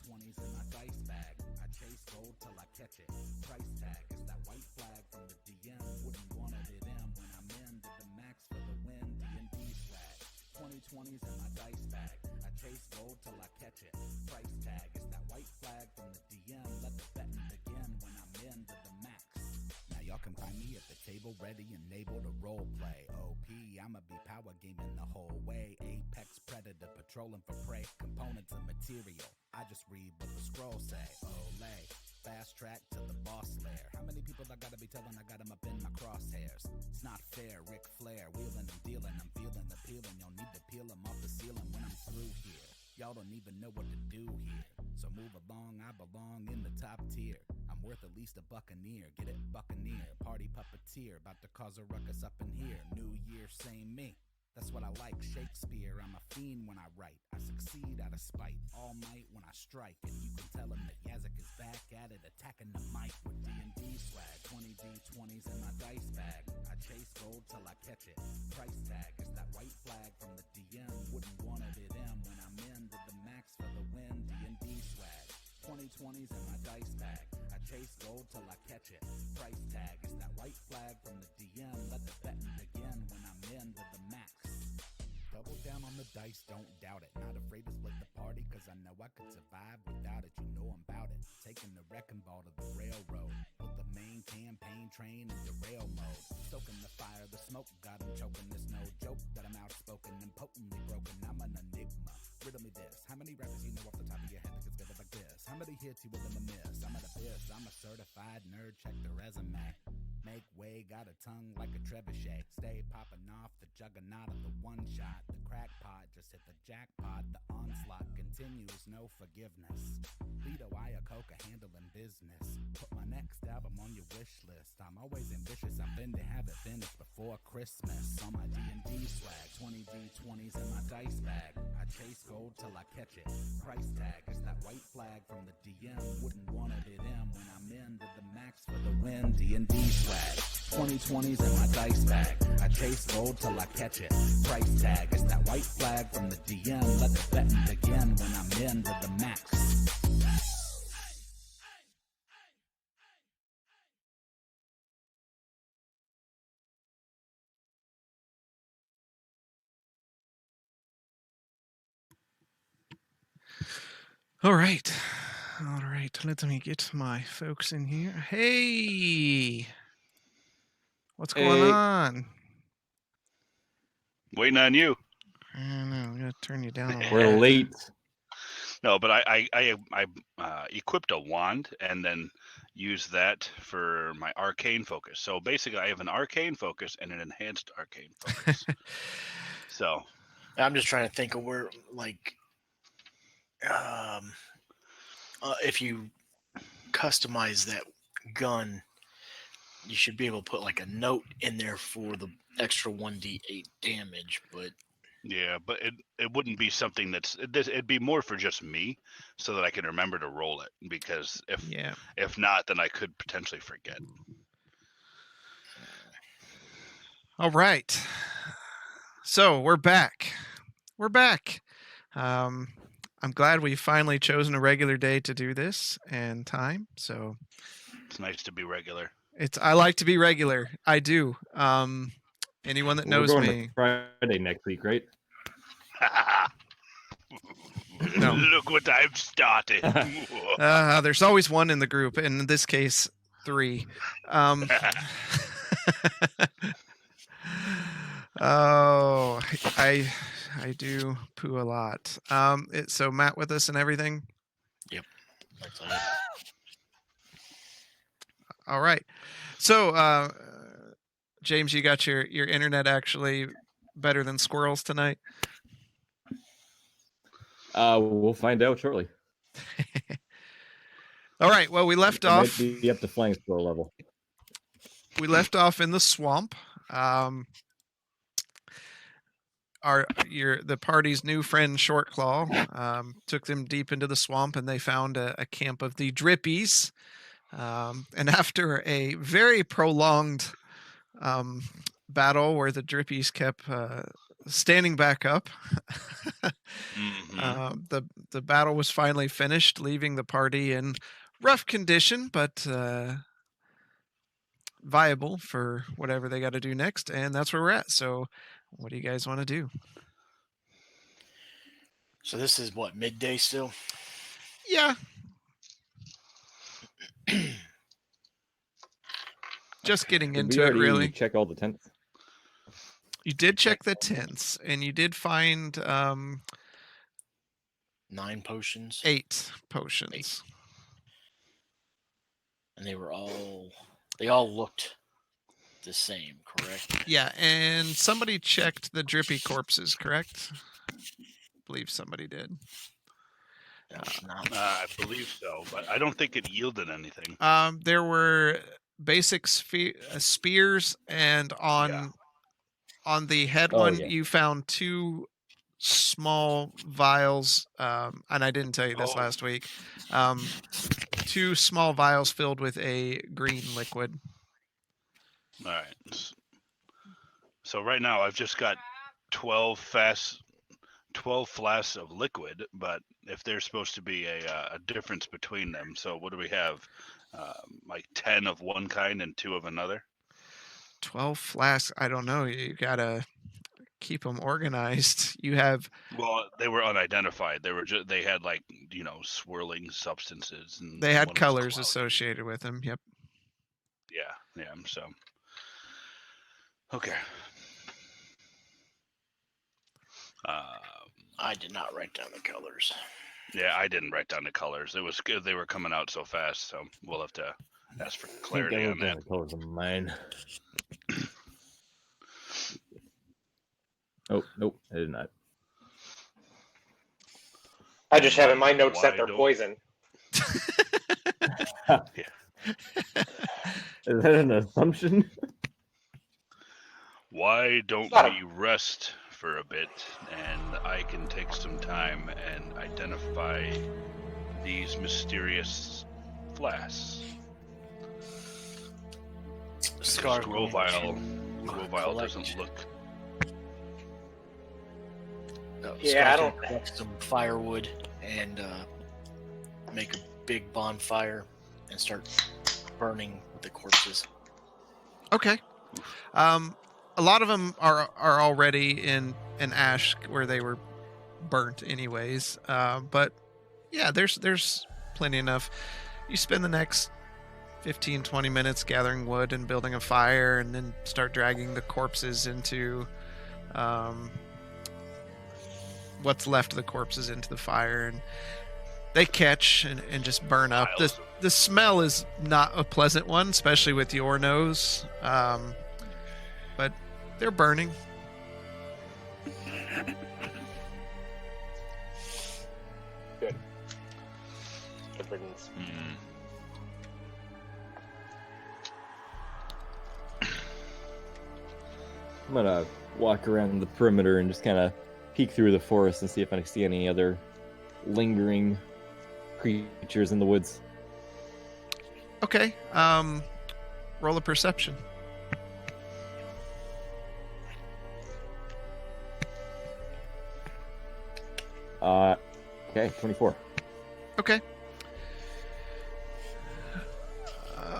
20s in my dice bag. I chase gold till I catch it. Price tag is that white flag from the DM. Wouldn't want it in when I'm in. Did the max for the win. D&D swag. 2020s in my dice bag. I chase gold till I catch it. Price tag is that white flag from the DM. Let the betting begin when I'm in to the max. Now y'all can find me at the table, ready and able to role play. OP, I'ma be power gaming the whole way. Apex predator patrolling for prey. Components and material. I just read what the scrolls say. Olay. Fast track to the boss lair. How many people I gotta be telling I got 'em up in my crosshairs? It's not fair, Ric Flair, wheeling and dealing. I'm feeling the peeling, you'll need to peel 'em off the ceiling when I'm through here. Y'all don't even know what to do here. So move along, I belong in the top tier. I'm worth at least a buccaneer, get it, buccaneer. Party puppeteer, about to cause a ruckus up in here. New year, same me. That's what I like, Shakespeare. I'm a fiend when I write. I succeed out of spite, all might when I strike. And you can tell him that Yazzik is back at it, attacking the mic with D&D swag. 20D20s in my dice bag. I chase gold till I catch it. Price tag is that white flag from the DM. Wouldn't want it in when I'm in. Did the max for the win. D&D swag. 2020s in my dice bag. I chase gold till I catch it. Price tag is that white flag from the DM. Let the betting begin when I'm in with the max. Double down on the dice, don't doubt it. Not afraid to split the party, cause I know I could survive without it. You know I'm bout it. Taking the wrecking ball to the railroad. Put the main campaign train into rail mode. Stoking the fire, the smoke got him choking. There's no joke that I'm outspoken and potently broken. I'm an enigma. Riddle me this. How many rappers you know off the top of your head that can spit it like this? How many hits you willing to miss? I'm an abyss. I'm a certified nerd. Check the resume. Make way, got a tongue like a trebuchet. Stay popping off the juggernaut of the one shot. The crackpot just hit the jackpot. The onslaught continues, no forgiveness. Lido Iacocca handling business. Put my next album on your wish list. I'm always ambitious, I'm been to have it finished before Christmas. On my D&D swag, 20D20s in my dice bag. I chase gold till I catch it. Price tag is that white flag from the DM. Wouldn't want it in when I'm in. Did the max for the win. D&D swag. 2020s in my dice bag. I chase gold till I catch it. Price tag is that white flag from the DM. Let the betting begin when I'm in to the max. All right. Let me get my folks in here. Hey, what's going on? Waiting on you. I know. I'm gonna turn you down a little. We're late. No, but I equipped a wand and then used that for my arcane focus. So basically, I have an arcane focus and an enhanced arcane focus. So I'm just trying to think of where, like, if you customize that gun, you should be able to put like a note in there for the extra 1d8 damage. But yeah, but it wouldn't be something it'd be more for just me, so that I can remember to roll it. Because if not, then I could potentially forget. All right. So we're back. I'm glad we've finally chosen a regular day to do this and time. So it's nice to be regular. I like to be regular. I do. Anyone that knows me. Friday next week, right? No. Look what I've started. There's always one in the group, and in this case, 3. Oh, I do poo a lot. So Matt with us and everything? Yep. All right. So, James, you got your internet actually better than squirrels tonight? We'll find out shortly. All right. Well, we left off. Might be up to flying squirrel level. We left off in the swamp. The party's new friend Shortclaw took them deep into the swamp, and they found a camp of the Drippies. And after a very prolonged battle where the Drippies kept standing back up. Mhm. The battle was finally finished, leaving the party in rough condition, but viable for whatever they got to do next. And that's where we're at. So, what do you guys want to do? So this is what, midday still? Yeah, just getting Did we into it, already really. check all the tents? You did check the tents, and you did find 9 potions. 8 potions. And they all looked the same, correct? Yeah, and somebody checked the drippy corpses, correct? I believe somebody did. That was not I believe so, but I don't think it yielded anything. There were basic spears, and on the head Oh, one, yeah. you found 2 small vials, and I didn't tell you this Oh. last week. 2 small vials filled with a green liquid. All right. So right now I've just got 12 flasks of liquid, but if there's supposed to be a difference between them, so what do we have? Like 10 of one kind and 2 of another? 12 flasks. I don't know. You gotta keep them organized. You have Well, they were unidentified. They had like swirling substances, and they had one was colors cloudy. associated with them. Yep. Yeah. So okay. I did not write down the colors. Yeah, I didn't write down the colors. It was good. They were coming out so fast, so we'll have to ask for I think clarity I on wrote down that. the colors of mine. Oh, nope, I did not. I just have in my notes that Why they're don't- poison. Is that an assumption? Why don't It's not we rest for a bit, and I can take some time and identify these mysterious flasks? Scar Scroll vial collect. doesn't look. Yeah, I Scar can don't- collect some firewood and make a big bonfire and start burning the corpses. Okay. A lot of them are already in ash where they were burnt anyways. But yeah, there's plenty enough. You spend the next 15-20 minutes gathering wood and building a fire, and then start dragging the corpses into what's left of the corpses into the fire, and they catch and just burn up. Piles. The smell is not a pleasant one, especially with your nose. But they're burning. Good riddance. Mm, I'm gonna walk around the perimeter and just kind of peek through the forest and see if I see any other lingering creatures in the woods. Okay. Roll a perception. Okay, 24. Okay.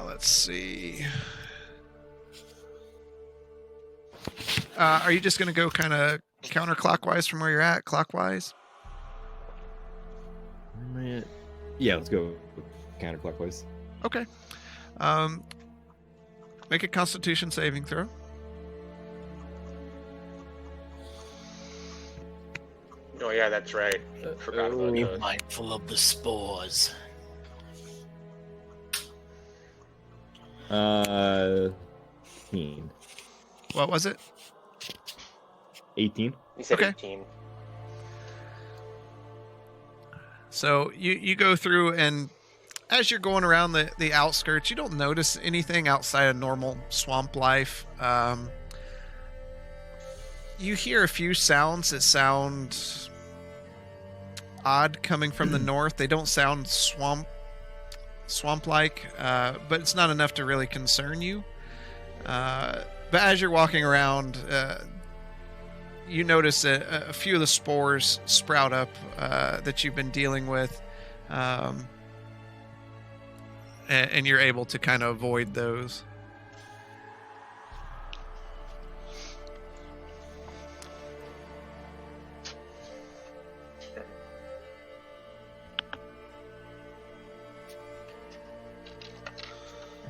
Let's see. Are you just going to go kind of counterclockwise from where you're at, clockwise? Yeah, let's go counterclockwise. Okay. Make a Constitution saving throw. Oh yeah, that's right. Forgot about Be those. mindful of the spores. 18. What was it? 18. You said Okay. 18. So you go through, and as you're going around the outskirts, you don't notice anything outside of normal swamp life. You hear a few sounds that sound odd coming from the north. They don't sound swamp-like, but it's not enough to really concern you. But as you're walking around, you notice a few of the spores sprout up that you've been dealing with, and you're able to kind of avoid those.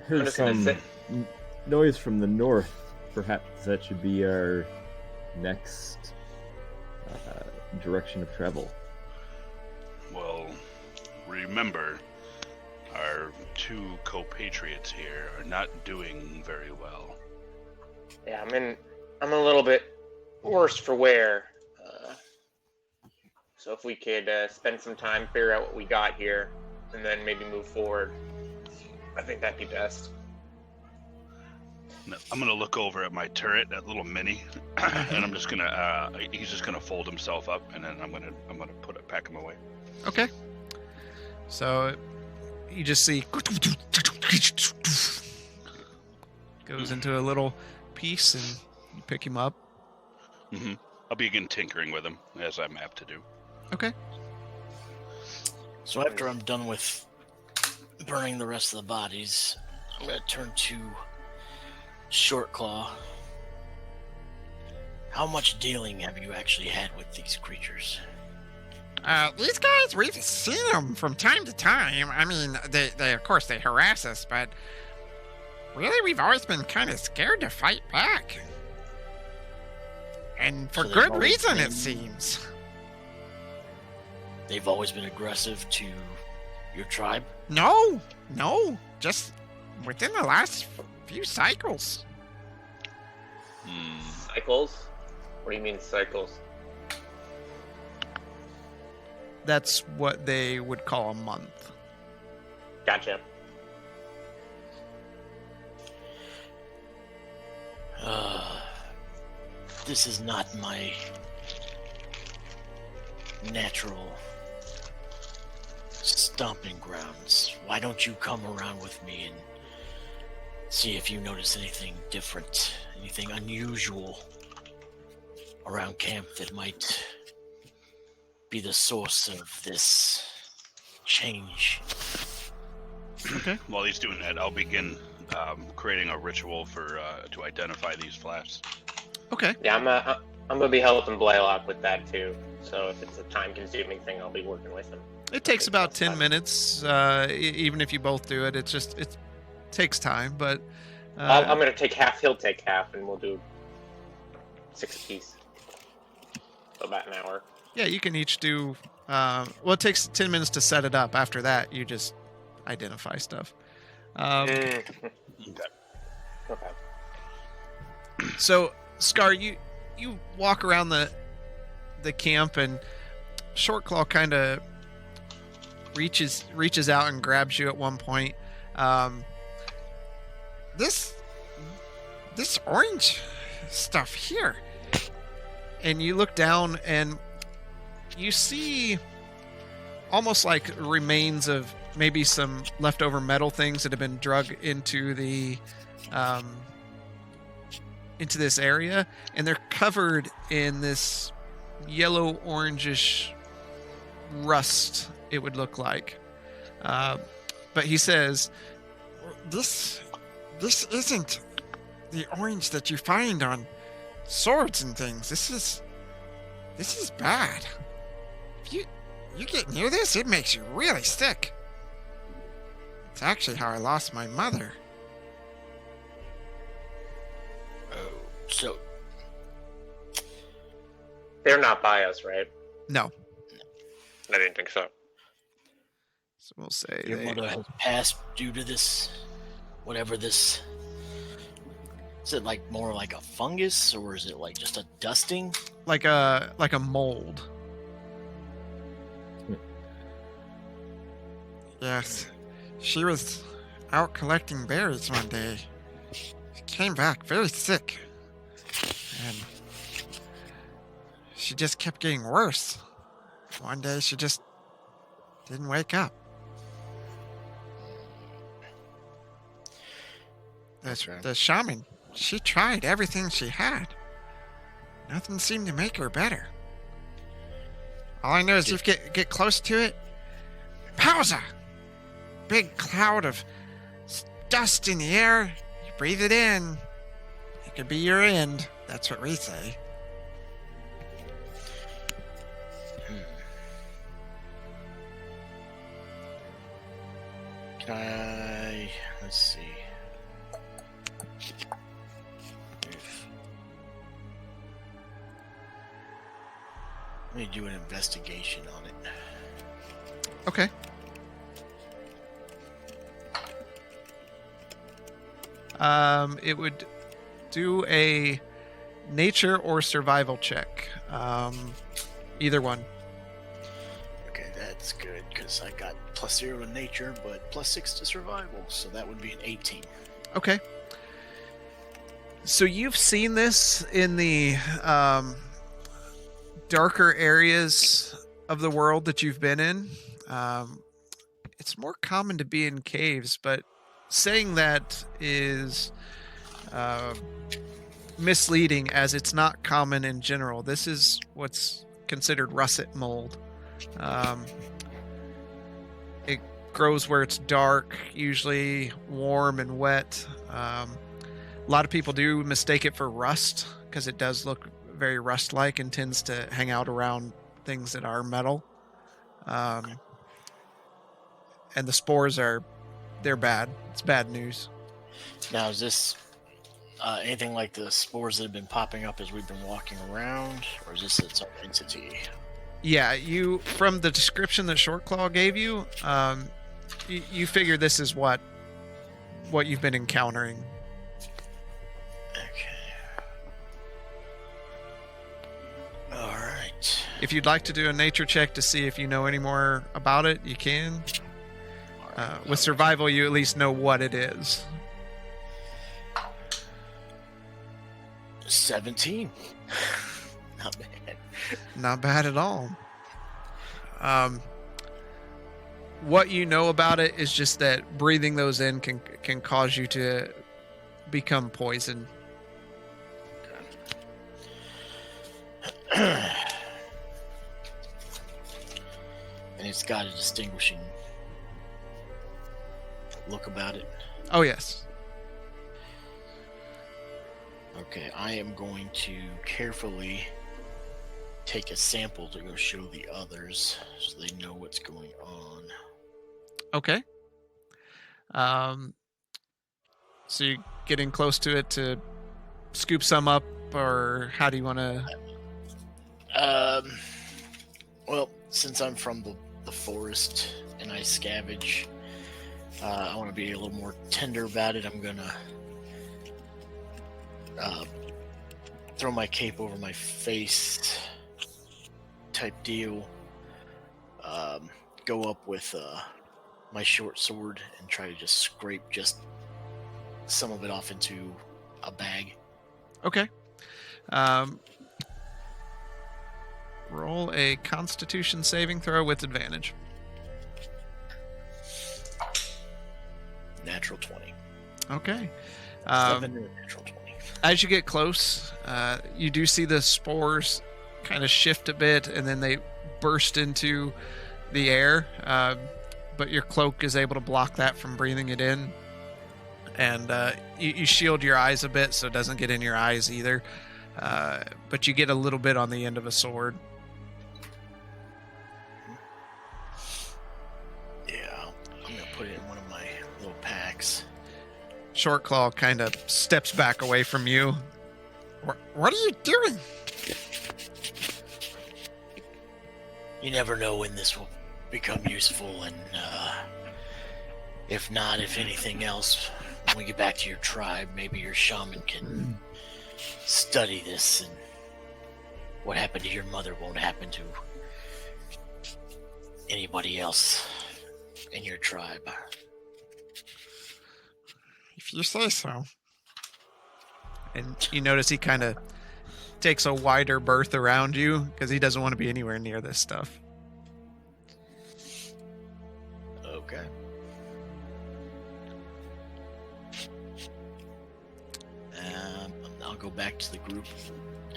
Heard just gonna some say- noise from the north. Perhaps that should be our next direction of travel. Well, remember, our two co-patriots here are not doing very well. Yeah, I'm a little bit worse for wear. So if we could spend some time, figure out what we got here, and then maybe move forward, I think that'd be best. No, I'm gonna look over at my turret, that little mini, and I'm just gonna. He's just gonna fold himself up, and then I'm gonna pack him away. Okay. So you just see goes into a little piece, and you pick him up. Mm-hmm. I'll begin tinkering with him as I'm apt to do. Okay. So after I'm done with burning the rest of the bodies, I'm going to turn to Short Claw. How much dealing have you actually had with these creatures? These guys, we've seen them from time to time. I mean, they of course, they harass us, but really, we've always been kind of scared to fight back. And for So they've good always reason, it been- seems. They've always been aggressive to your tribe? No, just within the last few cycles. Hmm. Cycles? What do you mean cycles? That's what they would call a month. Gotcha. This is not my natural stomping grounds. Why don't you come around with me and see if you notice anything different, anything unusual around camp that might be the source of this change? Okay. While he's doing that, I'll begin creating a ritual for to identify these flasks. Okay. Yeah, I'm gonna be helping Blaylock with that too. So if it's a time-consuming thing, I'll be working with him. It takes about 10 Fine. minutes, even if you both do it. It takes time, but I'm gonna take half. He'll take half, and we'll do 6 apiece. So about an hour. yeah, you can each do. Well, it takes 10 minutes to set it up. After that, you just identify stuff. Okay. Okay. So, Scar, you walk around the camp, and Shortclaw kind of reaches out and grabs you at one point. This orange stuff here. And you look down, and you see almost like remains of maybe some leftover metal things that have been drug into the into this area, and they're covered in this yellow orangish rust, it would look like. But he says, This isn't the orange that you find on swords and things. This is bad. If you get near this, it makes you really sick. It's actually how I lost my mother. Oh, so They're not by us, right? no. I didn't think so. So we'll say your mother has passed due to this, whatever this. Is it like more like a fungus, or is it like just a dusting? like a mold. Yes. She was out collecting berries one day. She came back very sick. And she just kept getting worse. One day she just didn't wake up. That's right. The shaman, she tried everything she had. Nothing seemed to make her better. All I know is if you get close to it, pausa! Big cloud of dust in the air. You breathe it in. It could be your end. That's what we say. Let's see. Let me do an investigation on it. Okay. It would do a nature or survival check. Either one. Okay, that's good, because I got +0 to nature, but +6 to survival, so that would be an 18. Okay. So you've seen this in the darker areas of the world that you've been in. It's more common to be in caves, but saying that is misleading, as it's not common in general. This is what's considered russet mold. It grows where it's dark, usually warm and wet. A lot of people do mistake it for rust because it does look very rust-like and tends to hang out around things that are metal. And the spores they're bad. It's bad news. Now, is this anything like the spores that have been popping up as we've been walking around, or is this its own entity? Yeah, you, from the description that Shortclaw gave you, you figure this is what you've been encountering. Okay. All right. If you'd like to do a nature check to see if you know any more about it, you can. With survival, you at least know what it is. 17. Not bad. Not bad at all. What you know about it is just that breathing those in can cause you to become poisoned. And it's got a distinguishing look about it. Oh, yes. Okay, I am going to carefully take a sample to go show the others so they know what's going on. Okay. So you're getting close to it to scoop some up, or how do you want to? Well, since I'm from the forest and I scavenge, I want to be a little more tender about it. I'm gonna throw my cape over my face type deal. Go up with my short sword and try to just scrape just some of it off into a bag. Okay. Roll a Constitution saving throw with advantage. Natural 20. Okay. Step into a natural 20. As you get close, you do see the spores kind of shift a bit, and then they burst into the air. But your cloak is able to block that from breathing it in. And you shield your eyes a bit so it doesn't get in your eyes either. But you get a little bit on the end of a sword. Yeah, I'm going to put it in one of my little packs. Shortclaw kind of steps back away from you. What are you doing? You never know when this will become useful, and if not, if anything else, when we get back to your tribe, maybe your shaman can study this, and what happened to your mother won't happen to anybody else in your tribe. If you say so. And you notice he kind of takes a wider berth around you because he doesn't want to be anywhere near this stuff. Okay. I'll go back to the group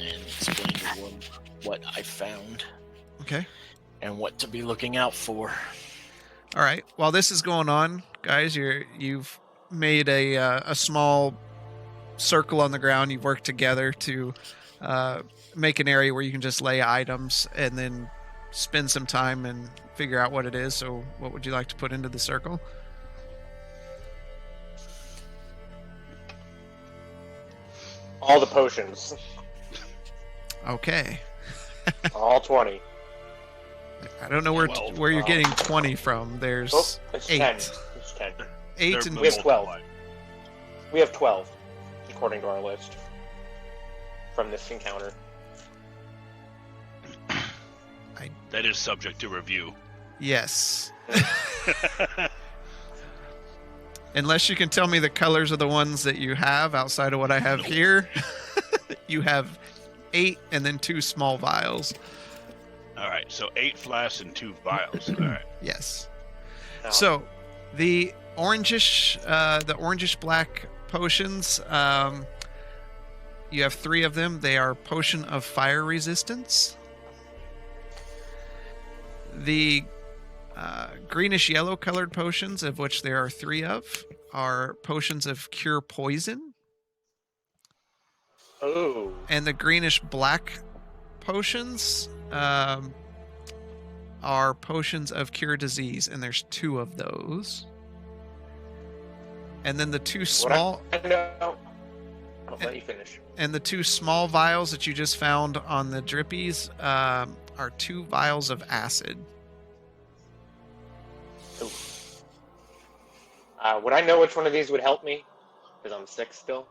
and explain to him what I found Okay. and what to be looking out for. All right. While this is going on, guys, you've made a small circle on the ground. You've worked together to make an area where you can just lay items and then spend some time and figure out what it is. So, what would you like to put into the circle? All the potions. Okay. All 20. I don't know where Well, where you're getting 20 from. There's Oh, it's 8. 10. It's 10. 8 They're and We have 12. multiplied. We have 12, according to our list, from this encounter. That is subject to review. yes. Unless you can tell me the colors of the ones that you have outside of what I have here. You have 8 and then 2 small vials. All right, so 8 flasks and 2 vials. All right. Yes. Now, So the orangish black potions, you have 3 of them. They are potion of fire resistance. The greenish yellow colored potions, of which there are 3 of, are potions of cure poison. oh, And the greenish black potions are potions of cure disease, and there's 2 of those. And then the 2 small I know. I'll let you finish. and the 2 small vials that you just found on the drippies are 2 vials of acid. Ooh. Would I know which one of these would help me? Because I'm sick still.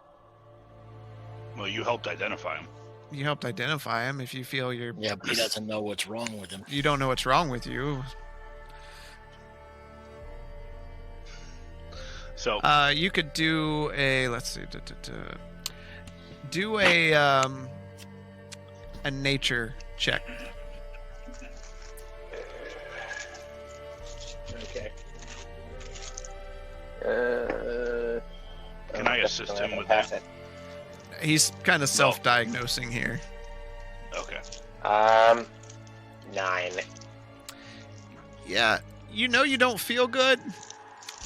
Well, you helped identify them. You helped identify him. If you feel Yeah, but he doesn't know what's wrong with him. you don't know what's wrong with you, So you could do a do a nature check. Okay. Can I I'm assist definitely him with pass that? He's kind of self-diagnosing here. Okay. it. 9. Yeah, you know you don't feel good,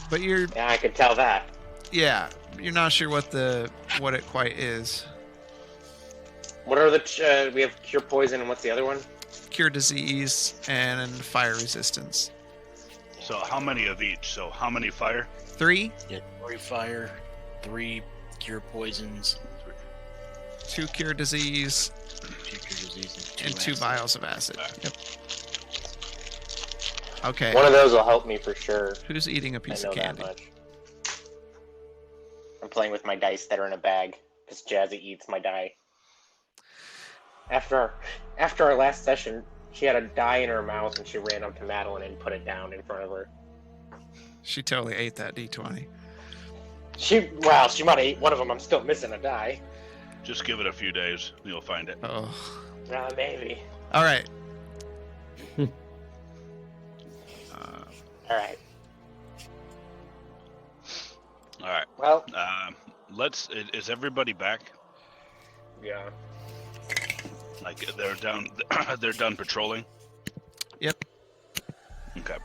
but you're Yeah, I could tell that. you're not sure what it quite is. What are the? We have cure poison, and what's the other one? Cure disease and fire resistance. So how many of each? So how many fire? 3, Yeah, 3 fire, 3 cure poisons, 2 cure disease, 2 cure disease, and 2 acid. vials of acid. Alright. Yep. Okay. One of those will help me for sure. Who's eating a I piece know of that candy? much. I'm playing with my dice that are in a bag because Jazzy eats my die. After our last session, she had a die in her mouth and she ran up to Madeline and put it down in front of her. She totally ate that D20. She might have ate one of them. I'm still missing a die. Just give it a few days. You'll find it. Oh. Maybe. All right. All right. All right. Well, Is everybody back? yeah. Like they're down. They're done patrolling. Yep. Okay.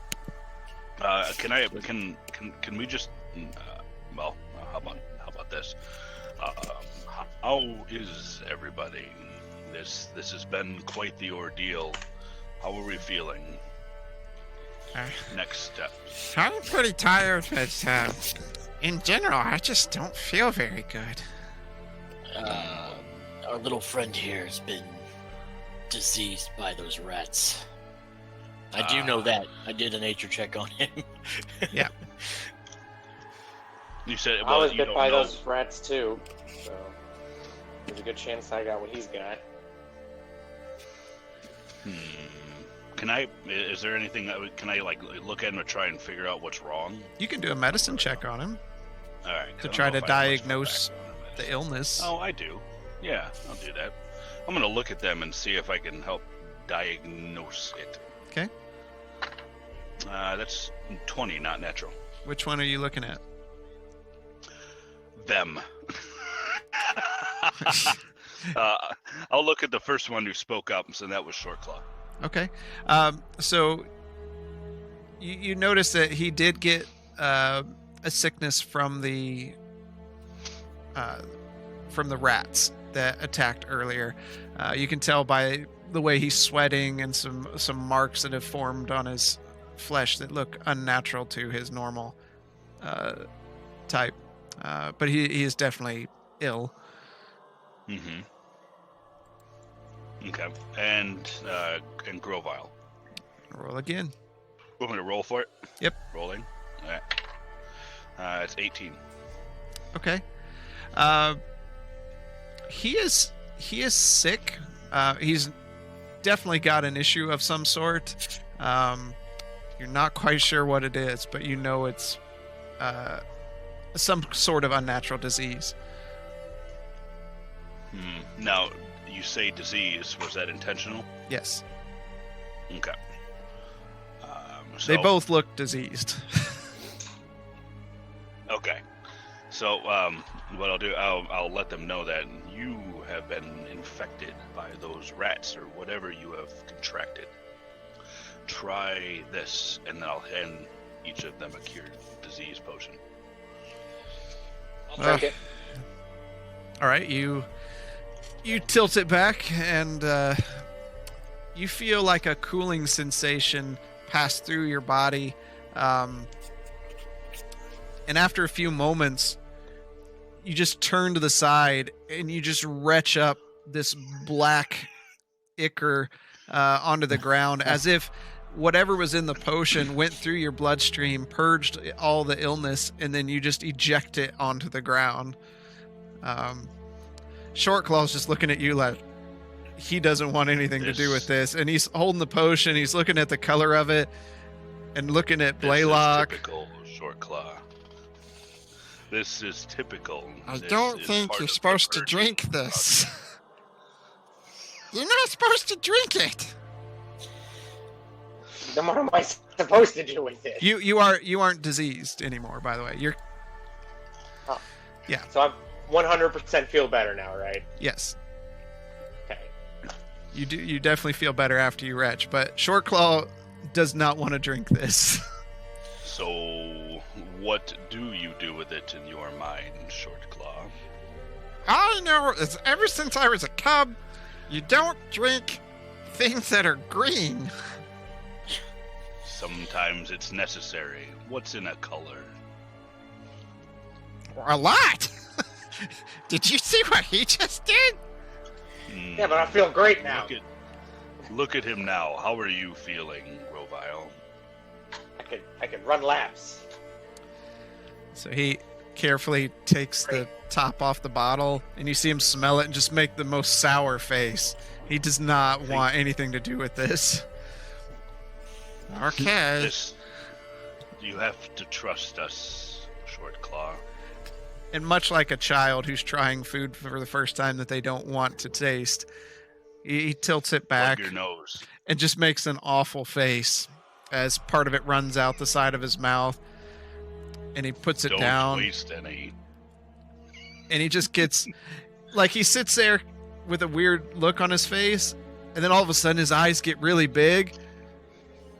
Can we just? How about this? How is everybody? This has been quite the ordeal. How are we feeling? Next steps. I'm pretty tired, but in general, I just don't feel very good. Our little friend here has been diseased by those rats. I do know that. I did a nature check on him. You said I was you bit don't by know. those rats too, so there's a good chance I got what he's got. Can I? Is there anything that can I like look at him to try and figure out what's wrong? You can do a medicine check on him All right. 'cause to I don't try know to if I have much of a diagnose background on the medicine. illness. Oh, I do. Yeah, I'll do that. I'm gonna look at them and see if I can help diagnose it. Okay. That's 20, not natural. Which one are you looking at? Them. I'll look at the first one who spoke up, so that was Shortclaw. Okay. So you notice that he did get a sickness from the rats that attacked earlier. You can tell by the way he's sweating and some marks that have formed on his flesh that look unnatural to his normal type. But he is definitely ill. Mm-hmm. Okay. And Grovile. Roll again. Want me to roll for it? Yep. Rolling. All right. It's 18. Okay. He is sick. He's definitely got an issue of some sort. You're not quite sure what it is, but you know it's some sort of unnatural disease. Now, you say disease. Was that intentional? Yes. Okay. They both look diseased. Okay. So, what I'll do, I'll let them know that you have been infected by those rats or whatever you have contracted. Try this, and then I'll hand each of them a cured disease potion. I'll take it. All right, you tilt it back, and you feel like a cooling sensation pass through your body. And after a few moments, you just turn to the side and you just retch up this black ichor onto the ground, as if whatever was in the potion went through your bloodstream, purged all the illness, and then you just eject it onto the ground. Shortclaw's just looking at you like he doesn't want anything to do with this, and he's holding the potion. He's looking at the color of it and looking at Blaylock. This is typical Shortclaw. This is typical. I This don't is think part you're of the supposed to purging drink this. You're not supposed to drink it. Then what am I supposed to do with it? You aren't diseased anymore, by the way. You're So I'm 100% feel better now, right? yes. Okay. You definitely feel better after you retch, but Shortclaw does not want to drink this. So, what do you do with it in your mind, Shortclaw? I know is ever since I was a cub, you don't drink things that are green. Sometimes it's necessary. What's in a color? A lot. Did you see what he just did? Yeah, but I feel great now. Look at him now. How are you feeling, Grovile? I could run laps. So he carefully takes the top off the bottle, and you see him smell it and just make the most sour face. He does not want anything to do with this. Okay. You have to trust us, Shortclaw. And much like a child who's trying food for the first time that they don't want to taste, he tilts it back Plug your nose. and just makes an awful face as part of it runs out the side of his mouth, and he puts it Don't down, waste any. and he just gets like he sits there with a weird look on his face, and then all of a sudden his eyes get really big,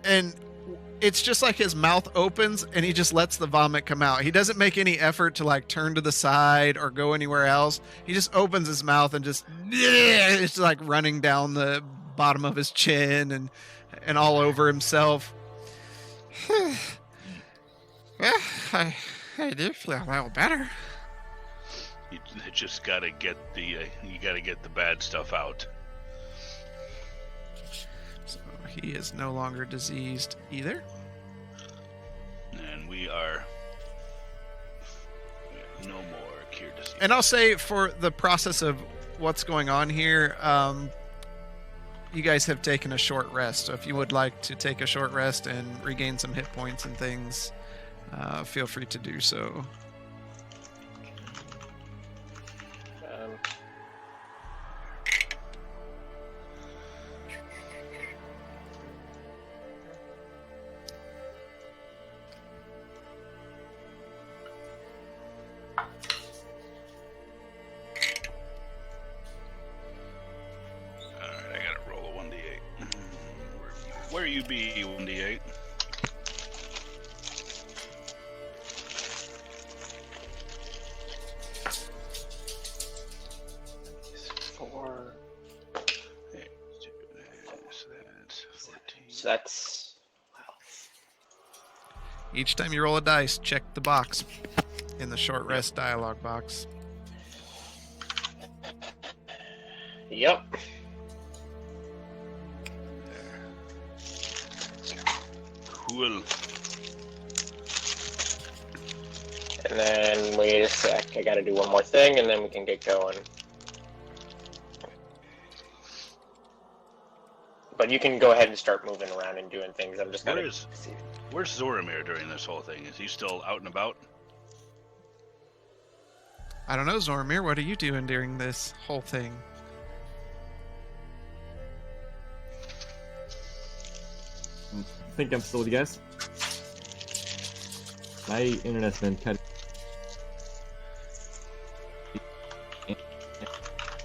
and it's just like his mouth opens and he just lets the vomit come out. He doesn't make any effort to like turn to the side or go anywhere else. He just opens his mouth and just it's like running down the bottom of his chin and all over himself. Well, I do feel a little better. You just gotta get the bad stuff out. So he is no longer diseased either. And we are no more cured disease. And I'll say for the process of what's going on here, you guys have taken a short rest. So if you would like to take a short rest and regain some hit points and things, feel free to do so. Where you be, 1d8? Four. So that's 14. So that's Each time you roll a dice, check the box in the short rest dialogue box. yep. Cool. And then wait a sec. I gotta do one more thing, and then we can get going. But you can go ahead and start moving around and doing things. I'm just gonna see. Where's Zoramir during this whole thing? Is he still out and about? I don't know, Zoramir, what are you doing during this whole thing? I think I'm still with you guys. My internet's been cut.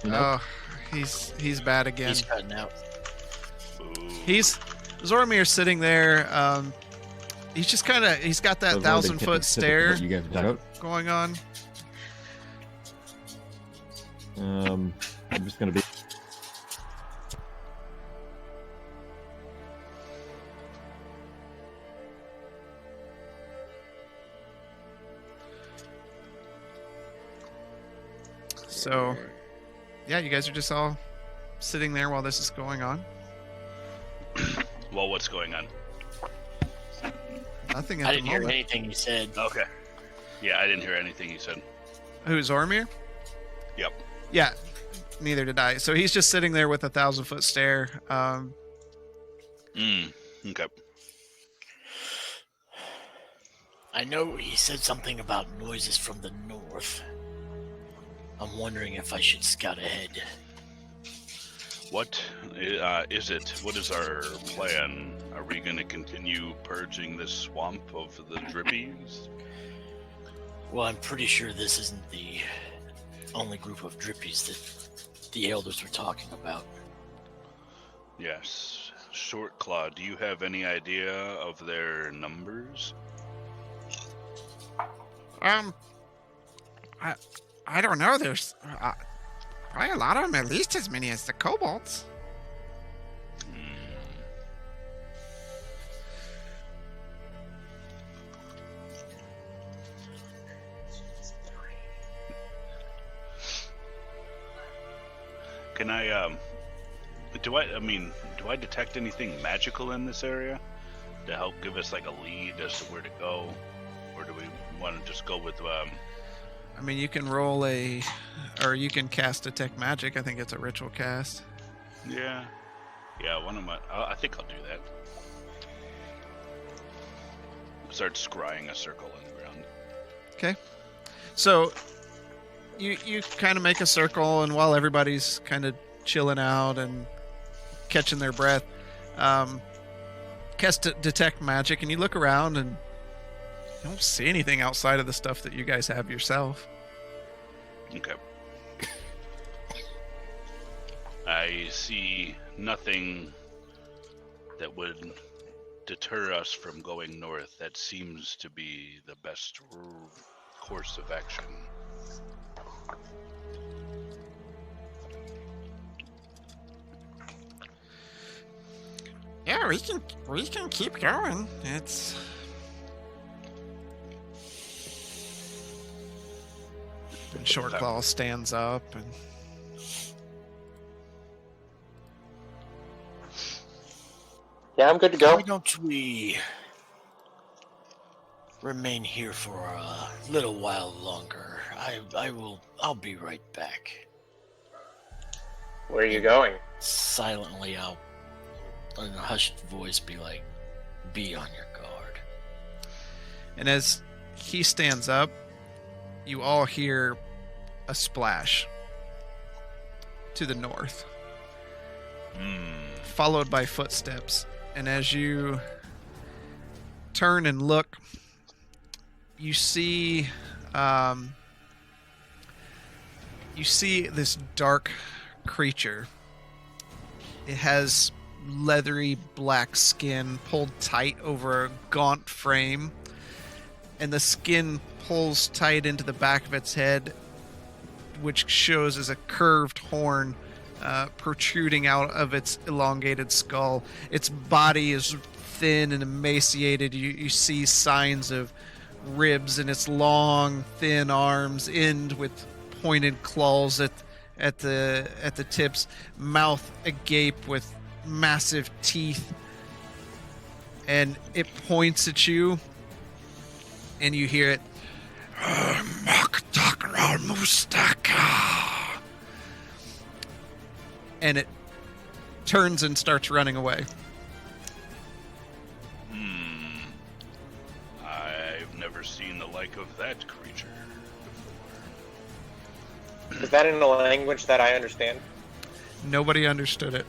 Oh, he's bad again. He's cutting out. Ooh. He's Zoromir's sitting there. He's just kind of he's got that 1,000-foot stare You guys talk going on. about. I'm just gonna be. So, yeah, you guys are just all sitting there while this is going on. Well, what's going on? Nothing at I the didn't hear moment. anything you said. Okay. Yeah, I didn't hear anything you said. Who, Zoromir? Yep. Yeah, neither did I. So he's just sitting there with a 1,000-foot stare. Okay. I know he said something about noises from the north. I'm wondering if I should scout ahead. What is it? What is our plan? Are we going to continue purging this swamp of the drippies? Well, I'm pretty sure this isn't the only group of drippies that the elders were talking about. Yes. Short Claw, do you have any idea of their numbers? I don't know. There's probably a lot of them, at least as many as the kobolds. Can I, do I detect anything magical in this area to help give us like a lead as to where to go? Or do we want to just go with, I mean, you can roll or you can cast Detect Magic. I think it's a ritual cast. yeah, I think I'll do that. Start scrying a circle in the ground. Okay. So you kind of make a circle, and while everybody's kind of chilling out and catching their breath, cast Detect Magic, and you look around and you don't see anything outside of the stuff that you guys have yourself. Okay. I see nothing that would deter us from going north. That seems to be the best course of action. Yeah, we can keep going. It's And Shortclaw stands up and Yeah, I'm good to go. Why don't we remain here for a little while longer? I'll be right back. Where are you going? Silently, I'll, in a hushed voice, be like, be on your guard. And as he stands up, you all hear a splash to the north, followed by footsteps. And as you turn and look, you see this dark creature. It has leathery black skin pulled tight over a gaunt frame, and the skin pulls tight into the back of its head, which shows as a curved horn protruding out of its elongated skull. Its body is thin and emaciated. You see signs of ribs in its long, thin arms, end with pointed claws at the tips, mouth agape with massive teeth, and it points at you, and you hear it. And it turns and starts running away. I've never seen the like of that creature before. Is that in a language that I understand? Nobody understood it.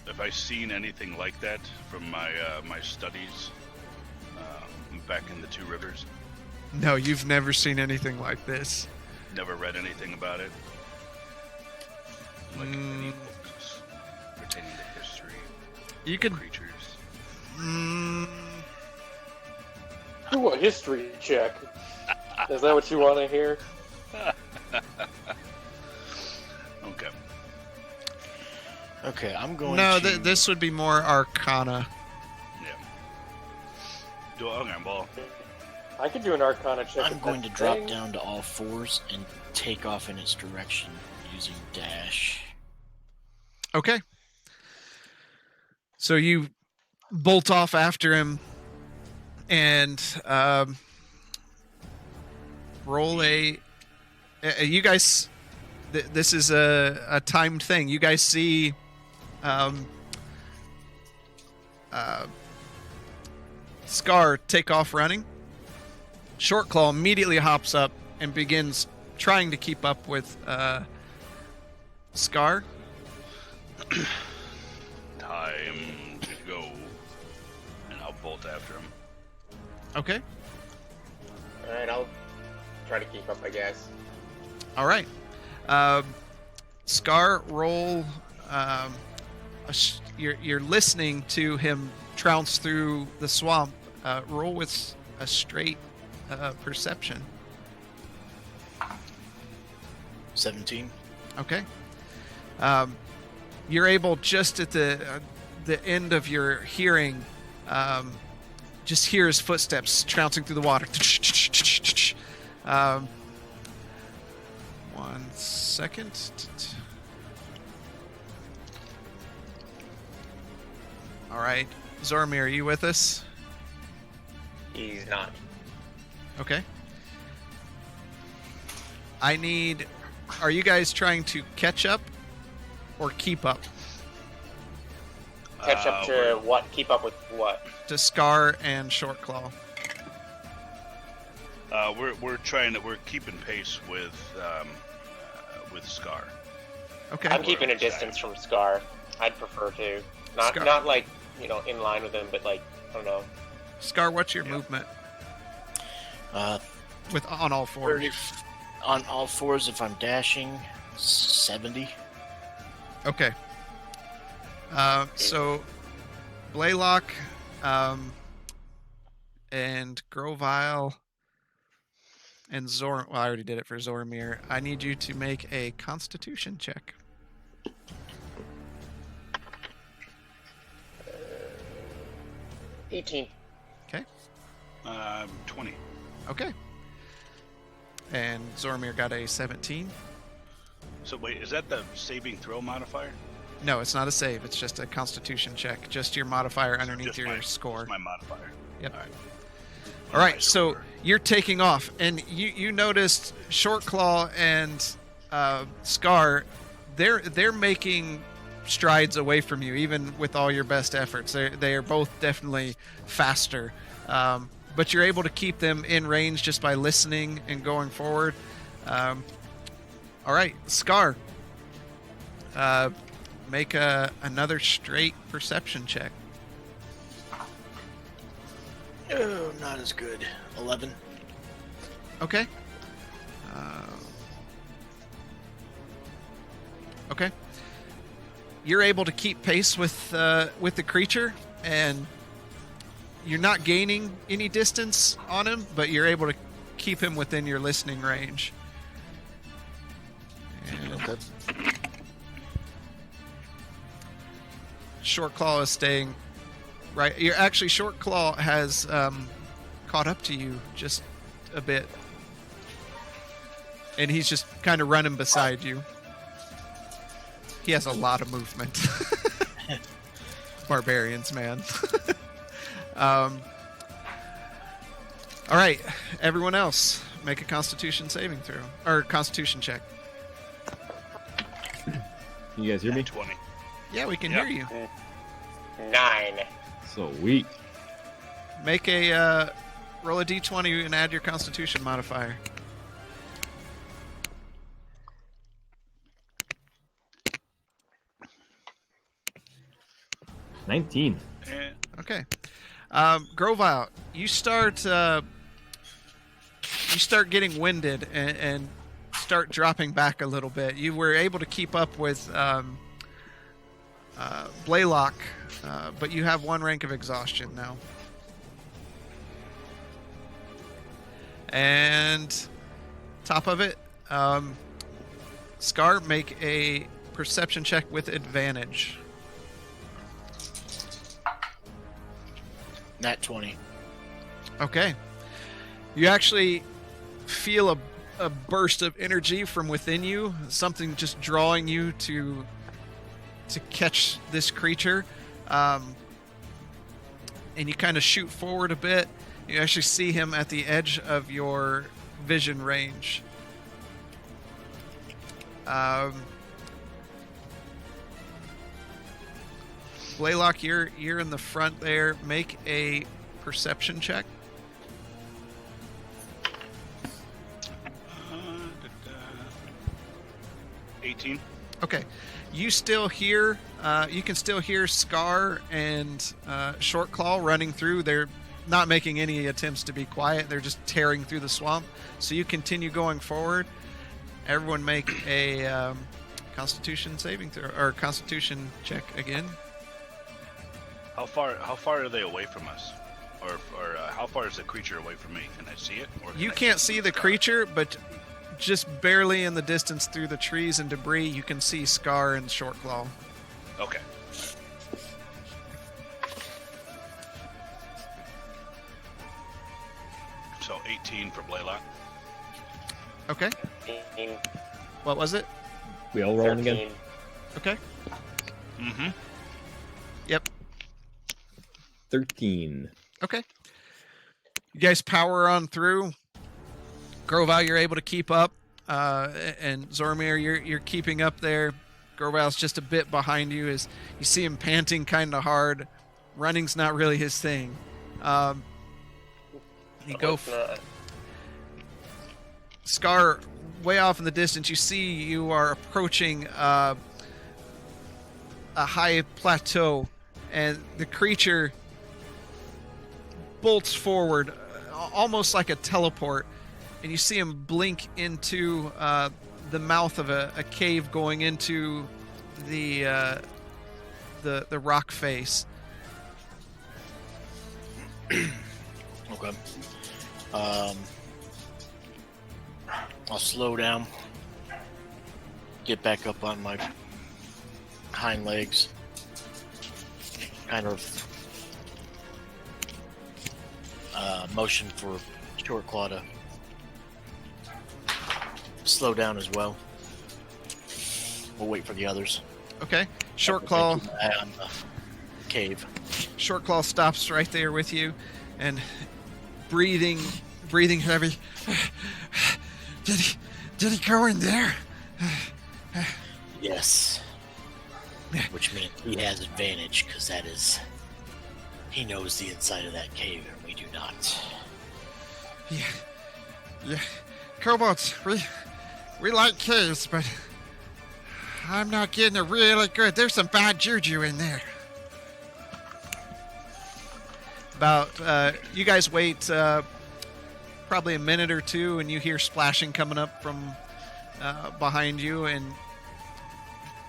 Have I seen anything like that from my my studies back in the Two Rivers? No, you've never seen anything like this. Never read anything about it. Like any books pertaining to history, You could. creatures. Do a history check. Is that what you want to hear? Okay. Okay, I'm going No, to... this would be more Arcana. Yeah. Okay, well, I could do an Arcana check. I'm if going to that's drop thing. down to all fours and take off in its direction using dash. Okay. So you bolt off after him, and roll a. You guys, this is a timed thing. You guys see, Scar take off running. Shortclaw immediately hops up and begins trying to keep up with Scar. time to go, and I'll bolt after him. Okay. Alright, I'll try to keep up, I guess. All right. Scar, roll. You're listening to him trounce through the swamp. Roll with a straight perception. 17. Okay. You're able, just at the end of your hearing, just hear his footsteps trouncing through the water. 1 second. All right, Zormir, are you with us? He's not. Okay. I need. Are you guys trying to catch up or keep up? Catch up to what? Keep up with what? To Scar and Shortclaw. We're keeping pace with Scar. Okay. I'm keeping a distance from Scar. I'd prefer to. Scar. Not like, in line with him, but like, I don't know. Scar, what's your movement with on all fours? 30, on all fours, if I'm dashing, 70. Okay. So Blaylock, and Grovile and Well, I already did it for Zormir. I need you to make a Constitution check. 18. 20. Okay. And Zormir got a 17. So wait, is that the saving throw modifier? No, it's not a save. It's just a Constitution check. Just your modifier underneath Just your score. Just my modifier. Yep. All right. All right, so you're taking off, and you noticed Shortclaw and Scar, they're making strides away from you, even with all your best efforts. They are both definitely faster, but you're able to keep them in range just by listening and going forward. All right, Scar, make another straight perception check. Oh, not as good. 11. Okay. Okay. You're able to keep pace with the creature, and you're not gaining any distance on him, but you're able to keep him within your listening range. And Okay. Short Claw is staying right. You're actually Short Claw has caught up to you just a bit, and he's just kind of running beside you. He has a lot of movement. Barbarians, man. All right, everyone else, make a Constitution saving throw or Constitution check. You guys hear me? 20. Yeah, we can Yep. hear you. 9. So weak. Make a roll a d20 and add your Constitution modifier. 19. And Okay. Grovile, you start getting winded and start dropping back a little bit. You were able to keep up with Blaylock, but you have 1 rank of exhaustion now. And top of it, Scar, make a perception check with advantage. Nat 20. Okay. You actually feel a burst of energy from within you, something just drawing you to catch this creature. And you kind of shoot forward a bit. You actually see him at the edge of your vision range. Blaylock, you're in the front there. Make a perception check. 18. Okay. You still hear, you can still hear Scar and Short Claw running through. They're not making any attempts to be quiet. They're just tearing through the swamp. So you continue going forward. Everyone make a Constitution saving throw, or Constitution check again. How far are they away from us? Or how far is the creature away from me? Can I see it? Or You I can't see the Scar? creature, but just barely in the distance through the trees and debris, you can see Scar and Short Claw. Okay. So 18 for Blaylock. Okay. 18, What was it? We all rolling 13. again? Okay. Mm-hmm. Yep. 13. Okay. You guys power on through. Grovile, you're able to keep up, and Zormir, you're keeping up there. Grovile's just a bit behind you as you see him panting kind of hard. Running's not really his thing. You go. It's not. Scar, way off in the distance, you see you are approaching a high plateau, and the creature bolts forward, almost like a teleport, and you see him blink into the mouth of a cave going into the rock face. Okay. I'll slow down, get back up on my hind legs, kind of motion for Short Claw to slow down as well. We'll wait for the others. Okay. Short Claw. Keep my eye on the cave. Short Claw stops right there with you, and breathing heavy. Did he go in there? Yes. Which means he has advantage, because that is... He knows the inside of that cave, and we do not. Yeah. Kobolds, we like caves, but I'm not getting it really good. There's some bad juju in there. You guys wait probably a minute or two, and you hear splashing coming up from behind you, and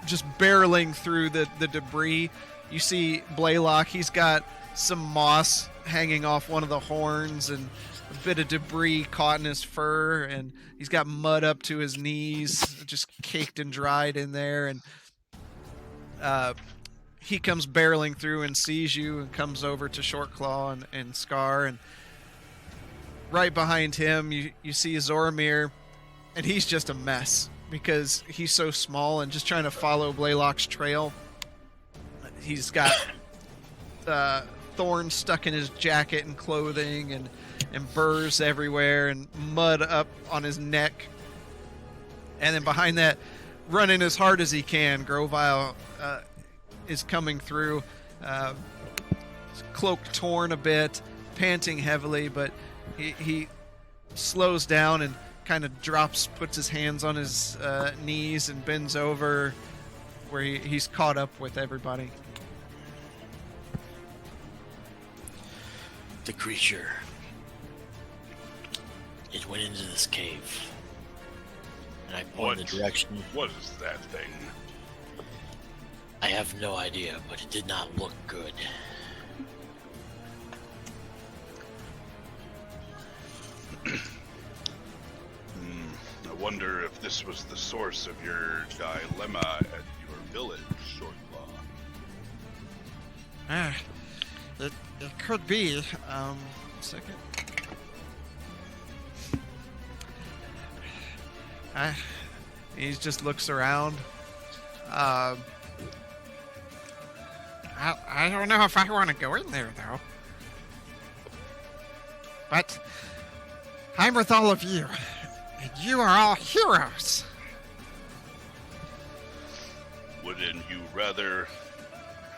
just barreling through the debris. You see Blaylock, he's got some moss hanging off one of the horns and a bit of debris caught in his fur, and he's got mud up to his knees, just caked and dried in there. And he comes barreling through and sees you and comes over to Shortclaw and Scar. And right behind him, you see Zoramir, and he's just a mess because he's so small and just trying to follow Blaylock's trail. He's got thorns stuck in his jacket and clothing, and burrs everywhere, and mud up on his neck. And then behind that, running as hard as he can, Grovile is coming through, his cloak torn a bit, panting heavily, but he slows down and kind of puts his hands on his knees and bends over where he's caught up with everybody. The creature, it went into this cave, and I point in the direction. What is that thing? I have no idea, but it did not look good. I wonder if this was the source of your dilemma at your village, Shortclaw. It could be. Second. He just looks around. I don't know if I want to go in there, though. But I'm with all of you, and you are all heroes. Wouldn't you rather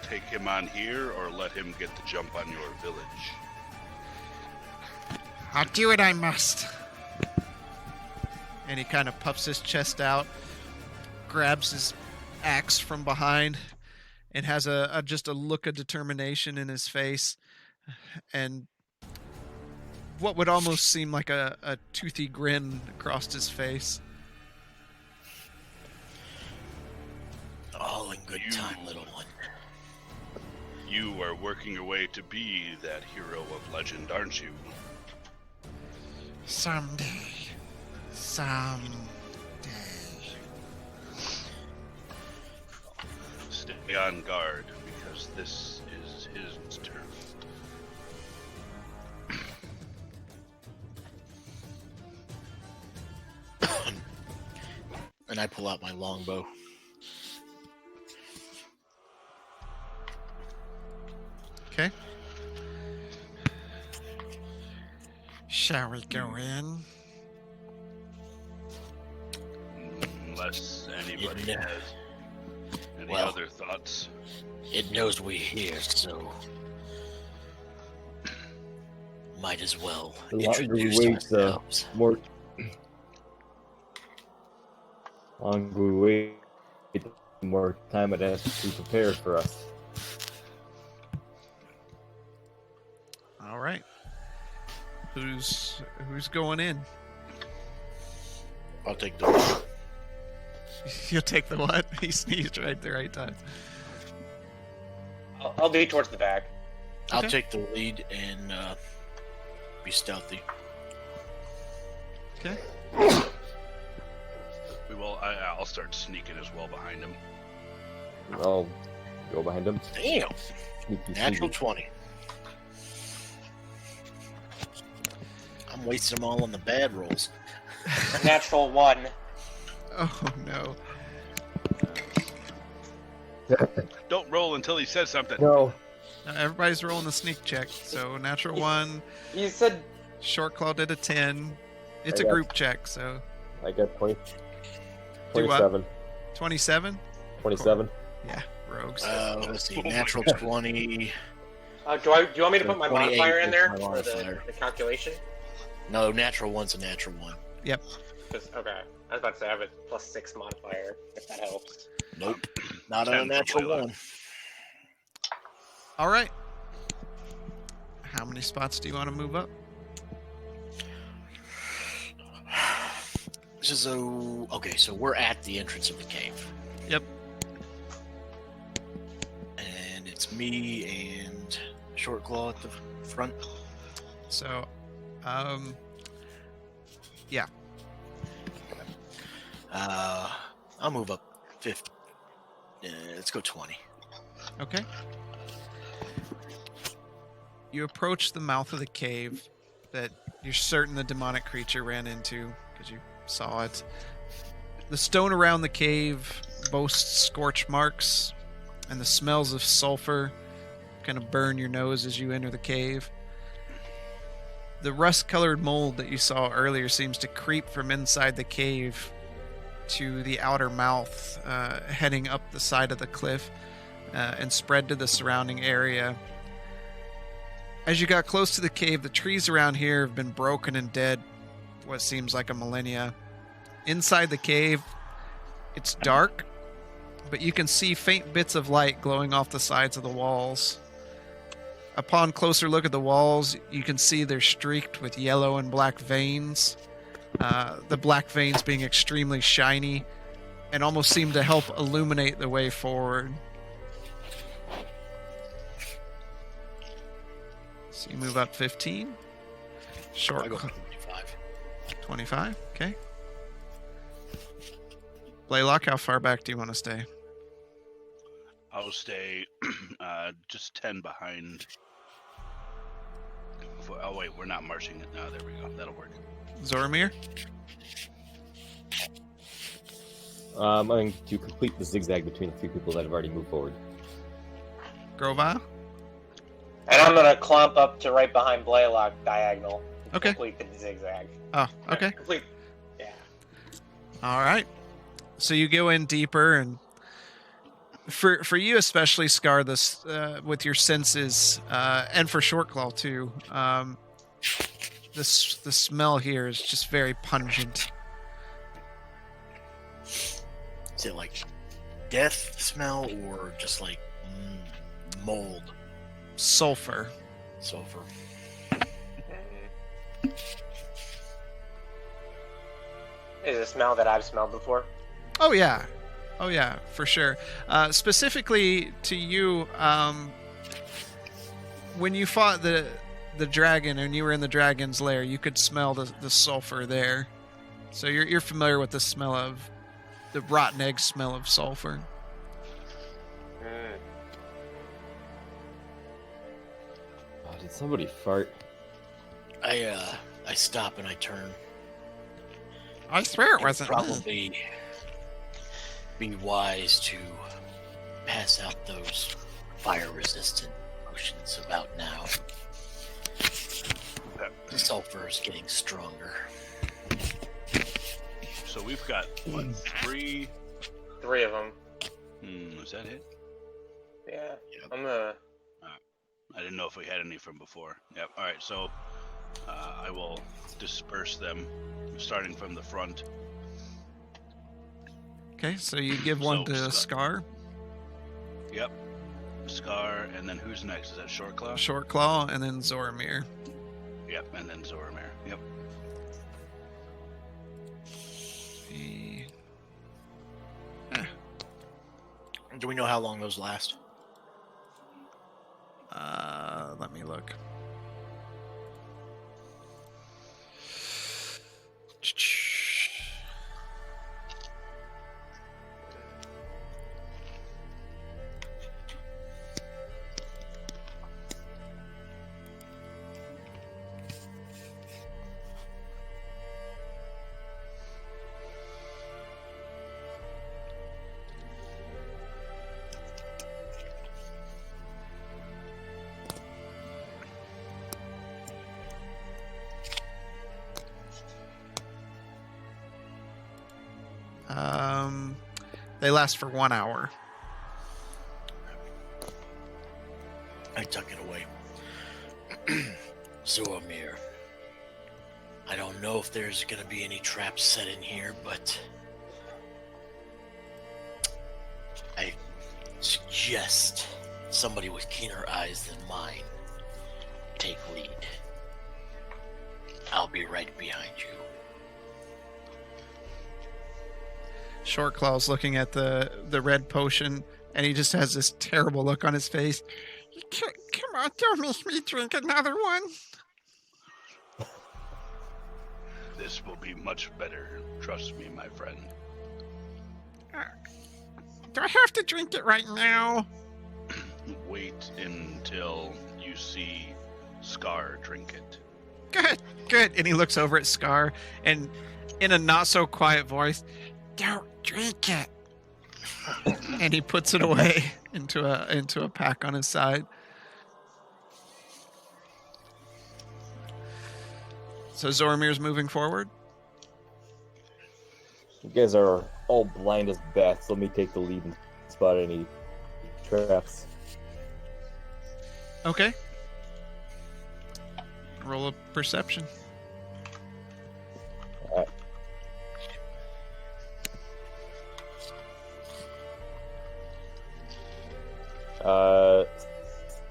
take him on here or let him get the jump on your village? I'll do what I must. And he kind of puffs his chest out, grabs his axe from behind, and has just a look of determination in his face, and what would almost seem like a toothy grin across his face. All in good time, little one. You are working your way to be that hero of legend, aren't you? Someday. Stay on guard, because this is his turf. And I pull out my longbow. Okay. Shall we go in? Unless anybody Yeah. has any Well. other thoughts. It knows we're here, so might as well The longer we introduce wait, the ourselves. more longer we wait, the more time it has to be prepared for us. All right. Who's going in? I'll take the. You'll take the what? He sneezed right at the right time. I'll lead towards the back. I'll Okay. take the lead and be stealthy. Okay. I'll start sneaking as well behind him. I'll go behind him. Damn, Sneaky, natural sneaky. 20. I'm wasting them all on the bad rolls. Natural 1. Oh no. Don't roll until he says something. No. Everybody's rolling the sneak check. So natural 1. You said Shortclaw did a 10. It's I a got- group check, so I got 20, Do what? 27. 27. 27. Yeah, rogues. Let's see, natural 20. do you want me to put my 28 modifier in is there my for modifier. the calculation? No, natural 1's a natural 1. Yep. 'Cause- okay, I was about to say I have a +6 modifier, if that helps. Nope, not on a 10 for natural Blaylock. 1. All right. How many spots do you want to move up? This is okay. So we're at the entrance of the cave. Yep. me and Short Claw at the front. So, yeah. I'll move up 50. Let's go 20. Okay. You approach the mouth of the cave that you're certain the demonic creature ran into because you saw it. The stone around the cave boasts scorch marks, and the smells of sulfur kind of burn your nose as you enter the cave. The rust-colored mold that you saw earlier seems to creep from inside the cave to the outer mouth, heading up the side of the cliff, and spread to the surrounding area. As you got close to the cave, the trees around here have been broken and dead what seems like a millennia. Inside the cave, it's dark, but you can see faint bits of light glowing off the sides of the walls. Upon closer look at the walls, you can see they're streaked with yellow and black veins. The black veins being extremely shiny and almost seem to help illuminate the way forward. So you move up 15. Short. I go 25. 25, okay. Blaylock, how far back do you want to stay? I'll stay just 10 behind. Oh, wait, we're not marching. No, there we go. That'll work. Zoramir? I'm going to complete the zigzag between the few people that have already moved forward. Grova? And I'm gonna clump up to right behind Blaylock diagonal. Okay. Complete the zigzag. Oh, okay. Complete. Yeah. All right. So you go in deeper, and for you especially, Scar, this with your senses, and for Shortclaw too. The smell here is just very pungent. Is it like death smell or just like mold? Sulfur. Sulfur. Is it a smell that I've smelled before? Oh yeah, for sure. Specifically to you, when you fought the dragon and you were in the dragon's lair, you could smell the sulfur there. So you're familiar with the smell of the rotten egg smell of sulfur. Oh, did somebody fart? I stop and I turn. I swear it It'd wasn't. probably be wise to pass out those fire-resistant potions about now. The sulfur is getting stronger. So we've got, what, 3? 3 of them. Is that it? Yeah. Yep. I'm gonna. I didn't know if we had any from before. Yep. All right. So I will disperse them, starting from the front. Okay, so you give one So, to Scar, Yep. Scar, and then who's next? Is that Shortclaw? Shortclaw, and then Zoramir. Yep. And then Zoramir. Yep. Do we know how long those last? Let me look. They last for 1 hour. I tuck it away. Zoramir, I don't know if there's going to be any traps set in here, but I suggest somebody with keener eyes than mine take lead. I'll be right behind you. Shortclaw's looking at the red potion, And he just has this terrible look on his face. Come on, don't make me drink another one. This will be much better. Trust me, my friend. Do I have to drink it right now? Wait until you see Scar drink it. Good. And he looks over at Scar, and in a not so quiet voice, Don't drink it. and he puts it away into a pack on his side. So Zoromir's moving forward. You guys are all blind as bats. Let me take the lead and spot any traps. Okay. Roll a perception. Alright.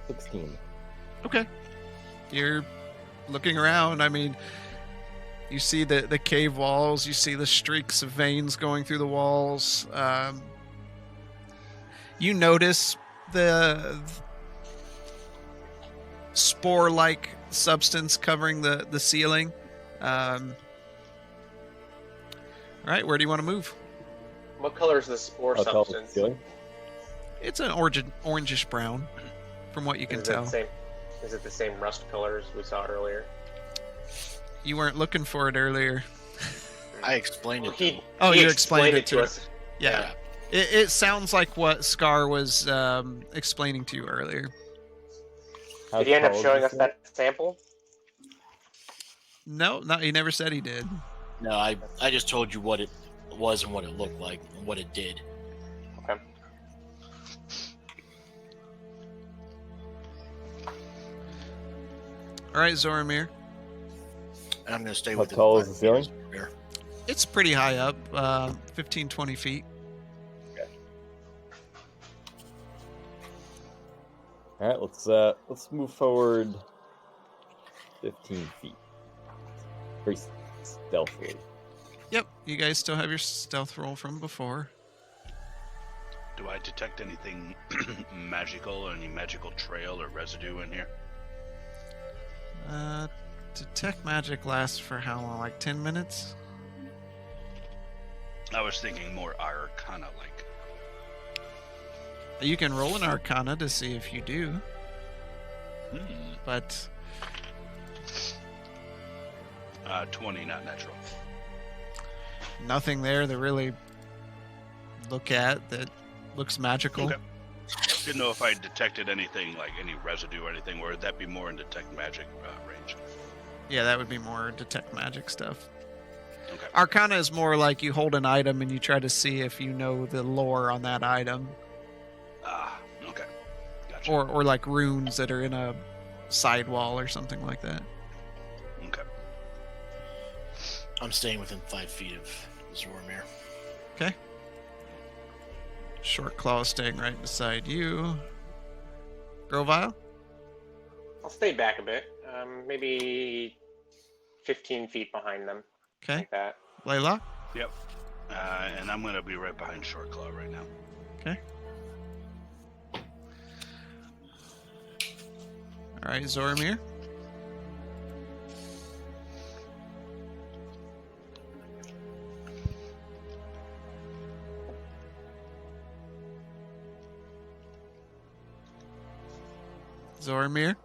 16. Okay. You're looking around. I mean, you see the cave walls. You see the streaks of veins going through the walls. You notice the spore-like substance covering the ceiling. All right, where do you want to move? What color is the spore How tall is the substance? ceiling? It's an orangish brown, from what you can Is it tell. is it the same rust colors we saw earlier? You weren't looking for it earlier. I explained it. He You explained it to us. Yeah. It sounds like what Scar was explaining to you earlier. How Did he end up tall is showing the us that sample? No, he never said he did. No, I just told you what it was and what it looked like and what it did. Okay. All right, Zoromir. And I'm going to stay How with tall is the ceiling? Here. It's pretty high up, 15, 20 feet. All right, let's move forward 15 feet. Very stealthily. Yep, you guys still have your stealth roll from before. Do I detect anything magical or any magical trail or residue in here? Detect magic lasts for how long? Like 10 minutes? I was thinking more arcana-like. You can roll an arcana to see if you do, Hmm. but 20, not natural. nothing there to really look at that looks magical. Okay. Didn't know if I detected anything, like any residue or anything, or would that be more in detect magic range? Yeah, that would be more detect magic stuff. Okay. Arcana is more like you hold an item and you try to see if you know the lore on that item. Okay. Gotcha. Or like runes that are in a sidewall or something like that. Okay. I'm staying within 5 feet of Zoromir. Okay. Short Claw staying right beside you. Grovile? I'll stay back a bit. Maybe 15 feet behind them. Okay. Like that. Layla? Yep. And I'm going to be right behind Short Claw right now. Okay. Alright, Zoromir? Zoromir?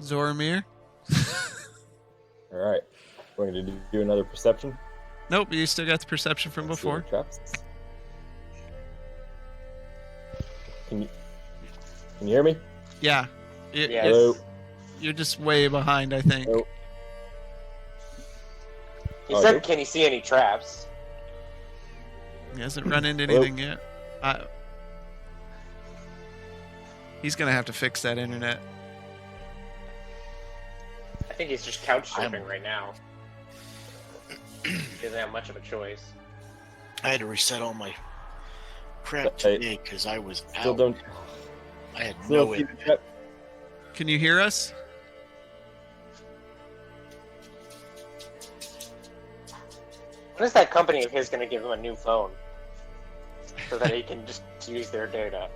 Zoromir? All right, we're going to do another perception. Nope, you still got the perception from Let's see the before. traps. Can you hear me? Yeah. Yeah. Hello. You're just way behind, I think. Hello. He Oh, said, nope. "Can you see any traps?" He hasn't run into Hello? anything yet. He's gonna have to fix that internet. I think he's just couch surfing right now. He doesn't have much of a choice. I had to reset all my crap I today because I was Still out. don't. I had Still no don't see the internet. trap. Can you hear us? When is that company of his going to give him a new phone so that he can just use their data?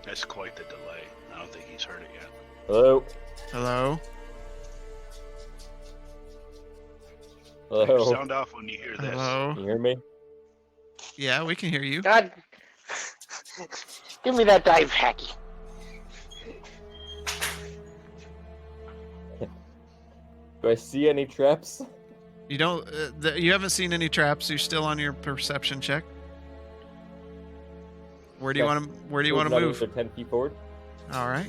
That's quite the delay. I don't think he's heard it yet. Hello. Hello? Hello. Sound off when you hear this. Hello? Can you hear me? Yeah, we can hear you. God, give me that dive hacky. Do I see any traps? You don't. You haven't seen any traps. You're still on your perception check. Where do you Okay. want to? Where do you want to Another move? 10 feet forward. All right.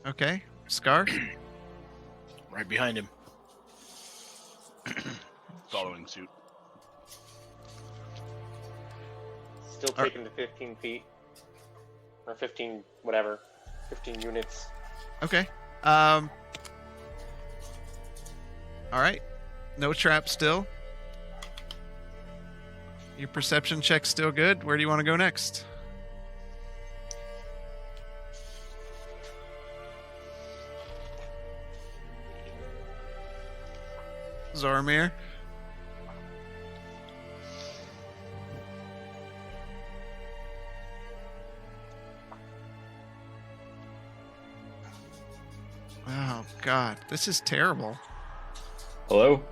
Okay. Scar. Right behind him. Following suit. Still taking the 15 feet. Or 15, whatever. 15 units. Okay. All right. No trap still. Your perception check's still good. Where do you want to go next? Zoromir. Oh God, this is terrible. Hello?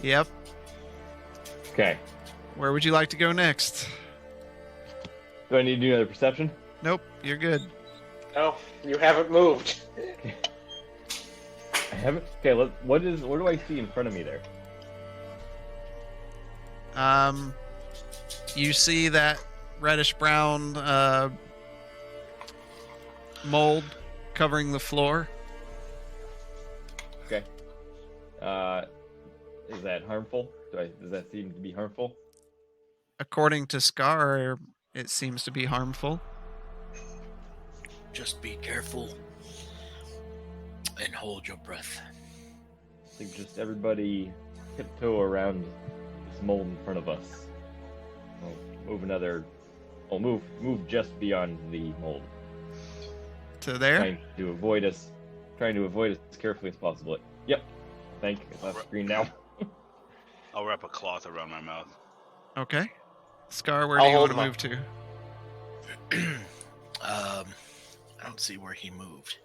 Yep. Okay. Where would you like to go next? Do I need to do another perception? Nope, you're good. Oh, you haven't moved. I haven't. Okay, what do I see in front of me there? You see that reddish brown mold covering the floor. Okay. Is that harmful? Does that seem to be harmful? According to Scar, it seems to be harmful. Just be careful and hold your breath. I think just everybody tiptoe around this mold in front of us. I'll move just beyond the mold. To there? Trying to avoid us as carefully as possible. Yep. It's off screen now. I'll wrap a cloth around my mouth. Okay. Scar, where do I'll you want hold to him move to? I don't see where he moved.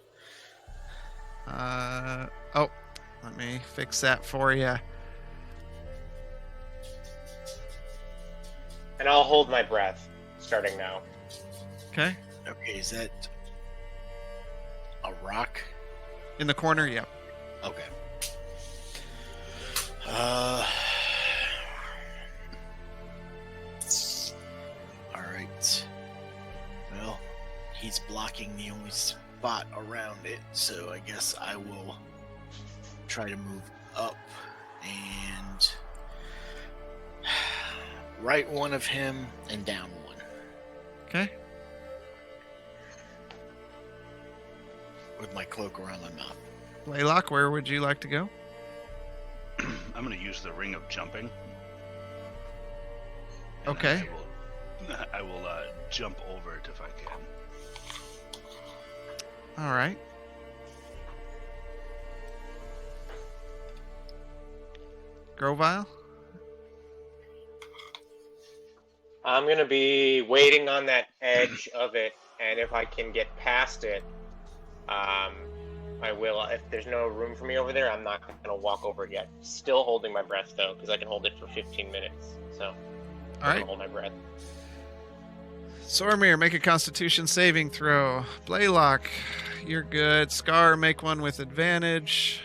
Oh, let me fix that for you. And I'll hold my breath, starting now. Okay. Okay, is that a rock? In the corner, yeah. Okay. All right. Well, he's blocking the only spot around it, so I guess I will try to move up and right one of him and down one. Okay. With my cloak around my mouth. Laylock, where would you like to go? I'm going to use the ring of jumping. And Okay. I will jump over it if I can. All right. Grovile? I'm going to be waiting on that edge of it, and if I can get past it, I will. If there's no room for me over there, I'm not going to walk over it yet. Still holding my breath, though, because I can hold it for 15 minutes. So, All I'm right. going to hold my breath. Sormir, make a Constitution saving throw. Blaylock, you're good. Scar, make one with advantage.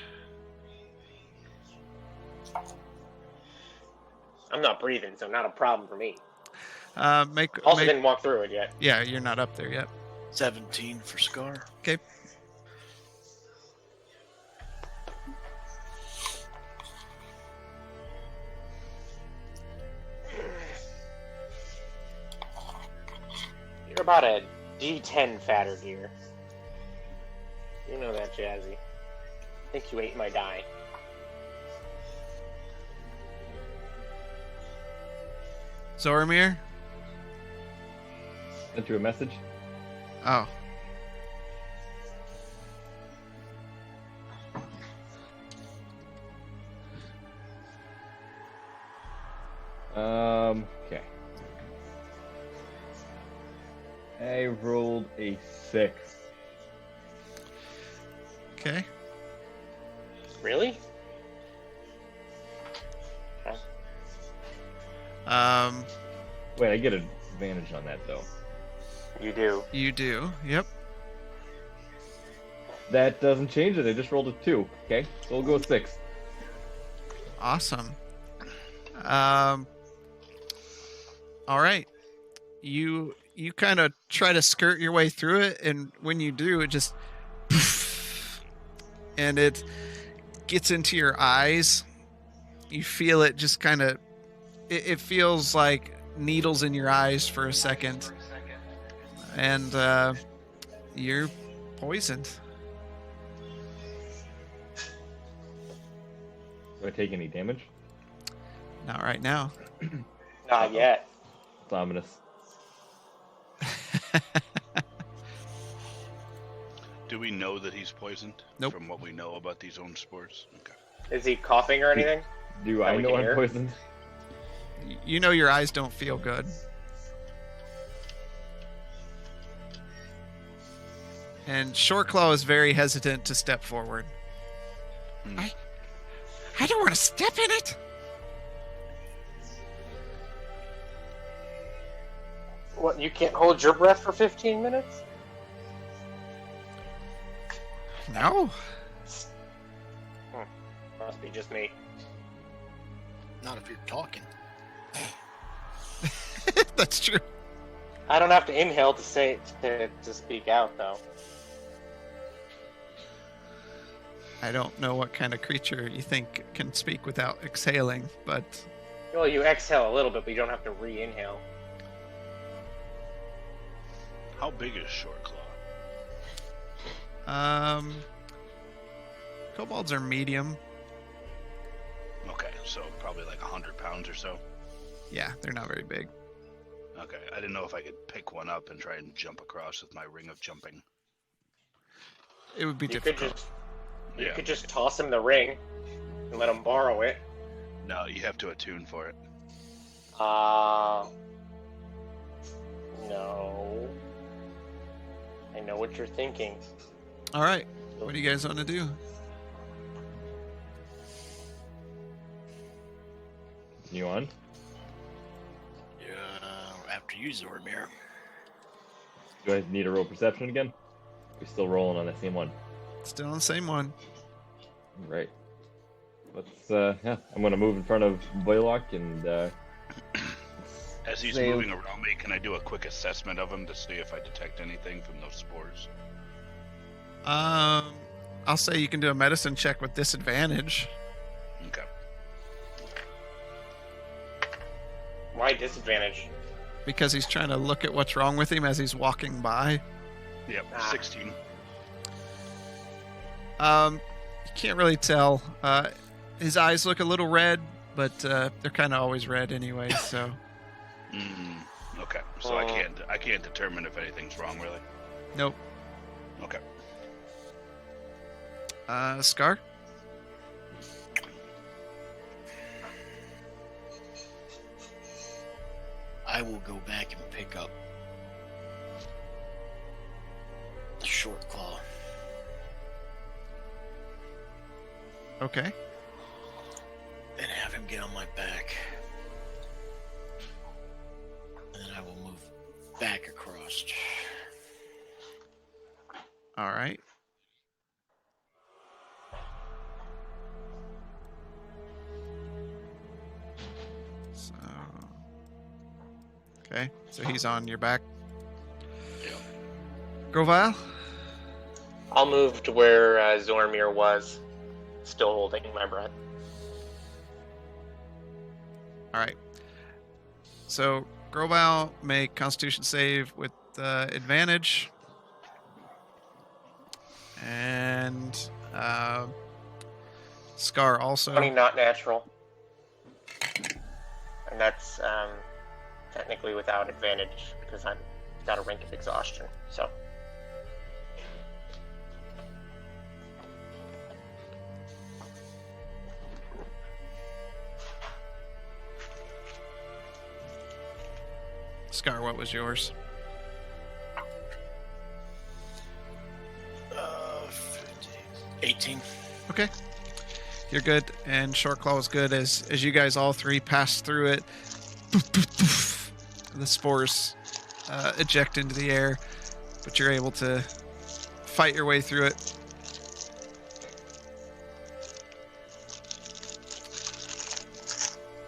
I'm not breathing, so not a problem for me. Make. Also, didn't walk through it yet. Yeah, you're not up there yet. 17 for Scar. Okay. You're about a D10 fatter, dear. You know that, Jazzy. I think you ate my die. Zoromir? Sent you a message. Oh. Okay. I rolled a 6. Okay. Really? Wait, I get an advantage on that though. You do. You do. Yep. That doesn't change it. I just rolled a 2. Okay, so we'll go with 6. Awesome. All right. You kind of try to skirt your way through it, and when you do, it just and it gets into your eyes. You feel it just kind of. It feels like needles in your eyes for a second, and you're poisoned. Do I take any damage? Not right now. Not yet. It's ominous. Do we know that he's poisoned? Nope. From what we know about these own spores? Okay. Is he coughing or anything? Do That I we know can I'm hear? poisoned? You know your eyes don't feel good. And Shoreclaw is very hesitant to step forward. I don't want to step in it. What, you can't hold your breath for 15 minutes? No. Must be just me. Not if you're talking. That's true. I don't have to inhale to speak out, though. I don't know what kind of creature you think can speak without exhaling, but Well, you exhale a little bit, but you don't have to re-inhale. How big is Shoreclaw? kobolds are medium. Okay, so probably like 100 pounds or so. Yeah, they're not very big. Okay, I didn't know if I could pick one up and try and jump across with my ring of jumping. It would be You could difficult. just toss him the ring and let him borrow it. No, you have to attune for it. No. I know what you're thinking. All right. What do you guys want to do? You on? Yeah, after you, Zormir. Do I need a roll perception again? We're still rolling on that same one. Still on the same one. Right. Let's, yeah, I'm gonna move in front of Boylock and, As he's Save. moving around me, can I do a quick assessment of him to see if I detect anything from those spores? I'll say you can do a medicine check with disadvantage. Okay. Why disadvantage? Because he's trying to look at what's wrong with him as he's walking by. Yep, 16. You can't really tell. His eyes look a little red, but they're kind of always red anyway. So Okay, so I can't determine if anything's wrong, really. nope. Okay. Scar. I will go back and pick up the short claw. Okay. And have him get on my back. And then I will move back across. All right. So. Okay. So he's on your back. Yep. Grovile. I'll move to where Zormir was, still holding my breath. All right. So Grovile, make Constitution save with advantage. And Scar also. 20 not natural. And that's technically without advantage because I've got a rank of exhaustion. So Scar, what was yours? 18. Okay. You're good, and Short Claw is good as you guys all three pass through it. Poof, poof, poof. The spores eject into the air, but you're able to fight your way through it.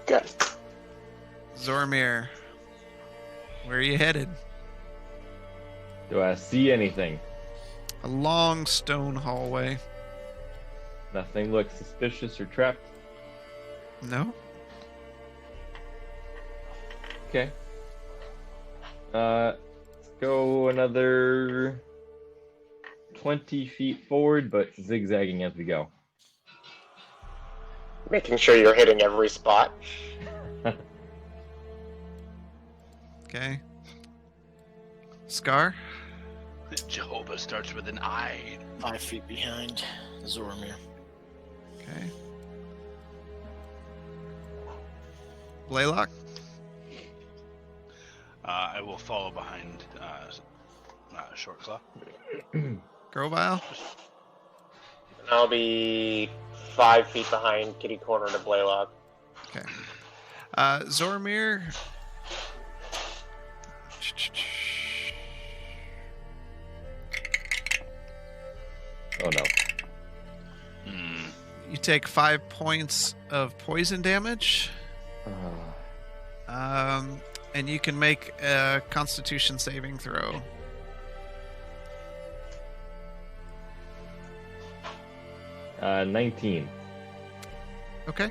Good. Zormir, where are you headed? Do I see anything? A long stone hallway. Nothing looks suspicious or trapped. No? Okay. Let's go another 20 feet forward, but zigzagging as we go. Making sure you're hitting every spot. Okay. Scar? Jehovah starts with an I. 5 feet behind Zoromir. Okay. Blaylock? I will follow behind Short Claw. Grovile? And I'll be 5 feet behind kitty corner to Blaylock. Okay. Zormir? Oh no. Hmm. You take 5 points of poison damage. And you can make a Constitution saving throw. Uh, 19. Okay.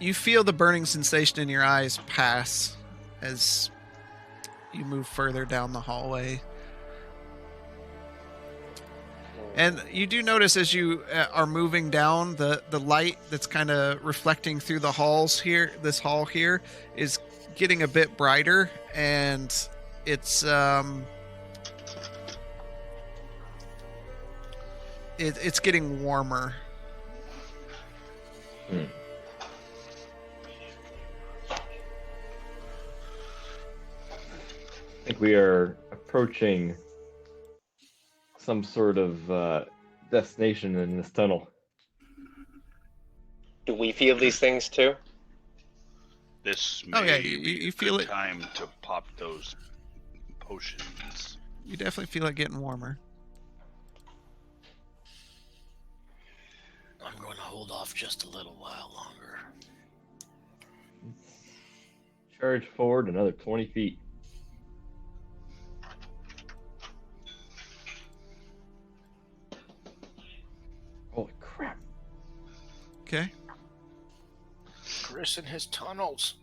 You feel the burning sensation in your eyes pass as you move further down the hallway. And you do notice as you are moving down, the light that's kind of reflecting through the halls here, this hall here, is getting a bit brighter, and it's it's getting warmer. I think we are approaching some sort of destination in this tunnel. Do we feel these things too? This Oh, may yeah, be you a feel good it. time to pop those potions. You definitely feel it getting warmer. I'm going to hold off just a little while longer. Charge forward another 20 feet. Holy crap. Okay. Chris and his tunnels.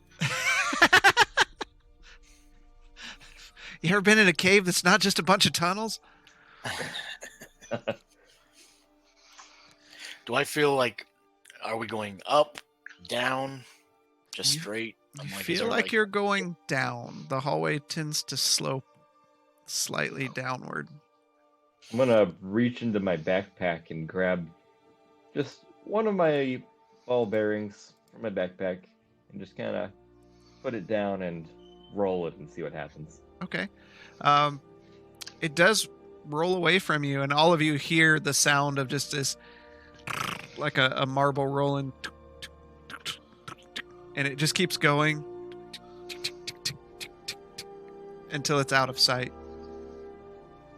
You ever been in a cave that's not just a bunch of tunnels? Do I feel like, are we going up, down, just You- straight? You Is feel there, like you're going down. The hallway tends to slope slightly downward. I'm gonna reach into my backpack and grab just one of my ball bearings from my backpack and just kind of put it down and roll it and see what happens. Okay. It does roll away from you, and all of you hear the sound of just this, like a marble rolling, and it just keeps going until it's out of sight.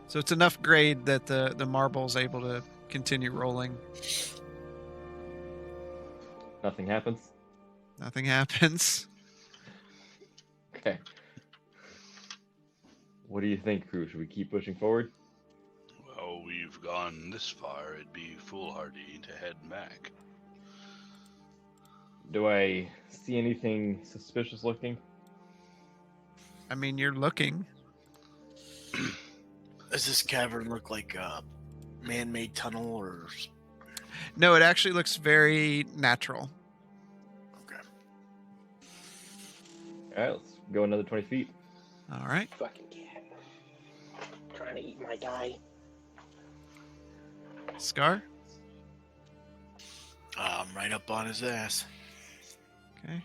So it's enough grade that the marble's able to continue rolling. Nothing happens. Nothing happens. Okay. What do you think, crew? Should we keep pushing forward? Well, we've gone this far, it'd be foolhardy to head back. Do I see anything suspicious looking? I mean, you're looking. Does this cavern look like a man-made tunnel or? No, it actually looks very natural. Okay. All right, let's go another 20 feet. All right. Fucking cat. Trying to eat my guy. Scar? I'm right up on his ass. Okay.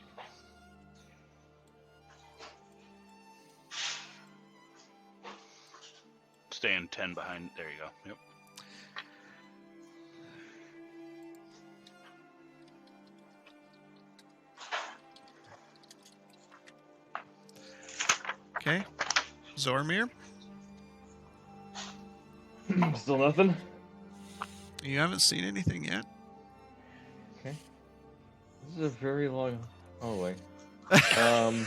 staying 10 behind. There you go. Yep. Okay. Zormir, Still nothing? you haven't seen anything yet? Okay. This is a very long hallway. Um.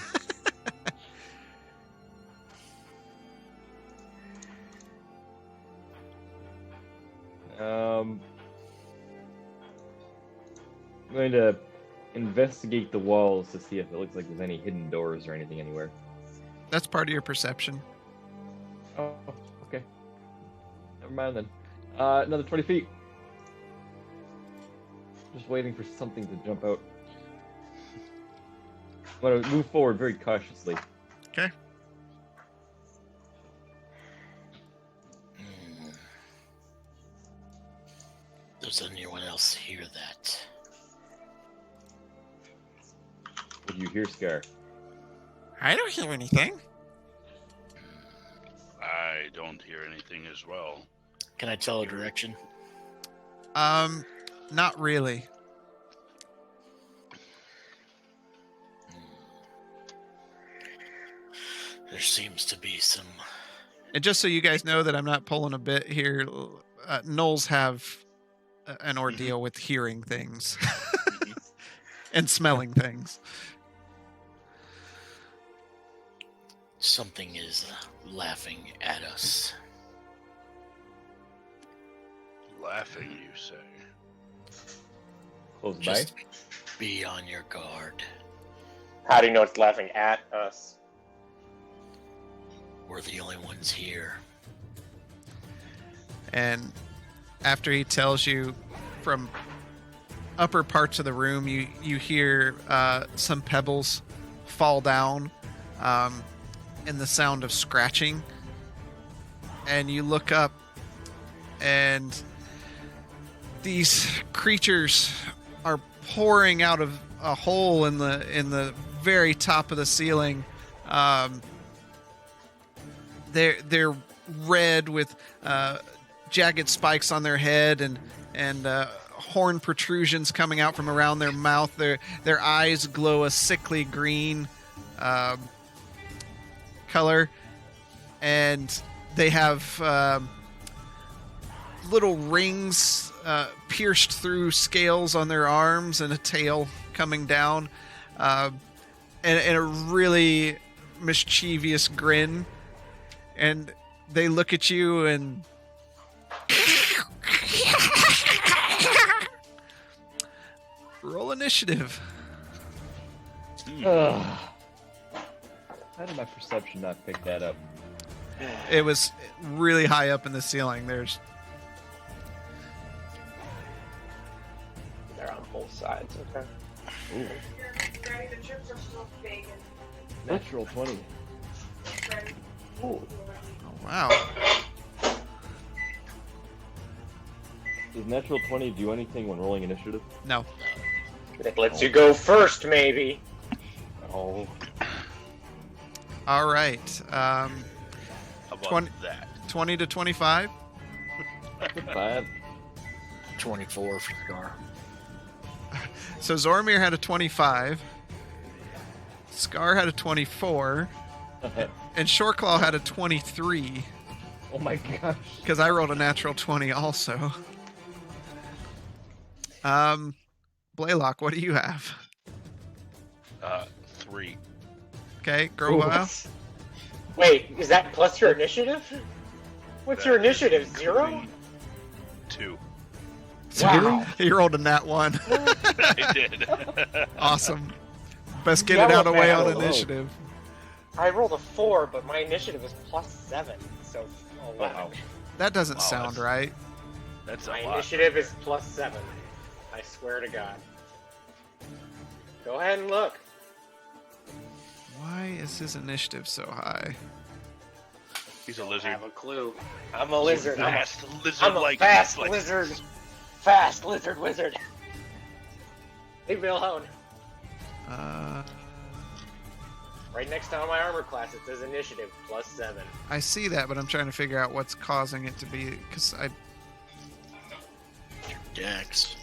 I'm going to investigate the walls to see if it looks like there's any hidden doors or anything anywhere. That's part of your perception. Oh, okay. Never mind then. Another 20 feet. Just waiting for something to jump out. I'm going to move forward very cautiously. Okay. Does anyone else hear that? What do you hear, Scar? I don't hear anything. I don't hear anything as well. Can I tell a direction? Not really. There seems to be some. And just so you guys know that I'm not pulling a bit here, Knolls have an ordeal with hearing things and smelling things. Something is laughing at us. Laughing, you say? Close Just be on your guard. How do you know it's laughing at us? We're the only ones here. And after he tells you from upper parts of the room, you hear some pebbles fall down and the sound of scratching. And you look up and these creatures are pouring out of a hole in the very top of the ceiling. They're red with jagged spikes on their head and horn protrusions coming out from around their mouth. Their eyes glow a sickly green color, and they have little rings pierced through scales on their arms and a tail coming down, and a really mischievous grin. And they look at you and roll initiative. How did my perception not pick that up? It was really high up in the ceiling. There's They're on both sides, okay. Ooh. Natural 20. Ooh. oh wow. Does natural 20 do anything when rolling initiative? No. It lets you go first, maybe. Oh. All right. How about 20 that? 20 to 25. Not bad. 24 for Scar. So Zormir had a 25. Scar had a 24. And Shoreclaw had a 23. Oh my gosh. Because I rolled a natural 20 also. Blaylock, what do you have? 3. Okay, Grovile. Wait, is that plus your initiative? What's your That is initiative? 0? including 2. Wow. He rolled a nat 1. I did. Awesome. Best get it out of the way on Yellow. initiative. I rolled a 4, but my initiative is plus 7, so 11. Wow. That doesn't Wow, sound that's- right. That's a My lot. initiative is plus 7. I swear to God. Go ahead and look. Why is his initiative so high? He's a I lizard. have a clue. I'm a lizard. Fast I'm lizard-like. a fast like- lizard. Fast lizard wizard. Leave me alone. Right next to my armor class, it says initiative +7. I see that, but I'm trying to figure out what's causing it to be, because Your dex.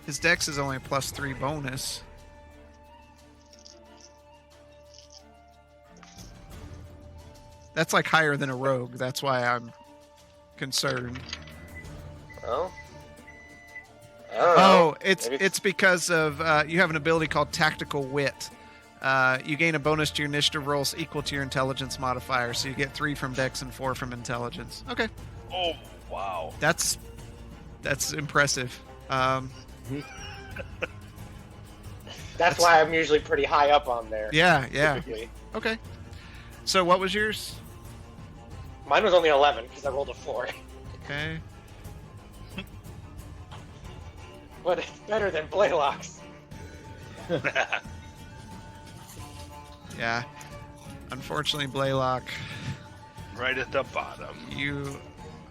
his dex is only a +3 bonus. That's like higher than a rogue. That's why I'm concerned. Oh. I don't know. Oh, it's Maybe it's because of you have an ability called Tactical Wit. You gain a bonus to your initiative rolls equal to your intelligence modifier, so you get 3 from dex and 4 from intelligence. Okay, Oh, wow. that's impressive. That's why I'm usually pretty high up on there. Yeah. Typically. Okay. So what was yours? Mine was only 11 because I rolled a 4. Okay. But it's better than Blaylock's. Yeah. Unfortunately, Blaylock, Right at the bottom. you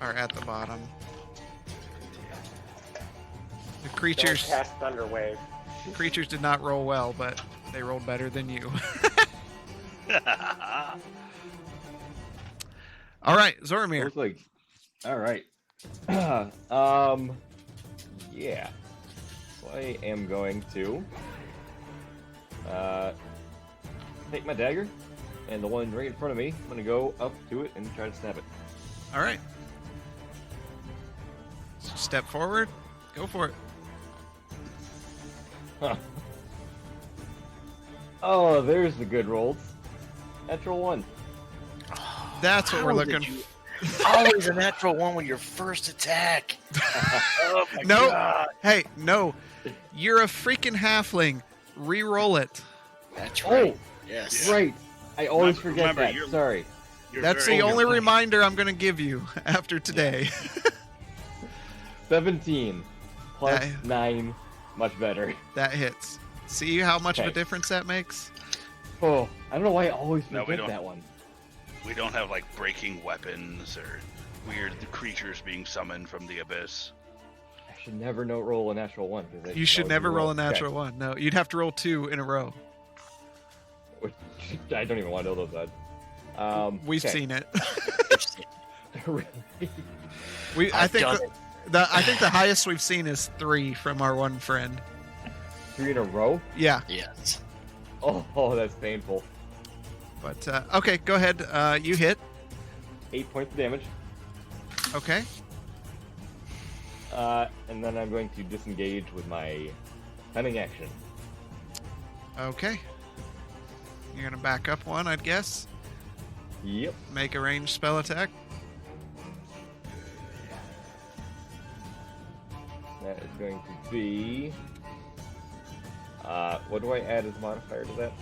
are at the bottom. The Don't creatures cast Thunderwave. did not roll well, but they rolled better than you. All right, Zoromir. Looks like. All right. Yeah. So I am going to take my dagger, and the one right in front of me, I'm gonna go up to it and try to stab it. All right. So step forward. Go for it. Huh. Oh, there's the good rolls. Natural 1. That's what we're How did looking you- for. Always a natural 1 with your first attack. Oh my No. god. Hey, no. You're a freaking halfling. Re-roll it. That's right. Oh, Yes. right. I always forget Remember, that. you're- Sorry. You're That's very the only good. reminder I'm going to give you after today. 17 plus That- 9, much better. That hits. See how much of a Okay. difference that makes? Oh, I don't know why I always No, we forget don't. that one. We don't have like breaking weapons or weird creatures being summoned from the abyss. I should never roll a natural 1. You should never roll a natural one. No, you'd have to roll 2 in a row. Which, I don't even want to know those odds. We've okay. seen it. Really? I I've think done I think the highest we've seen is 3 from our one friend. 3 in a row? Yeah, Yes. Oh, that's painful. but okay, go ahead. You hit. 8 points of damage. Okay. And then I'm going to disengage with my cunning action. Okay. You're gonna back up one, I'd guess. Yep. Make a ranged spell attack. That is going to be. What do I add as a modifier to that?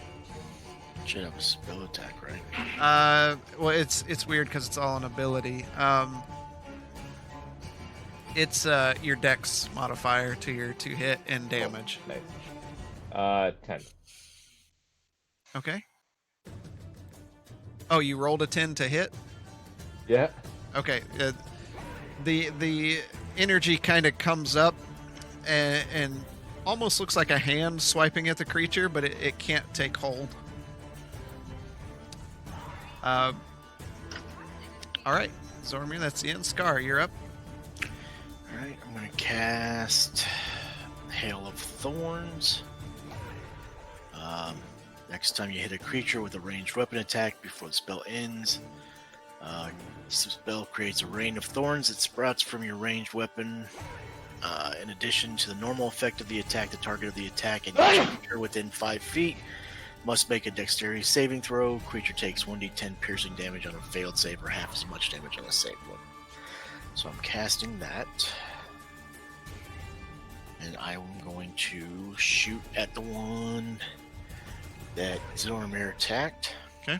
Should have a spell attack, right? Well, it's weird because it's all an ability. It's your dex modifier to your 2 hit and damage. Nice. 10. Okay. Oh, you rolled a 10 to hit? Yeah. Okay. The energy kind of comes up and almost looks like a hand swiping at the creature, but it can't take hold. All right, Zoromir, that's the end. Scar, you're up. Alright, I'm gonna cast Hail of Thorns. Next time you hit a creature with a ranged weapon attack before the spell ends, this spell creates a rain of thorns that sprouts from your ranged weapon. In addition to the normal effect of the attack, the target of the attack and each creature within 5 feet must make a dexterity saving throw. Creature takes 1d10 piercing damage on a failed save or half as much damage on a saved one. So I'm casting that. And I'm going to shoot at the one that Zoromir attacked. Okay.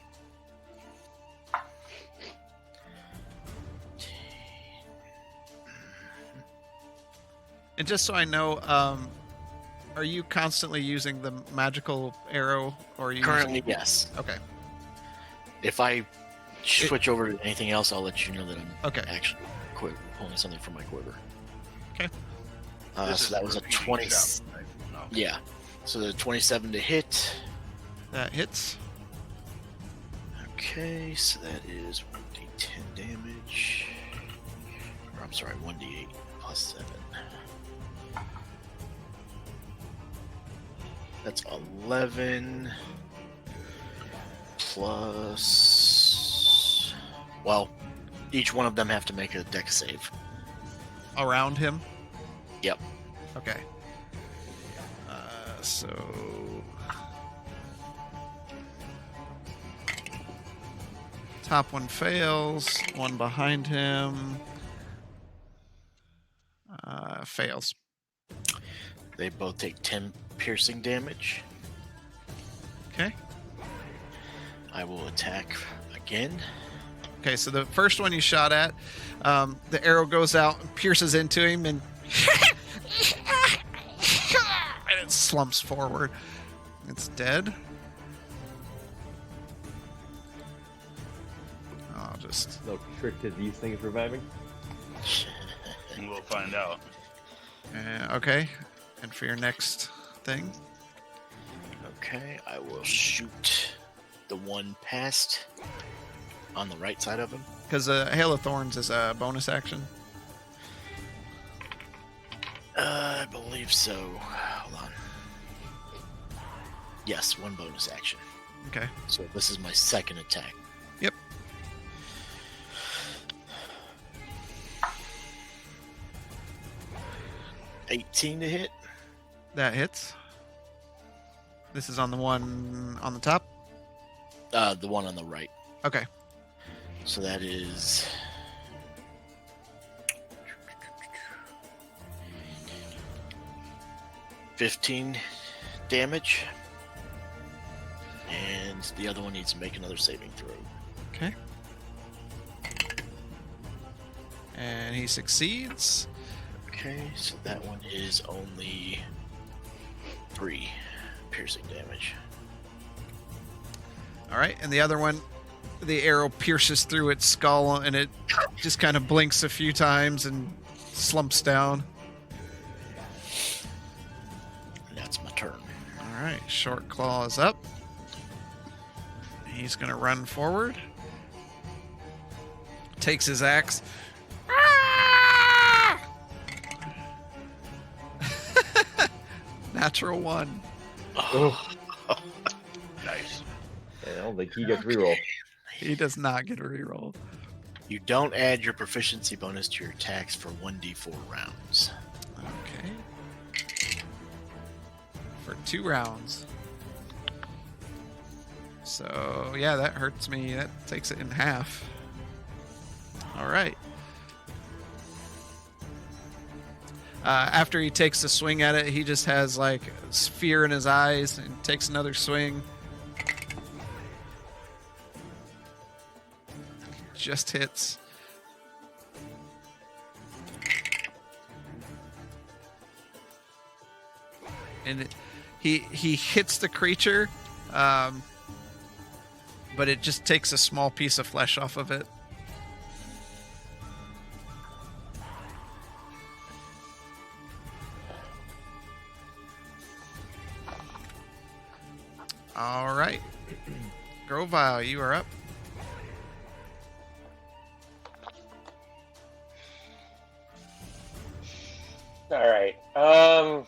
And just so I know, are you constantly using the magical arrow, or are you Currently, using... yes. Okay. If I switch over to anything else, I'll let you know that I'm Okay. actually pulling something from my quiver. Okay. This is So that was a repeating 20. sound. No. Yeah. So the 27 to hit. That hits. Okay, so that is 1d10 damage. Or I'm sorry, 1d8 plus 7. That's 11 plus. Well, each one of them have to make a dex save. Around him? Yep. Okay. So... Top one fails. One behind him fails. They both take 10 piercing damage. Okay. I will attack again. Okay, so the first one you shot at, the arrow goes out and pierces into him, and and it slumps forward. It's dead. I'll just... No trick to these things reviving. We'll find out. Okay, and for your next thing, Okay, I will shoot the one past on the right side of him. because Hail of Thorns is a bonus action. I believe so. Hold on. Yes, one bonus action. Okay. So this is my second attack. Yep. $18 to hit. That hits. This is on the one on the top. The one on the right. Okay. So that is 15 damage. And the other one needs to make another saving throw. Okay. And he succeeds. Okay, so that one is only 3 piercing damage. All right, and the other one, the arrow pierces through its skull, and it just kind of blinks a few times and slumps down. And that's my turn. All right, Short Claw is up. He's going to run forward. Takes his axe. Natural 1. Oh, Nice. I don't think he gets reroll. He does not get a reroll. You don't add your proficiency bonus to your attacks for 1d4 rounds. Okay. For 2 rounds. So, yeah, that hurts me. That takes it in half. All right. After he takes a swing at it, he just has like fear in his eyes and takes another swing. Just hits. And he hits the creature, but it just takes a small piece of flesh off of it. All right. Grovile, you are up. All right. I'm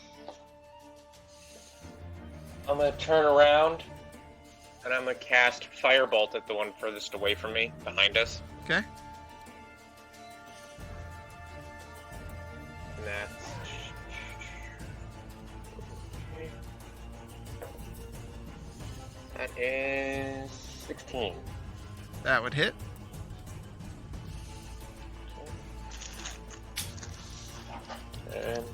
gonna turn around, and I'm gonna cast Firebolt at the one furthest away from me, behind us. Okay. And that's that is 16. That would hit. And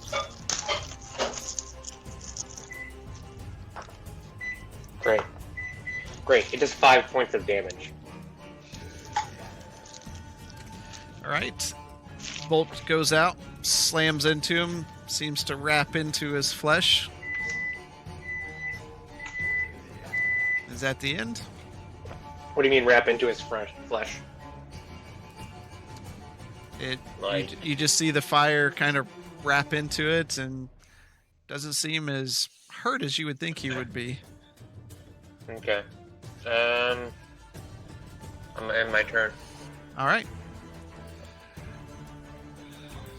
great. It does 5 points of damage. All right. Bolt goes out, slams into him, seems to wrap into his flesh. Is that the end? What do you mean wrap into his flesh? It Like- you just see the fire kind of wrap into it, and doesn't seem as hurt as you would think he would be. Okay. I'm in my turn. All right.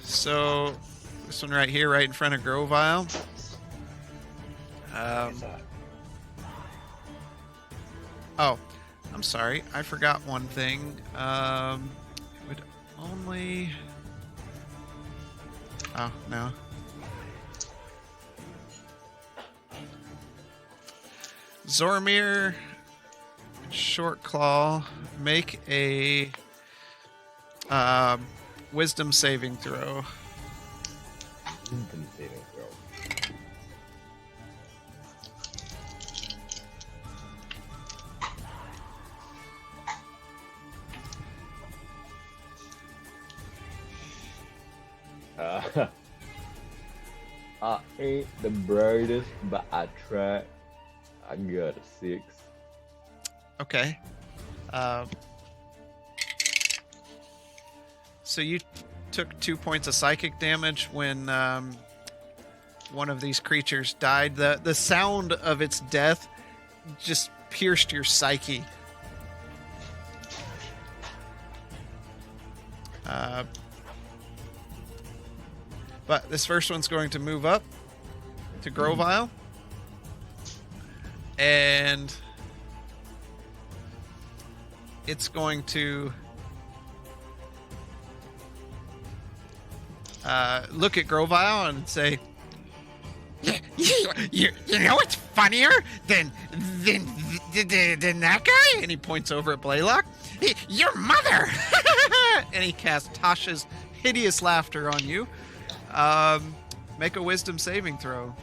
So this one right here, right in front of Grovile. Oh, I'm sorry. I forgot one thing. It would only... Oh, no. Zormir, Short Claw, make a wisdom saving throw. Wisdom saving throw. I ain't the brightest, but I try. I got a 6. Okay. So you took 2 points of psychic damage when one of these creatures died. The sound of its death just pierced your psyche. But this first one's going to move up to Grovile. And it's going to look at Grovile and say, You know what's funnier than that guy? and he points over at Blaylock. Your mother! And he casts Tasha's hideous laughter on you. Make a wisdom saving throw.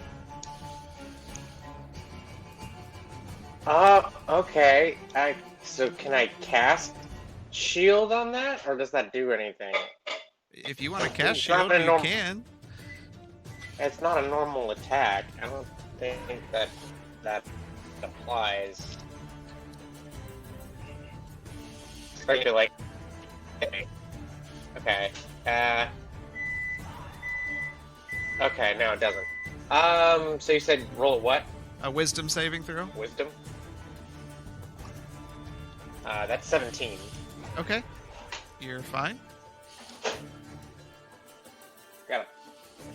Okay. So can I cast shield on that, or does that do anything? If you want to cast It's not shield, you norm- can. It's not a normal attack. I don't think that applies. Especially like. Okay. Okay, no, it doesn't. So you said roll what? A wisdom saving throw. Wisdom? That's 17. Okay. You're fine. Got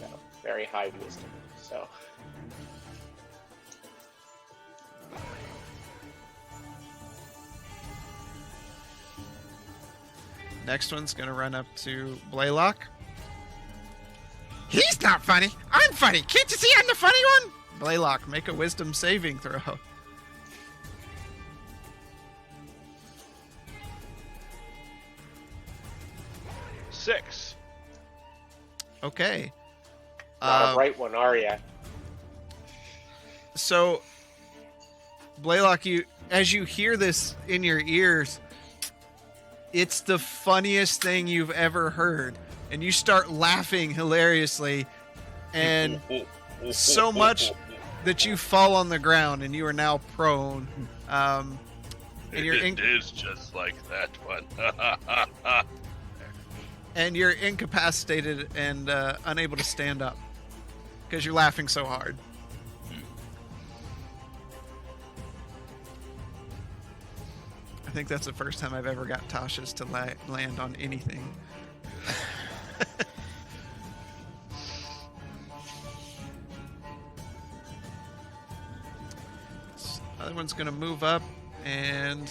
a very high wisdom, so. Next one's going to run up to Blaylock. He's not funny. I'm funny. Can't you see I'm the funny one? Blaylock, make a wisdom saving throw. Six. Okay. Not a bright one, are ya? So, Blaylock, as you hear this in your ears, it's the funniest thing you've ever heard. And you start laughing hilariously, and so much that you fall on the ground and you are now prone. And you're It is just like that one. and you're incapacitated and unable to stand up because you're laughing so hard. I think that's the first time I've ever got Tasha's to land on anything. Other one's gonna move up, and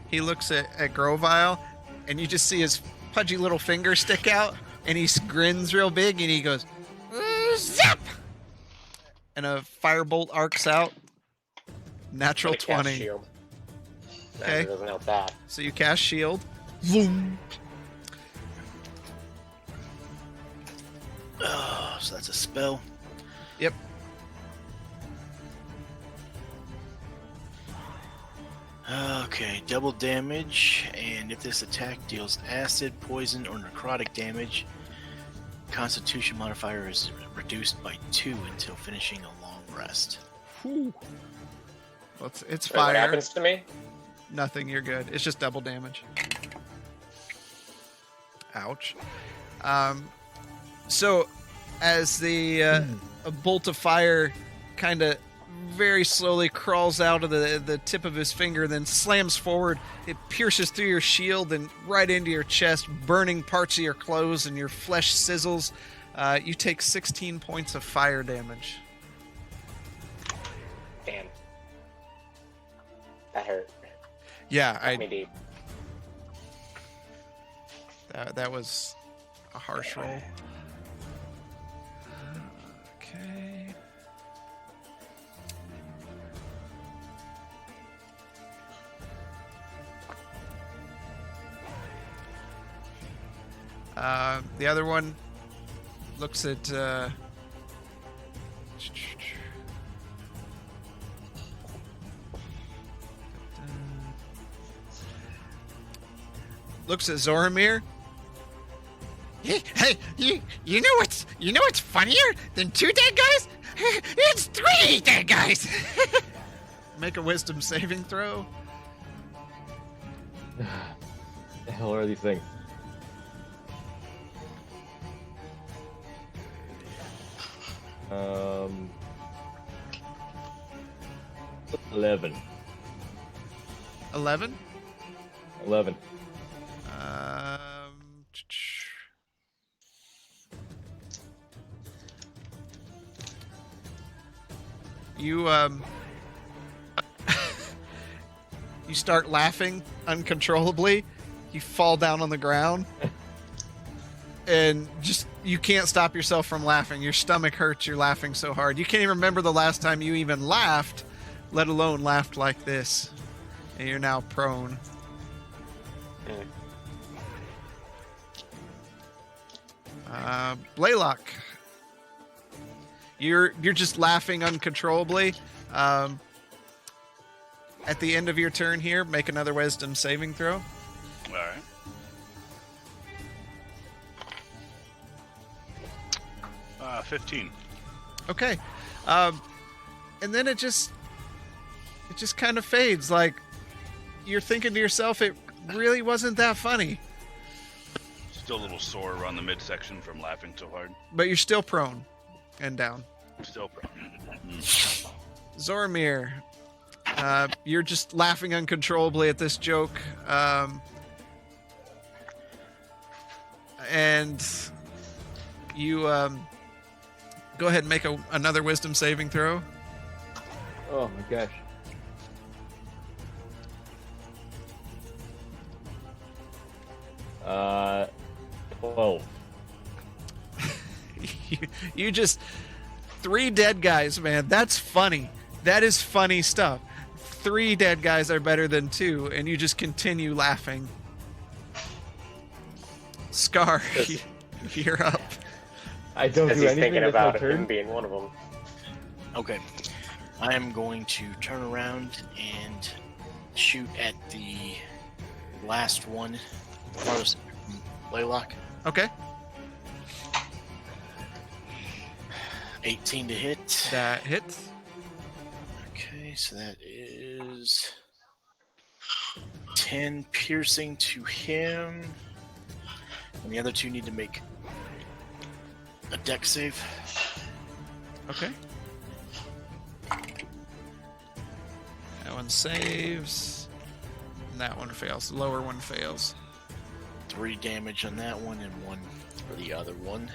he looks at Grovile, and you just see his pudgy little finger stick out, and he grins real big, and he goes, zap! And a firebolt arcs out. Natural I'm gonna cast 20. Shield. Okay. That doesn't help that. So you cast shield. Vroom. Oh, so that's a spell. Yep. Okay, double damage, and if this attack deals acid, poison, or necrotic damage, Constitution modifier is reduced by 2 until finishing a long rest. Whew. Well, it's Wait, what fire. happens to me? Nothing, you're good. It's just double damage. Ouch. So, as the a bolt of fire kind of very slowly crawls out of the tip of his finger, then slams forward. It pierces through your shield and right into your chest, burning parts of your clothes, and your flesh sizzles. You take 16 points of fire damage. Damn. That hurt. Yeah, Cut me deep. that was a harsh roll. Okay. The other one looks at looks at Zoramir. Hey, you know what's funnier than 2 dead guys? It's 3 dead guys. Make a wisdom saving throw. The hell are these things? Um, 11. 11. 11. You you start laughing uncontrollably. You fall down on the ground. And just, you can't stop yourself from laughing. Your stomach hurts, you're laughing so hard. You can't even remember the last time you even laughed, let alone laughed like this. And you're now prone. Blaylock. You're just laughing uncontrollably. At the end of your turn here, make another wisdom saving throw. All right. Uh, 15. Okay. And then it just kind of fades. Like, you're thinking to yourself, it really wasn't that funny. Still a little sore around the midsection from laughing so hard. But you're still prone and down. Still prone. Zoramir, you're just laughing uncontrollably at this joke. And you go ahead and make another wisdom saving throw. Oh my gosh. Uh, 12. You just 3 dead guys, man. That's funny. That is funny stuff. 3 dead guys are better than 2, and you just continue laughing. Scar, you're up. I don't As do he's anything thinking this about whole him turn. being one of them. Okay. I am going to turn around and shoot at the last one. Farthest from Blaylock. Okay, 18 to hit. that hits. Okay, so that is 10 piercing to him. And the other 2 need to make a dex save. Okay. That one saves. And that one fails. The lower one fails. 3 damage on that one and 1 for the other one.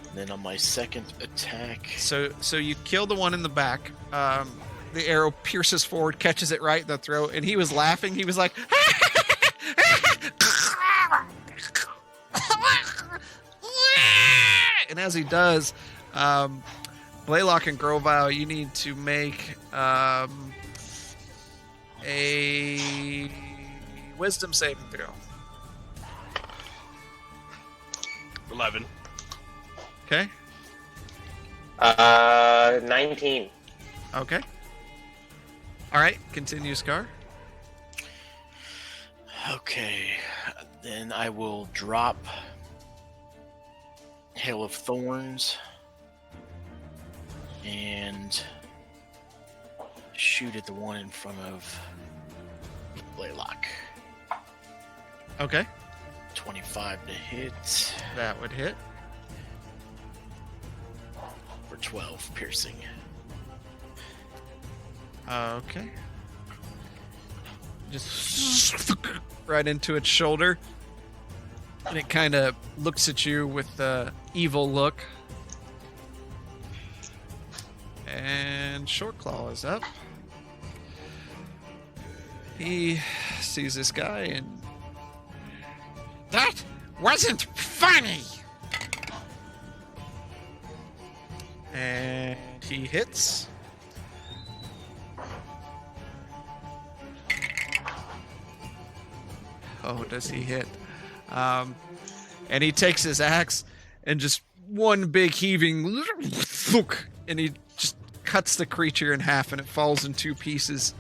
And then on my second attack, So you kill the one in the back. The arrow pierces forward, catches it right in the throat, and he was laughing. He was like, and as he does, Blaylock and Grovile, you need to make a wisdom saving throw. 11. Okay. 19. Okay. All right. Continue, Scar. okay, then I will drop Hail of Thorns and shoot at the one in front of Blaylock. Okay. 25 to hit That would hit. for 12 piercing. Okay. Just right into its shoulder. And it kind of looks at you with the evil look. And Shortclaw is up. He sees this guy and... That wasn't funny. And he hits. Oh, does he hit? And he takes his axe and just one big heaving, and he just cuts the creature in half, and it falls in two pieces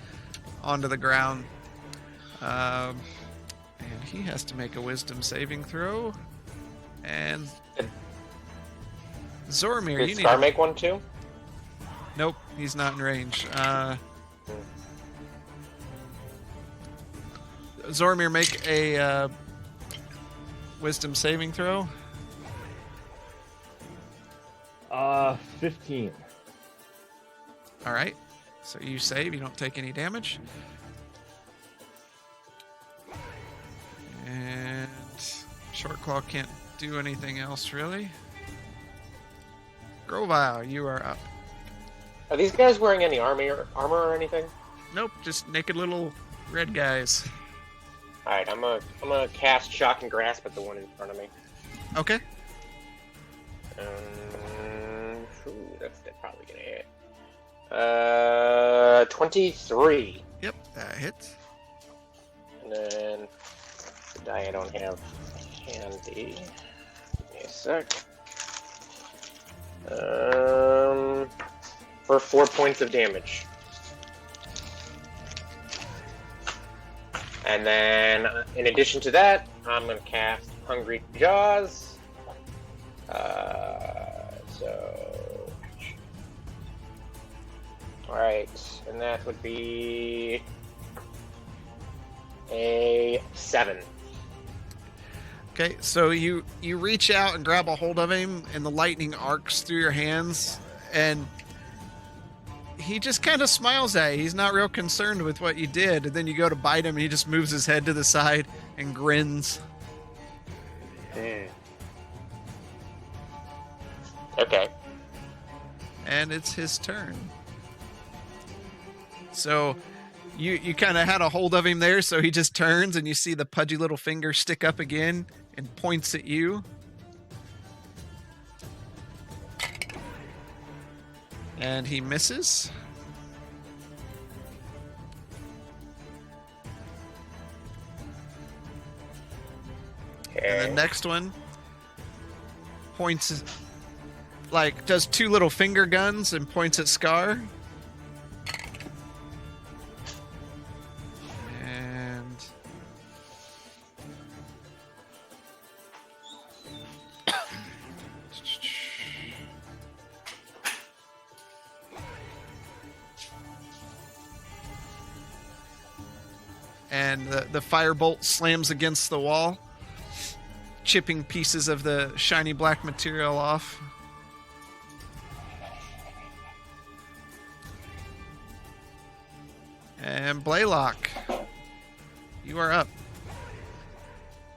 onto the ground. And he has to make a wisdom saving throw. And Zormir, Did you need Scar to... make one too? Nope, he's not in range. Zormir, make a wisdom saving throw. 15. All right. So you save, you don't take any damage. And Shortclaw can't do anything else, really. Grovile, you are up. Are these guys wearing any armor or anything? Nope, just naked little red guys. All right, I'm gonna cast Shock and Grasp at the one in front of me. Okay. That's probably gonna hit. 23. Yep, that hits. And then the die I don't have handy. Give me a sec. For 4 points of damage. And then, in addition to that, I'm going to cast Hungry Jaws. Alright, and that would be a 7. Okay, so you reach out and grab a hold of him, and the lightning arcs through your hands, and he just kind of smiles at you. He's not real concerned with what you did, and then you go to bite him, and he just moves his head to the side and grins. Okay. And it's his turn. So you kind of had a hold of him there, so he just turns, and you see the pudgy little finger stick up again and points at you. And he misses. And the next one points, like, does two little finger guns and points at Scar. And the firebolt slams against the wall, chipping pieces of the shiny black material off. And Blaylock, you are up.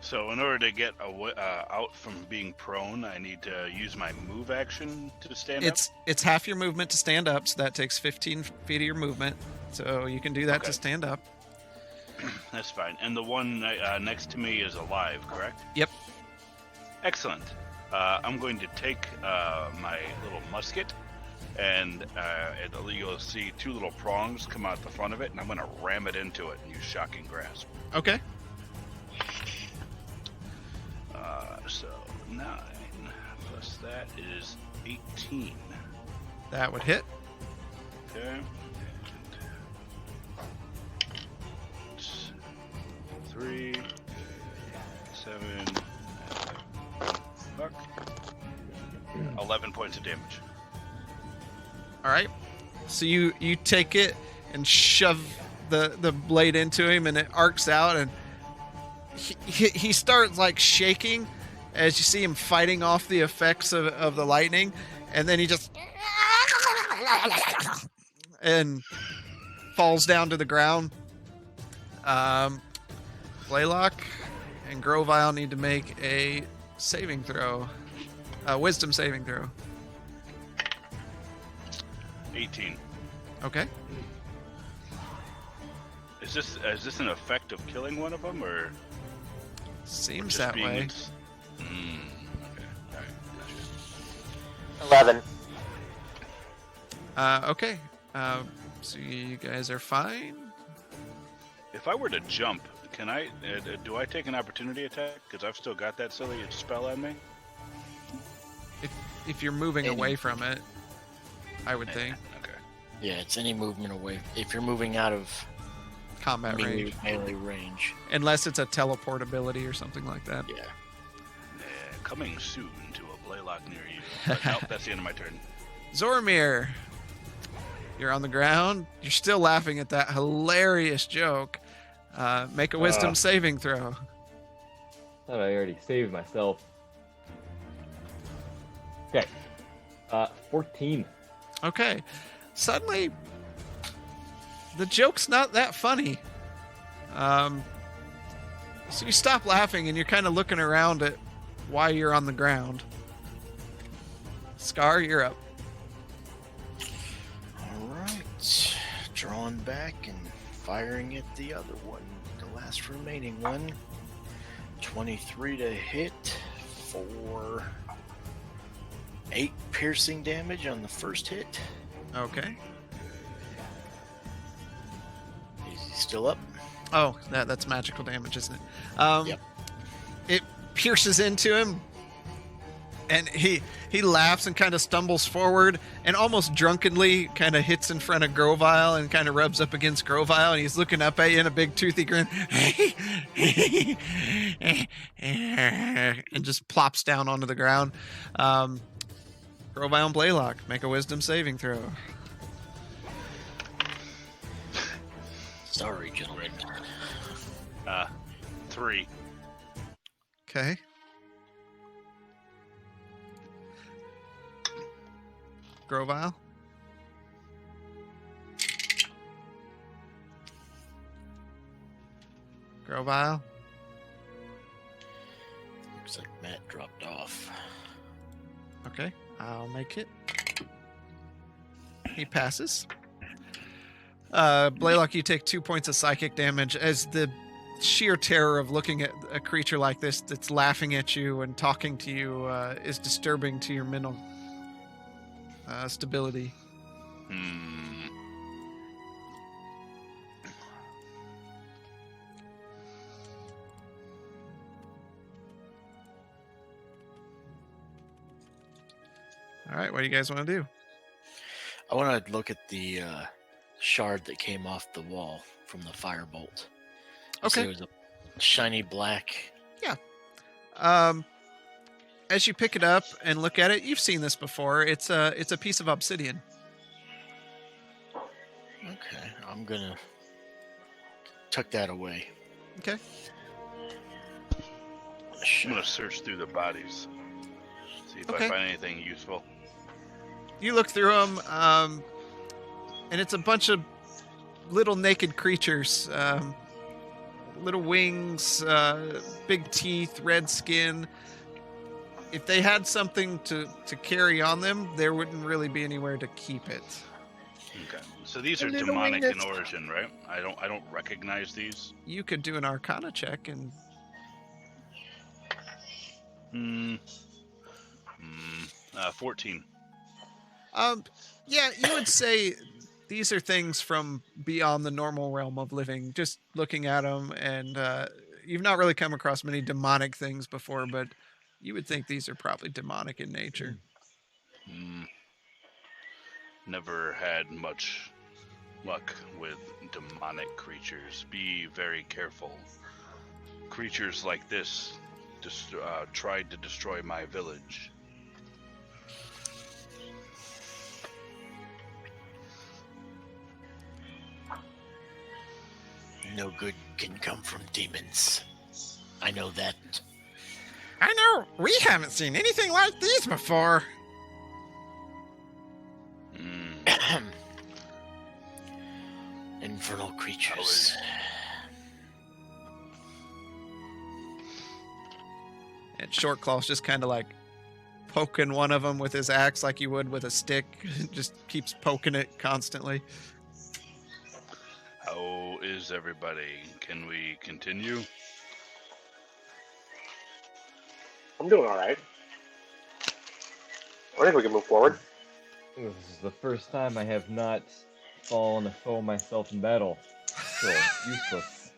So in order to get out from being prone, I need to use my move action to stand up? It's half your movement to stand up, so that takes 15 feet of your movement. So you can do that to stand up. That's fine. And the one next to me is alive, correct? Yep. Excellent. I'm going to take my little musket, and you'll see two little prongs come out the front of it, and I'm going to ram it into it and use Shocking Grasp. Okay. So 9 plus that is 18. That would hit. Okay. 3, 7, fuck. 11 points of damage. All right. So you take it and shove the blade into him, and it arcs out, and he starts like shaking as you see him fighting off the effects of the lightning, and then he just and falls down to the ground. Blaylock and Grovile need to make a saving throw. Wisdom saving throw. 18. Okay. Is this an effect of killing one of them, or Seems just that being way. Okay. All right. Gotcha. 11. Okay. So you guys are fine. If I were to jump, can I? Do I take an opportunity attack? Because I've still got that silly spell on me. If you're moving away from it, I would think. Okay. Yeah, it's any movement away. If you're moving out of Combat range. melee range. Unless it's a teleportability or something like that. Yeah. Coming soon to a Blaylock near you. But nope, that's the end of my turn. Zormir, you're on the ground. You're still laughing at that hilarious joke. Make a wisdom saving throw. Thought I already saved myself. Okay. 14. Okay. Suddenly, the joke's not that funny. So you stop laughing and you're kind of looking around at why you're on the ground. Scar, you're up. Alright. Drawing back and firing at the other one. The last remaining one. 23 to hit for 8 piercing damage on the first hit. Okay. Is he still up? Oh, that's magical damage, isn't it? Yep. It pierces into him, and he laughs and kind of stumbles forward, and almost drunkenly kind of hits in front of Grovile and kind of rubs up against Grovile, and he's looking up at you in a big toothy grin, and just plops down onto the ground. Grovile and Blaylock, make a wisdom saving throw. Sorry, gentlemen. 3. Okay. Grovile. Grovile. Looks like Matt dropped off. Okay, I'll make it. He passes. Blaylock, you take 2 points of psychic damage as the sheer terror of looking at a creature like this that's laughing at you and talking to you is disturbing to your mental stability. All right, what do you guys want to do? I want to look at the shard that came off the wall from the firebolt. Okay. It was a shiny black. As you pick it up and look at it, you've seen this before. It's a piece of obsidian. Okay, I'm gonna tuck that away. Okay. I'm gonna search through the bodies, see if Okay. I find anything useful. You look through them, and it's a bunch of little naked creatures. Little wings, big teeth, red skin. If they had something to carry on them, there wouldn't really be anywhere to keep it. Okay. So these A are little demonic in winglet. origin, right? I don't recognize these. You could do an Arcana check, and 14. yeah, you would say these are things from beyond the normal realm of living. Just looking at them, and you've not really come across many demonic things before, but you would think these are probably demonic in nature. Never had much luck with demonic creatures. Be very careful. Creatures like this tried to destroy my village. No good can come from demons. I know that. I know, we haven't seen anything like these before. Infernal creatures. And Shortclaw's just kind of like poking one of them with his axe like you would with a stick. Just keeps poking it constantly. How is everybody? Can we continue? I'm doing all right. I think we can move forward. This is the first time I have not fallen a foe myself in battle. So useless.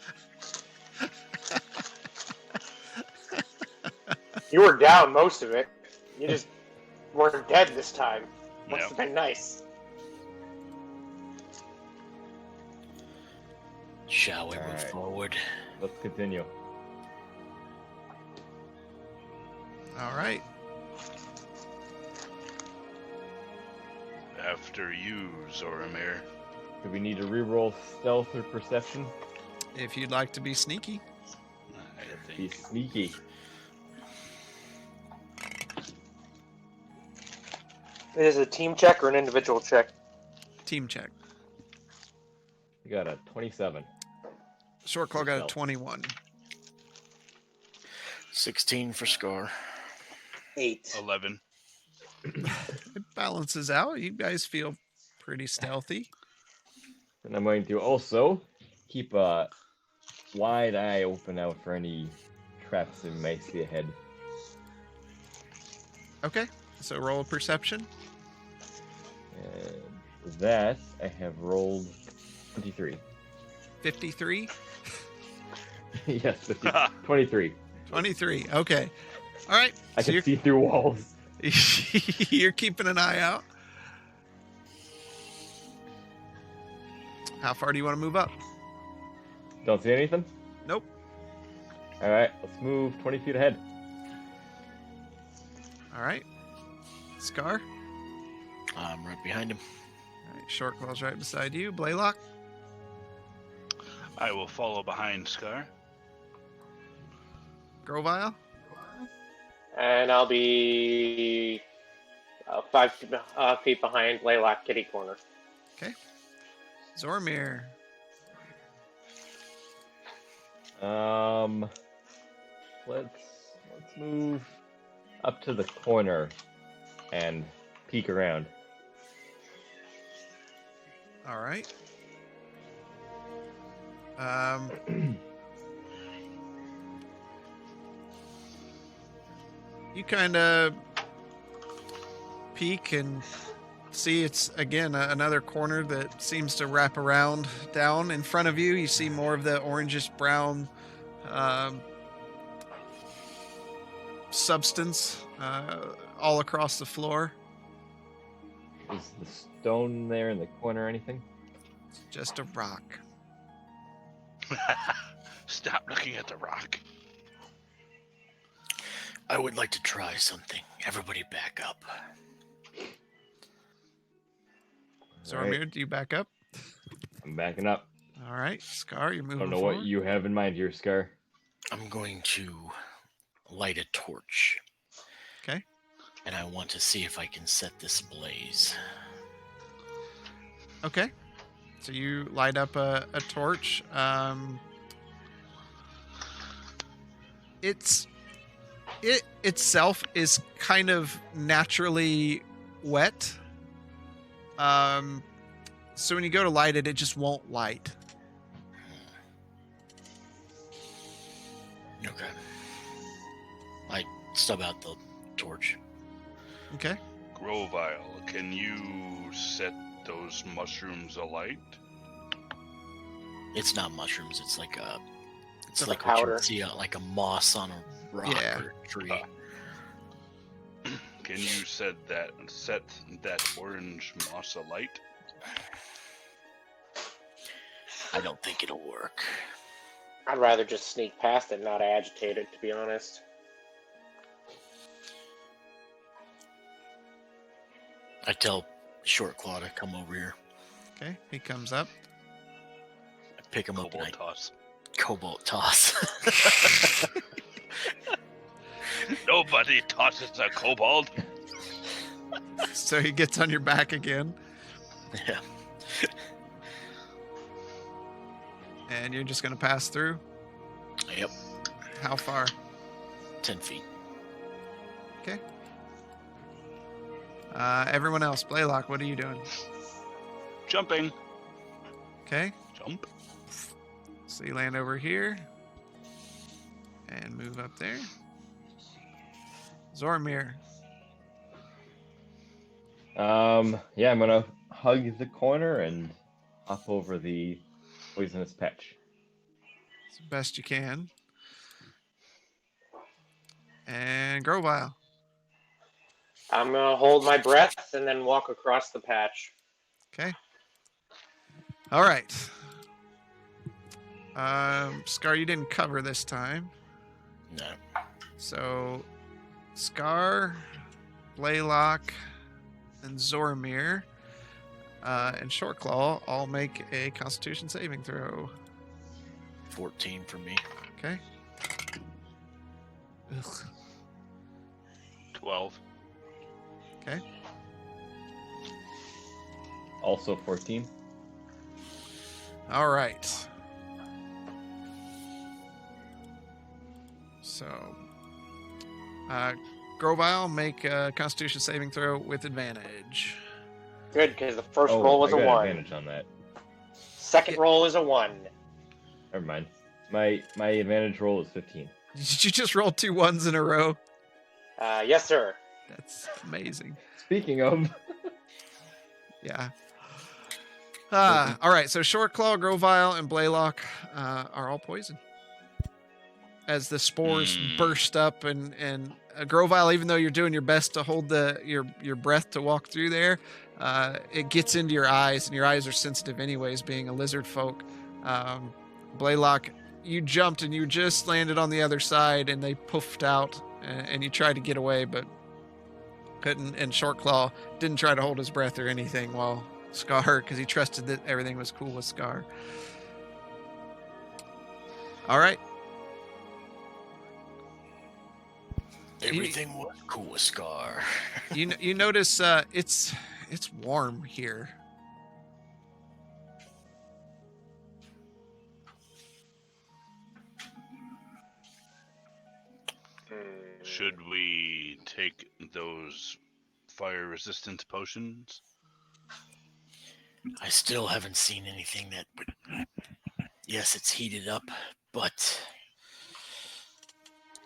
You were down most of it. You just weren't dead this time. Must Yep. have been nice. Shall we move Alright. forward? Let's continue. All right. After you, Zoramir. Do we need to reroll stealth or perception? If you'd like to be sneaky. I Be think. sneaky. It is a team check or an individual check? Team check. We got a 27. Shortclaw got a Stealth. 21. 16 for Scar. 8. 11. It balances out. You guys feel pretty stealthy. And I'm going to also keep a wide eye open out for any traps we might see ahead. Okay. So roll a perception. And for that, I have rolled 23. 53. Yes, 50, 23. 23. Okay. All right. I So can see through walls. you're keeping an eye out. How far do you want to move up? Don't see anything? Nope. Alright, let's move 20 feet ahead. All right. Scar. I'm right behind him. All right. Shortclaw's right beside you. Blaylock. I will follow behind Scar. Grovile. And I'll be 5 feet behind Laylock Kitty Corner. Zormir. Let's move up to the corner and peek around. All right. You kind of peek and see it's again another corner that seems to wrap around down in front of you. You see more of the orangish brown substance all across the floor. Is the stone there in the corner or anything? It's just a rock. Stop looking at the rock. I would like to try something. Everybody back up. Zormir, do you back up? I'm backing up. All right, Scar, you're I moving don't know forward. what you have in mind here, Scar. I'm going to light a torch. Okay. And I want to see if I can set this ablaze. Okay. So you light up a torch. It itself is kind of naturally wet. So when you go to light it, it just won't light. Okay. I stub out the torch. Okay. Grovile, can you set those mushrooms alight? It's not mushrooms. It's like a. It's Like like a what you powder. would see like a moss on a rock Yeah. or a tree. Can you set that orange moss alight? I don't think it'll work. I'd rather just sneak past it, not agitate it, to be honest. I tell Shortclaw to come over here. Okay. He comes up. I pick him up and I Cobalt toss. cobalt toss. Nobody tosses a kobold. So he gets on your back again. Yeah. And you're just going to pass through? Yep. How far? 10 feet. Okay. Everyone else, Blaylock, what are you doing? Jumping. Okay. Jump. So you land over here. And move up there. Zormir. Yeah, I'm gonna hug the corner and hop over the poisonous patch. As best you can. And Grovile. I'm gonna hold my breath and then walk across the patch. Okay. All right. Scar, you didn't cover this time. No. So, Scar, Blaylock, and Zormir, and Shortclaw all make a Constitution saving throw. 14 for me. Okay. Ugh. 12. Okay. Also 14. All right. So, Grovile, make a Constitution saving throw with advantage. Good, because the first roll was I a got 1. advantage on that. Second roll is a 1. Never mind. My advantage roll is 15. Did you just roll 2 ones in a row? Yes, sir. That's amazing. Speaking of, Yeah. All right, so Shortclaw, Grovile, and Blaylock are all poisoned. As the spores burst up, and Grovile, even though you're doing your best to hold your breath to walk through there, it gets into your eyes, and your eyes are sensitive anyways, being a lizard folk. Blaylock, you jumped and you just landed on the other side, and they poofed out, and you tried to get away, but couldn't. And Shortclaw didn't try to hold his breath or anything while Scar, because he trusted that everything was cool with Scar. All right. Everything was cool with Scar. You notice it's warm here. Should we take those fire resistant potions? I still haven't seen anything that would... Yes, it's heated up, but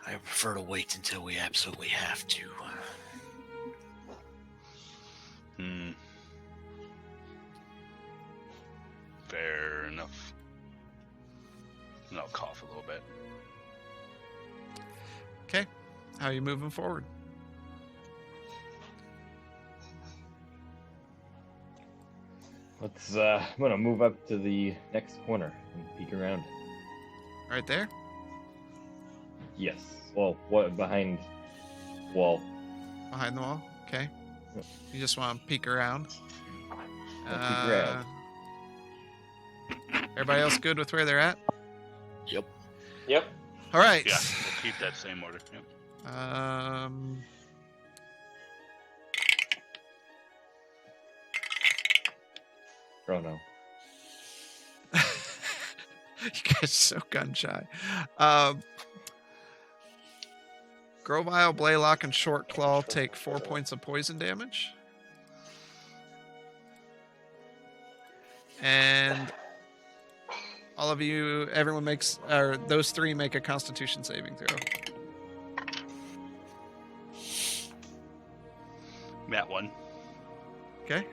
I prefer to wait until we absolutely have to. Fair enough. And I'll cough a little bit. Okay. How are you moving forward? let's. I'm gonna move up to the next corner and peek around. Right there? Yes. Well, what behind wall? Behind the wall? Okay. Yep. You just want to peek around? Peek around. Everybody else good with where they're at? Yep. Yep. All right. Yeah, we'll keep that same order. Yep. Oh no. You guys are so gun shy. Grovile, Blaylock, and Shortclaw take 4 points of poison damage. And all of you, everyone makes, or those three make a Constitution saving throw. Matt 1. Okay.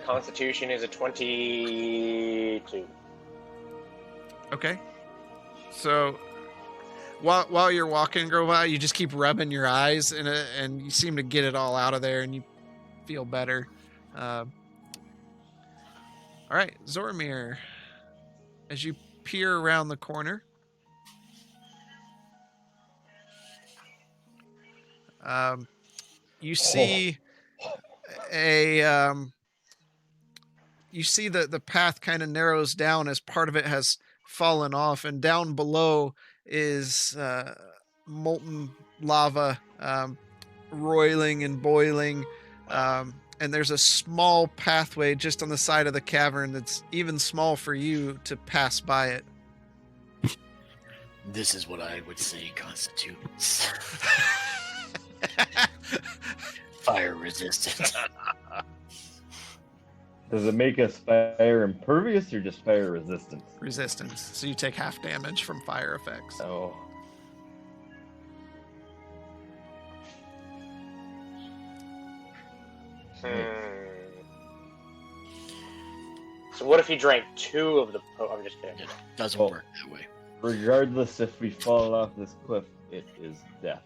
Constitution is a 22. Okay. So while you're walking, Grovile, you just keep rubbing your eyes, and you seem to get it all out of there, and you feel better. All right, Zormir, as you peer around the corner, you see you see the path kind of narrows down as part of it has fallen off, and down below is molten lava roiling and boiling, and there's a small pathway just on the side of the cavern that's even small for you to pass by it. This is what I would say constitutes fire resistant. Does it make us fire impervious or just fire resistant? Resistance. So you take half damage from fire effects. Oh. So what if he drank 2 of the... Oh, I'm just kidding. It doesn't Oh. work that way. Regardless if we fall off this cliff, it is death.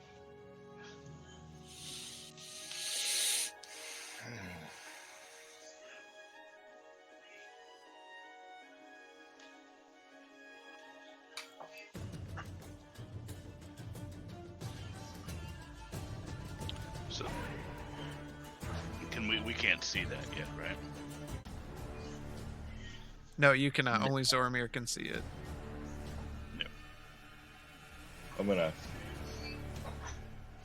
So, we can't see that yet, right? No, you cannot. Only Zoromir can see it. I'm gonna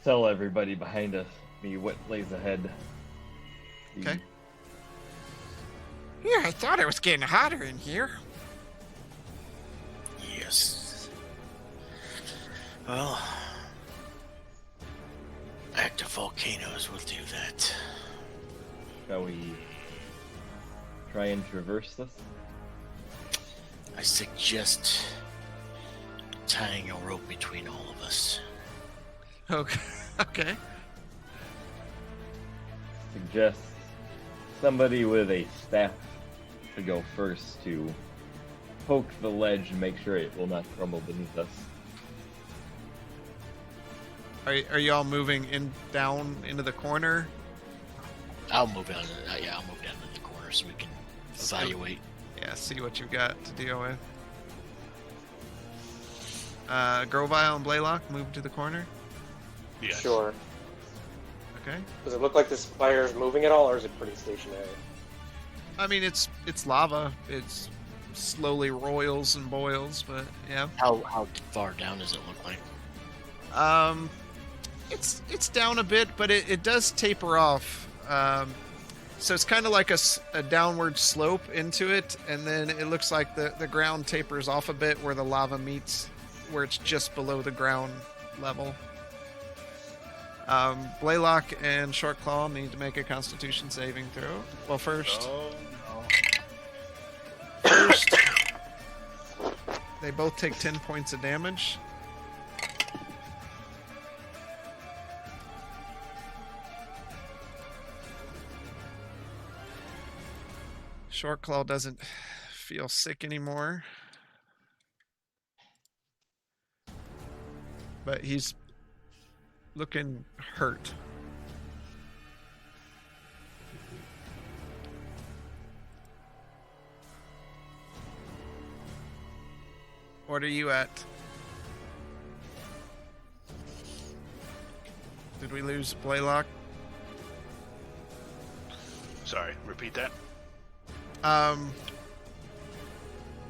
tell everybody behind us me what lays ahead. Okay. Yeah, I thought it was getting hotter in here. Yes. Well, active volcanoes will do that. Shall we try and traverse this? I suggest tying a rope between all of us. Okay. Okay. Suggest somebody with a staff to go first to poke the ledge and make sure it will not crumble beneath us. Are you all moving down into the corner? I'll move down. I'll move down to the corner so we can evaluate. Yeah, see what you've got to deal with. Grovile and Blaylock move to the corner. Yes. Sure. Okay. Does it look like this fire is moving at all, or is it pretty stationary? I mean, it's lava. It's slowly roils and boils, but yeah. How far down does it look like? It's down a bit, but it does taper off. So it's kind of like a downward slope into it, and then it looks like the ground tapers off a bit where the lava meets, where it's just below the ground level. Blaylock and Shortclaw need to make a Constitution saving throw. Well, first, they both take 10 points of damage. Shortclaw doesn't feel sick anymore, but he's looking hurt. What are you at? Did we lose Blaylock? Sorry, repeat that.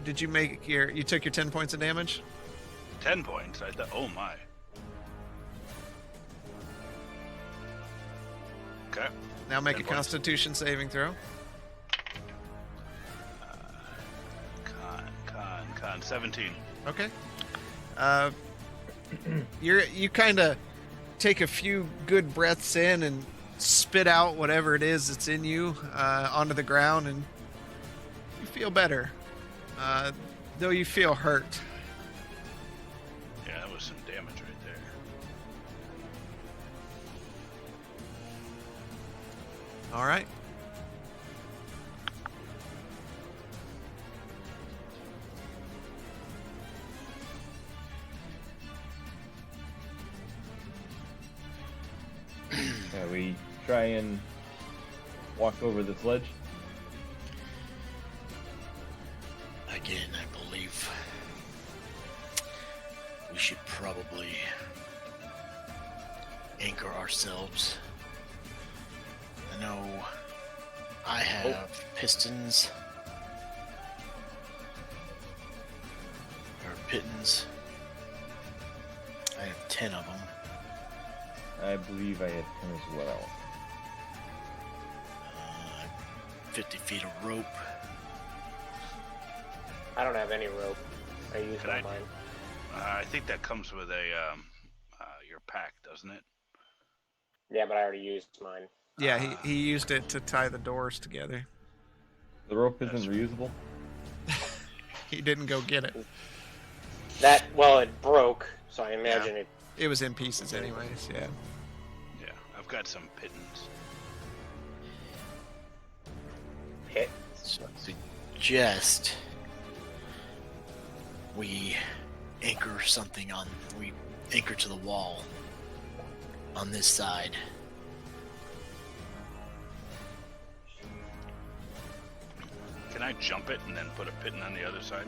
Did you make you took your 10 points of damage? 10 points. Oh my. Okay. Now make a 10 points. Constitution saving throw. Con 17. Okay. You kind of take a few good breaths in and spit out whatever it is that's in you onto the ground, and you feel better. Though you feel hurt. Yeah, that was some damage right there. All right. Shall we try and walk over this ledge? Again, I believe we should probably anchor ourselves. I know I have pistons or pittons. I have 10 of them. I believe I had 10 as well. 50 feet of rope. I don't have any rope. I used Can all I- mine. I think that comes with a your pack, doesn't it? Yeah, but I already used mine. Yeah, he used it to tie the doors together. The rope That's isn't reusable. He didn't go get it. Well, it broke, so I imagine it. It was in pieces anyways, yeah. Yeah, I've got some pittance. Hit. So I suggest we anchor something on. We anchor to the wall on this side. Can I jump it and then put a pitten on the other side?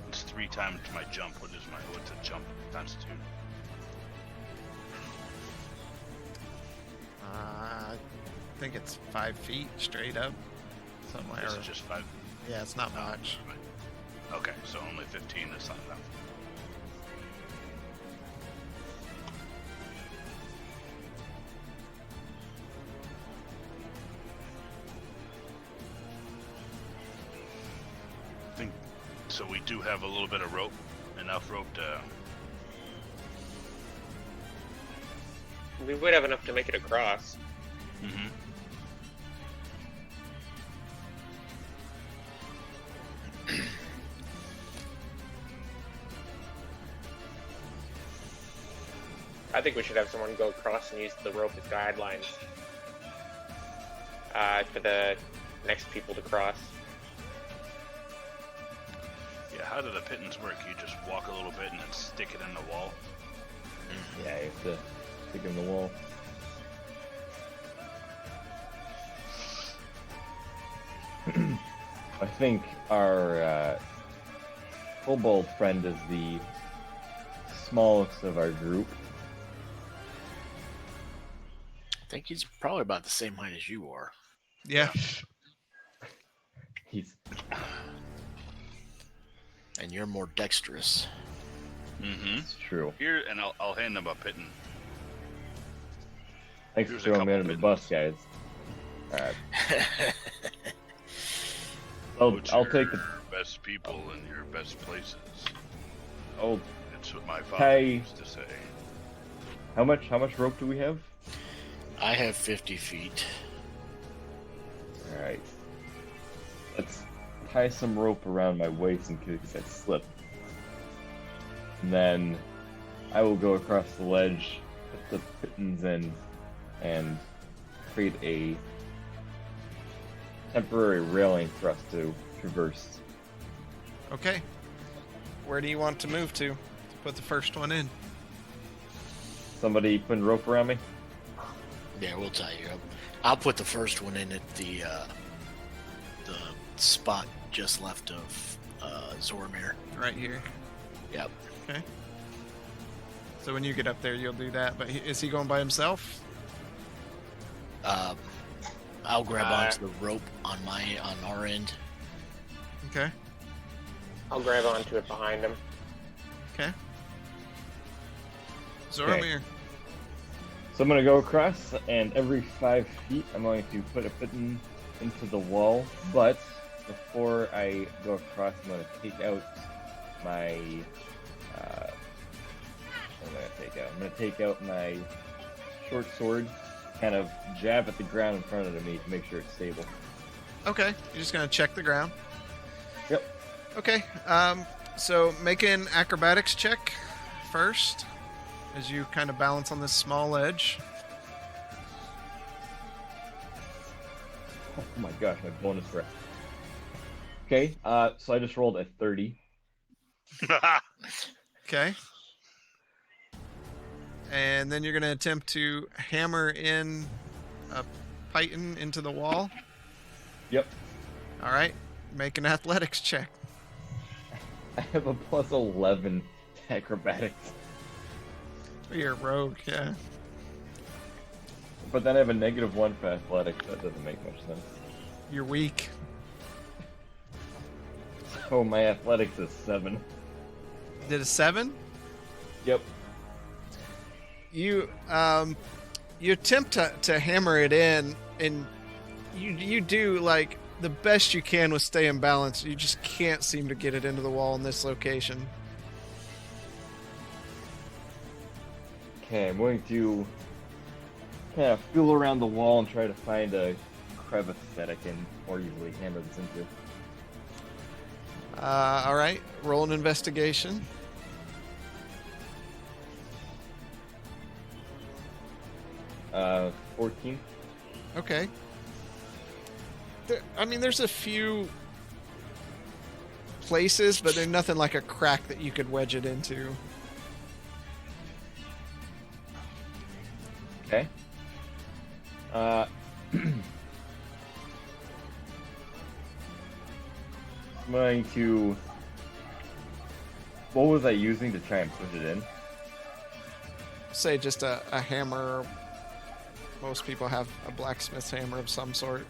It's 3 times my jump. What's a jump constitute? I think it's 5 feet straight up. Something like This that. is just 5. Yeah, it's not much. Okay, so only 15. That's not enough. I think so. We do have a little bit of rope, enough rope to. We would have enough to make it across. Mm-hmm. I think we should have someone go across and use the rope as guidelines for the next people to cross. Yeah. How do the pittons work? You just walk a little bit and then stick it in the wall. Yeah, you have to stick in the wall. I think our kobold friend is the smallest of our group. I think he's probably about the same height as you are. Yeah. He's And you're more dexterous. Mm-hmm. it's true. Here, and I'll hand them a pitten. Thanks Here's for a throwing me couple under the bus, guys. Alright. Put I'll your take the. best people in your best places. Oh, That's what my father Hey. used to say. how much rope do we have? I have 50 feet. Alright. Let's tie some rope around my waist in case I slip. And then I will go across the ledge, put the pittons in, and create a temporary railing for us to traverse. Okay. Where do you want to move to put the first one in? Somebody putting rope around me? Yeah, we'll tie you up. I'll put the first one in at the spot just left of Zormir. Right here. Yep. Okay. So when you get up there, you'll do that. But is he going by himself? I'll grab onto the rope on our end. Okay. I'll grab onto it behind him. Okay. Zoromir. So I'm gonna go across, and every 5 feet, I'm going to put a pitten into the wall. But before I go across, I'm gonna take out my. What am I gonna take out? I'm gonna take out my short sword, kind of jab at the ground in front of me to make sure it's stable. Okay. You're just gonna check the ground. Yep. Okay. So make an acrobatics check first, as you kind of balance on this small ledge. Oh my gosh, my bonus breath. Okay, so I just rolled a 30. Okay. And then you're gonna attempt to hammer in a python into the wall. Yep. All right. Make an athletics check. I have a plus 11 to acrobatics. You're a rogue, yeah. But then I have a -1 for athletics. That doesn't make much sense. You're weak. Oh, my athletics is 7. Did a 7? Yep. You you attempt to hammer it in, and you do like the best you can with staying balanced. You just can't seem to get it into the wall in this location. Okay, I'm going to kind of feel around the wall and try to find a crevice that I can more easily hammer this into. All right, roll an investigation. 14. Okay. There's a few places, but there's nothing like a crack that you could wedge it into. Okay. I'm going to... What was I using to try and push it in? Say just a hammer. Most people have a blacksmith's hammer of some sort.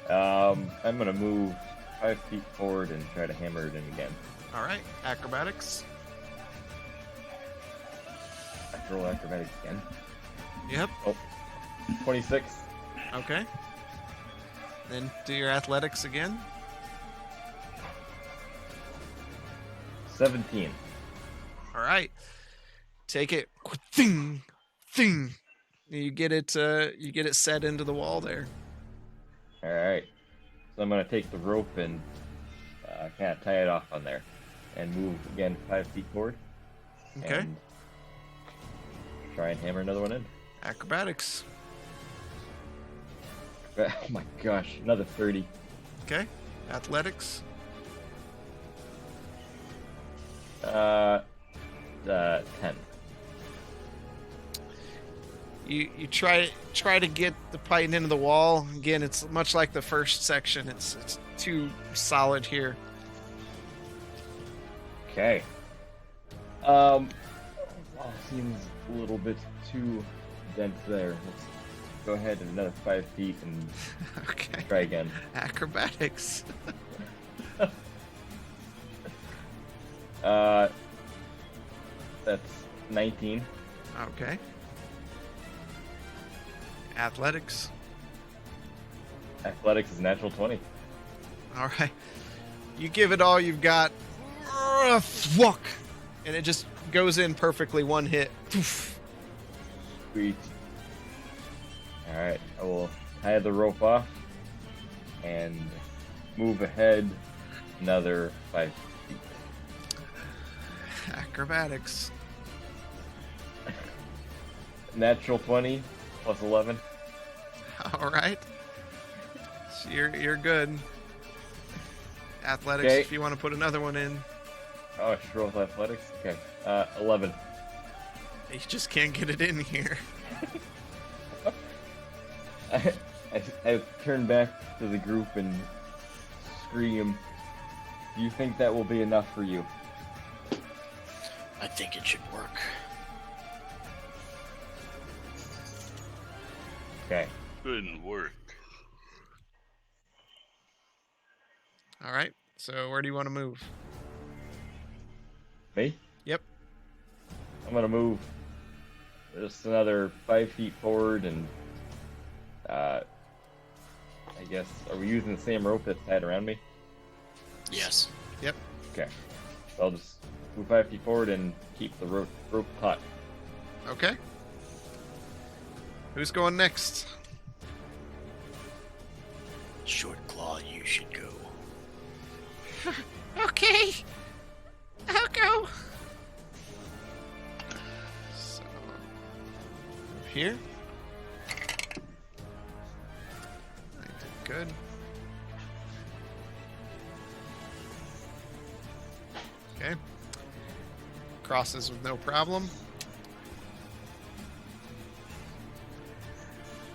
I'm going to move 5 feet forward and try to hammer it in again. All right, acrobatics. I have to roll acrobatics again. Yep. 26. Okay. Then do your athletics again. 17. All right. Take it. Thing, thing. You get it. You get it set into the wall there. All right. So I'm going to take the rope and kind of tie it off on there, and move again 5 feet forward. Okay. And try and hammer another one in. Acrobatics. Oh my gosh! Another 30. Okay. Athletics. 10. You try to get the python into the wall. Again, it's much like the first section. It's too solid here. Okay. Seems a little bit too dense there. Let's go ahead and another 5 feet and Okay. try again. Acrobatics. That's 19. Okay. Athletics. Athletics is natural 20. All right. You give it all you've got. Thwack. And it just goes in perfectly, one hit. Poof. Sweet. Alright, I will tie the rope off and move ahead another 5 feet. Acrobatics. Natural 20 plus 11. All right. So you're good. Athletics, Okay. if you want to put another one in. Oh, sure with athletics? Okay. 11. You just can't get it in here. I turn back to the group and scream, "Do you think that will be enough for you?" I think it should work. Okay. Couldn't work. All right. So where do you want to move? Me? Yep. I'm gonna move just another 5 feet forward and I guess, are we using the same rope that's tied around me? Yes. Yep. Okay. So I'll just move 5 feet forward and keep the rope taut. Okay. Who's going next? Short Claw, you should go. Okay. I'll go. So, move here. I did good. Okay. Crosses with no problem.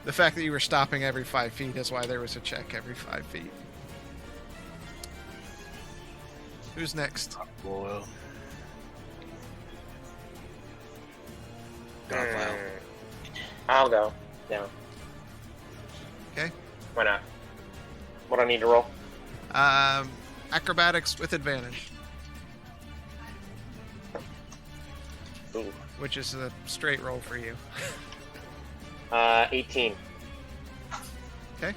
The fact that you were stopping every 5 feet is why there was a check every 5 feet. Who's next? Boy. I'll go. Yeah. Okay. Why not? What do I need to roll? Acrobatics with advantage. Ooh. which is a straight roll for you. 18. Okay.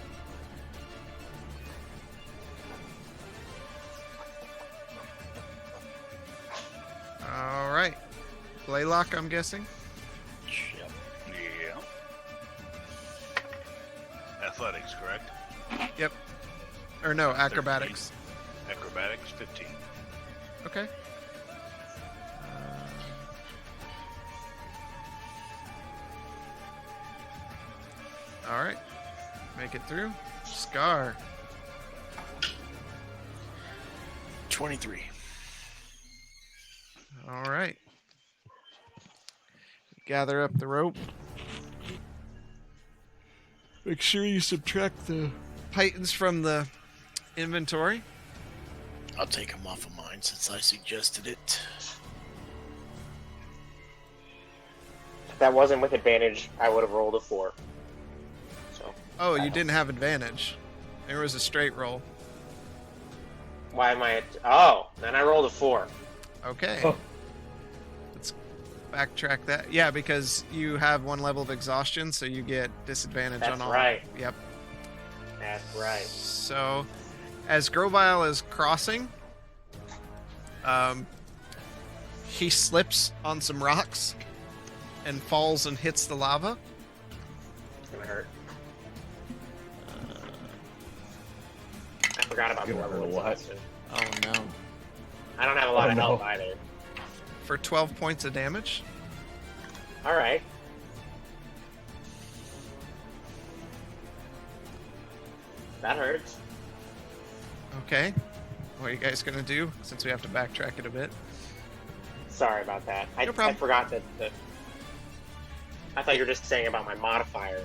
All right. Blaylock, I'm guessing. Yep. Yeah. Athletics, correct? Yep. Or no, acrobatics. Acrobatics, 15. Okay. All right. Make it through. Scar. 23. All right. Gather up the rope. Make sure you subtract the Titans from the inventory. I'll take them off of mine since I suggested it. If that wasn't with advantage, I would have rolled a 4. So. Oh, I you don't- didn't have advantage. There was a straight roll. Why am I at... Oh, then I rolled a 4. Okay. Oh. Let's backtrack that. Yeah, because you have 1 level of exhaustion, so you get disadvantage That's on all. right. Yep. That's right. So, as Grovile is crossing, he slips on some rocks and falls and hits the lava. It's gonna hurt. I forgot about the Gonna level hurt of a lot. exhaustion. Oh no. I don't have a lot Oh, of no. health either. For 12 points of damage. Alright. That hurts. Okay. What are you guys gonna do since we have to backtrack it a bit? Sorry about that. No I problem. forgot that. I thought you were just saying about my modifier,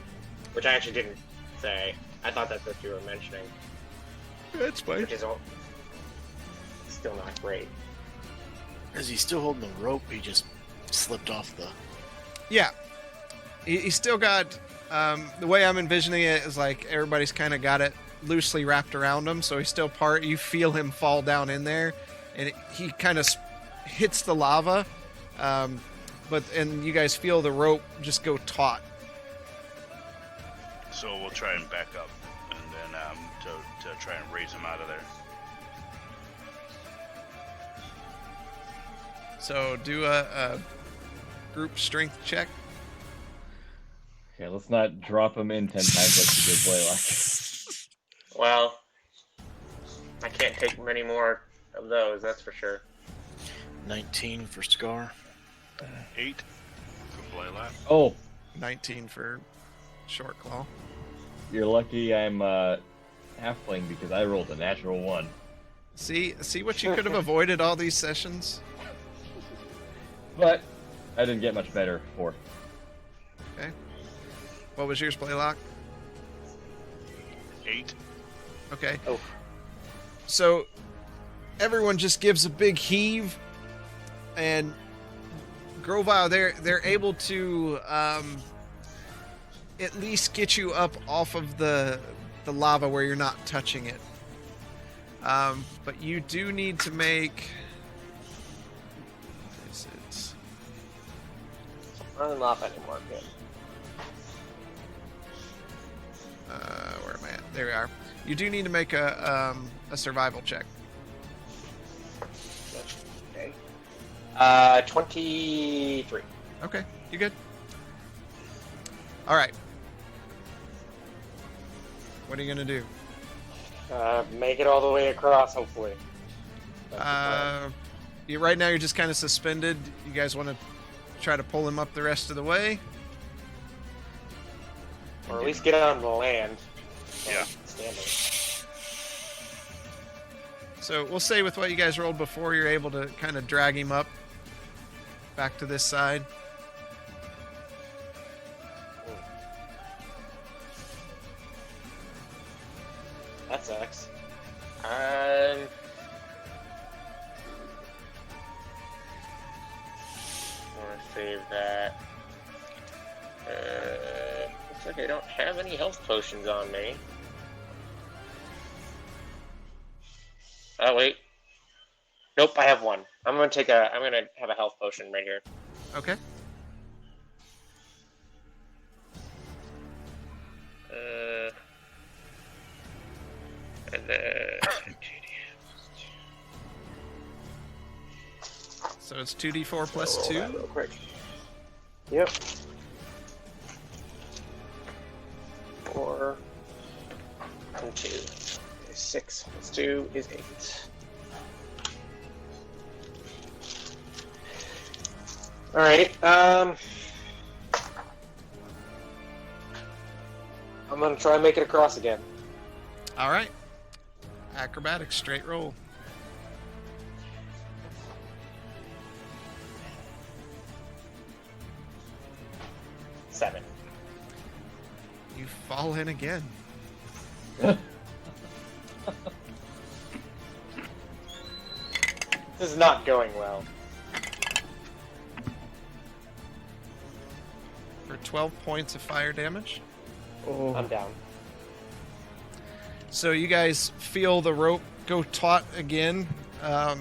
which I actually didn't say. I thought that's what you were mentioning, That's fine. which is still not great. Is he still holding the rope? He just slipped off the. Yeah. He's still got. The way I'm envisioning it is like everybody's kind of got it loosely wrapped around him, so he's still part. You feel him fall down in there, and he kind of hits the lava. And you guys feel the rope just go taut. So we'll try and back up, and then to try and raise him out of there. So do a group strength check. Okay, let's not drop him in 10 times like you did Blaylock. Well, I can't take many more of those, that's for sure. 19 for Scar. 8 for Blaylock. Oh, 19 for short claw. you're lucky I'm halfling because I rolled a natural 1. See what you could have avoided all these sessions. But I didn't get much better for. Okay. What was yours, Blaylock? 8. Okay. Oh. So everyone just gives a big heave, and Grovile, they're able to at least get you up off of the lava where you're not touching it. But you do need to make. What is it? I'm not anymore, kid. Where am I at? There we are. You do need to make a survival check. Okay. 23. Okay, you good? All right. What are you gonna do? Make it all the way across, hopefully. That's the plan. Right now you're just kind of suspended. You guys want to try to pull him up the rest of the way? Or at least get on the land. Yeah. Standing. So we'll say with what you guys rolled before, you're able to kind of drag him up back to this side. That sucks. I'm gonna save that. Looks like I don't have any health potions on me. Oh wait. Nope, I have one. I'm gonna have a health potion right here. Okay. So it's 2d4 plus Roll 2. that real quick. Yep. 4 and 2 is 6. Plus 2 is 8. Alright, I'm gonna try and make it across again. All right. Acrobatics, straight roll. Seven. You fall in again. This is not going well. For 12 points of fire damage. Oh, I'm down. So you guys feel the rope go taut again, and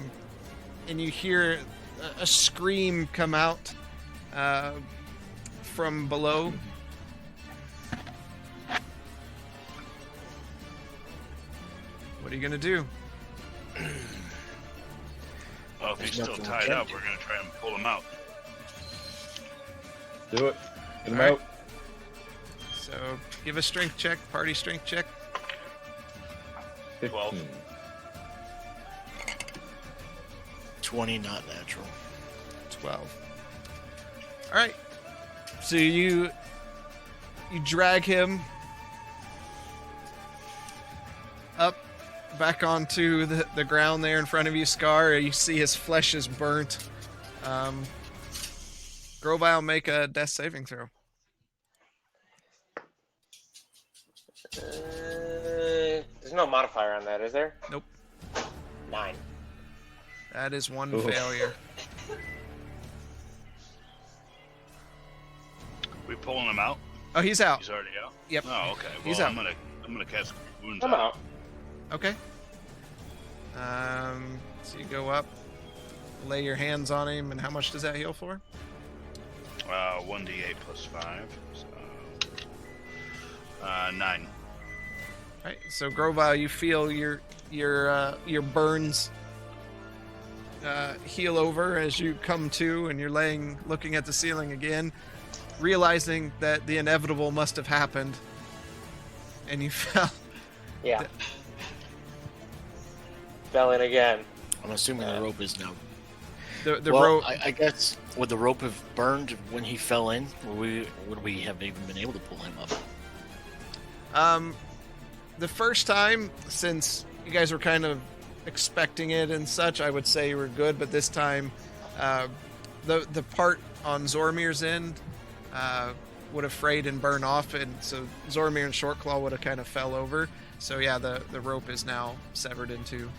you hear a scream come out from below. What are you gonna do? Well, if he's There's still nothing we tied can up, do. we're gonna try and pull him out. do it. Get him All right. out. So give a strength check, party strength check. 12. 15. 20, not natural. 12. All right. So you drag him up back onto the ground there in front of you, Scar. You see his flesh is burnt. Grovile, make a death saving throw. There's no modifier on that, is there? Nope. 9. That is one Ooh. failure. We pulling him out? Oh, he's out. He's already out. Yep. Oh, okay. Well, He's out. I'm gonna cast wounds I'm out. Okay. So you go up, lay your hands on him, and how much does that heal for? 1d8 plus 5. So, 9. Right. So Grovile, you feel your burns heal over as you come to, and you're looking at the ceiling again, realizing that the inevitable must have happened, and you fell. Yeah. Fell in again. I'm assuming the rope is now. The well, rope. I guess would the rope have burned when he fell in? Would we have even been able to pull him up? The first time, since you guys were kind of expecting it and such, I would say you were good. But this time, the part on Zormir's end would have frayed and burned off, and so Zormir and Shortclaw would have kind of fell over. So yeah, the rope is now severed in two.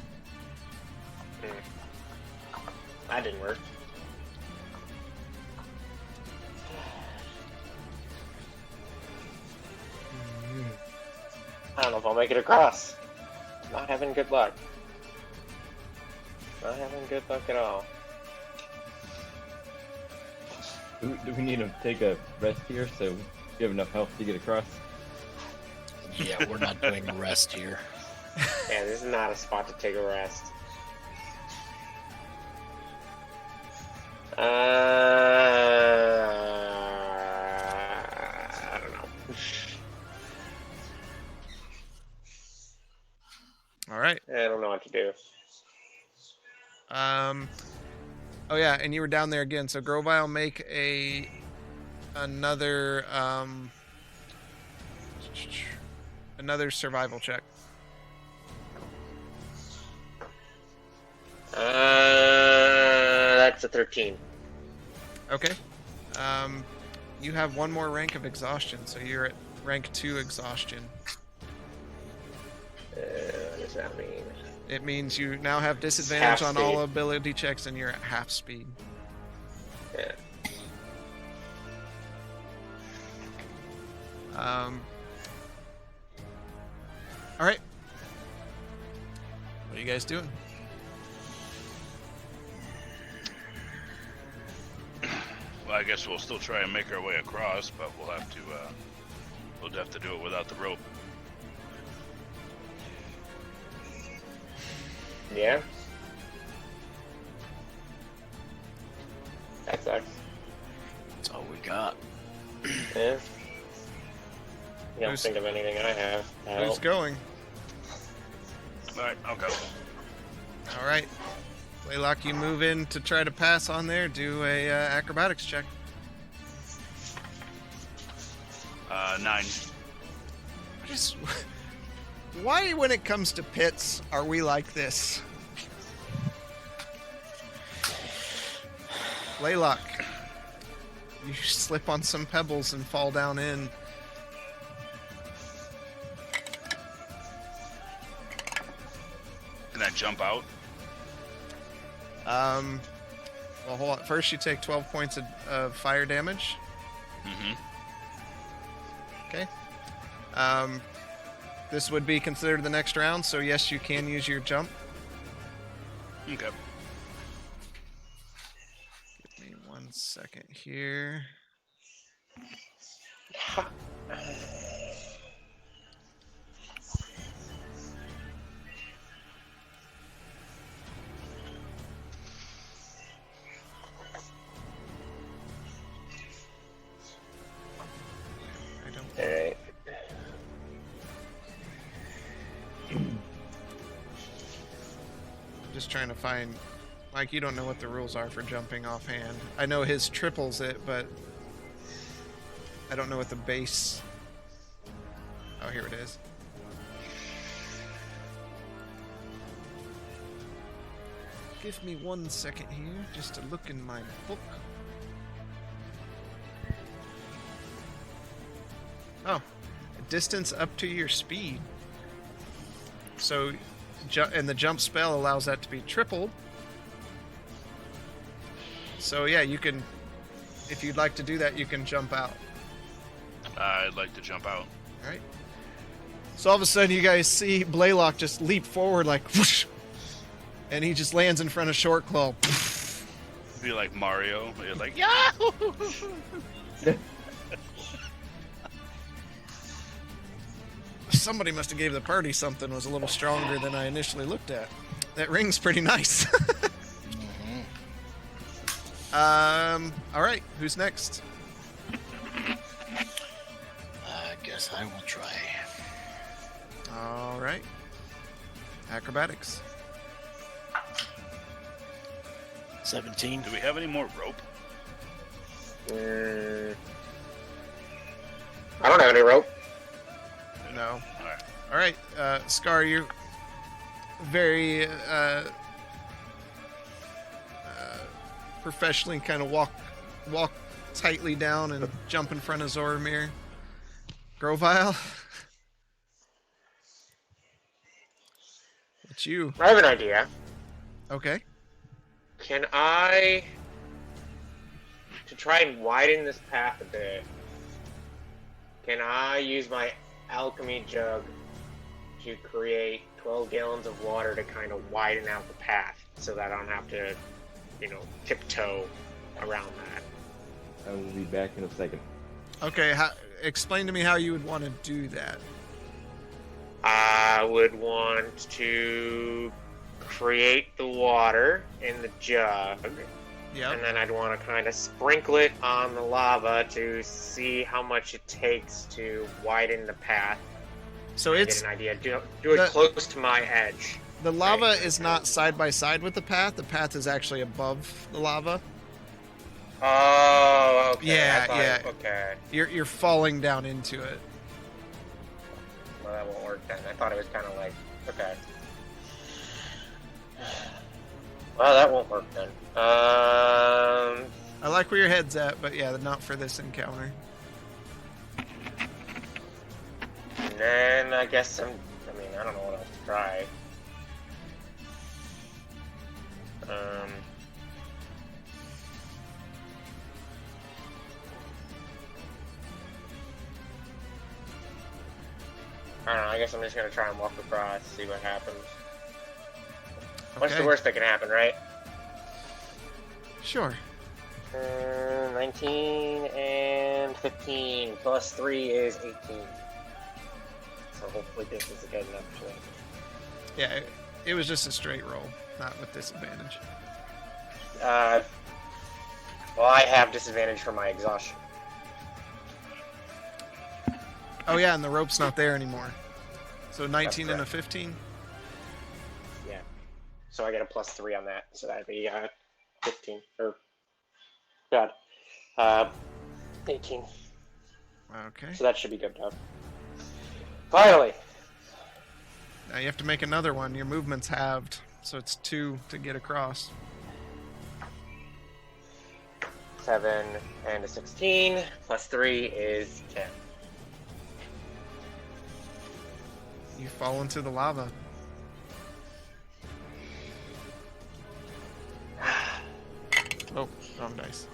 That didn't work. I don't know if I'll make it across. Not having good luck. Not having good luck at all. Do we need to take a rest here so you have enough health to get across? Yeah, we're not doing a rest here. Yeah, this is not a spot to take a rest. I don't know. All right. I don't know what to do. Oh yeah, and you were down there again. So Grovile, make another survival check. That's a 13. Okay. You have one more rank of exhaustion, so you're at rank 2 exhaustion. What does that mean? It means you now have disadvantage Half on all speed. ability checks, and you're at half speed. Yeah. All right. What are you guys doing? Well, I guess we'll still try and make our way across, but we'll have to do it without the rope. Yeah? That sucks. That's all we got. Yeah. I don't Who's- think of anything I have. Who's going? All right, I'll go. All right. Blaylock, you move in to try to pass on there. Do a acrobatics check. 9. Just why, when it comes to pits, are we like this? Blaylock, you slip on some pebbles and fall down in. Can I jump out? Well, hold on. First, you take 12 points of fire damage. Mm-hmm. Okay. This would be considered the next round, so yes, you can use your jump. Okay. Give me 1 second here. I don't. Alright. Just trying to find. Mike, you don't know what the rules are for jumping offhand. I know his triples it, but I don't know what the base. Oh, here it is. Give me 1 second here, just to look in my book. Oh, distance up to your speed. So, and the jump spell allows that to be tripled. So yeah, you can, if you'd like to do that, you can jump out. I'd like to jump out. All right. So all of a sudden, you guys see Blaylock just leap forward like, whoosh, and he just lands in front of Shortclaw. Be like Mario. You're like, Yahoo! Somebody must have gave the party something was a little stronger than I initially looked at. That ring's pretty nice. All right, who's next? I guess I will try. All right. Acrobatics. 17. Do we have any more rope? I don't have any rope. No. All right. All right, Scar, you're very professionally kind of walk tightly down and jump in front of Zoramir. Grovile, it's you. I have an idea. Okay. Can I, to try and widen this path a bit, can I use my alchemy jug to create 12 gallons of water to kind of widen out the path so that I don't have to, tiptoe around that? I will be back in a second. Okay. Explain to me how you would want to do that. I would want to create the water in the jug, Yep. and then I'd want to kind of sprinkle it on the lava to see how much it takes to widen the path. So and it's get an idea. Do it the- close to my edge. the lava is not side by side with the path. The path is actually above the lava. Oh, okay. Yeah, I thought yeah. Okay. You're falling down into it. Well, that won't work then. I thought it was kind of like, okay. Well, that won't work then. I like where your head's at, but yeah, not for this encounter. And then I guess I don't know what else to try. I don't know, I guess I'm just gonna try and walk across, see what happens. What's the Okay. worst that can happen, right? Sure. 19 and 15 plus 3 is 18. So hopefully this is a good enough for that. Yeah, it was just a straight roll, not with disadvantage. Well, I have disadvantage for my exhaustion. Oh yeah, and the rope's not there anymore. So 19 and a correct. 15. Yeah. So I get a +3 on that. So that'd be 15. Or, God. 18. Okay. So that should be good enough. Finally! Now you have to make another one. Your movement's halved, so it's 2 to get across. 7 and a 16. +3 is 10. You fall into the lava. Oh, wrong dice.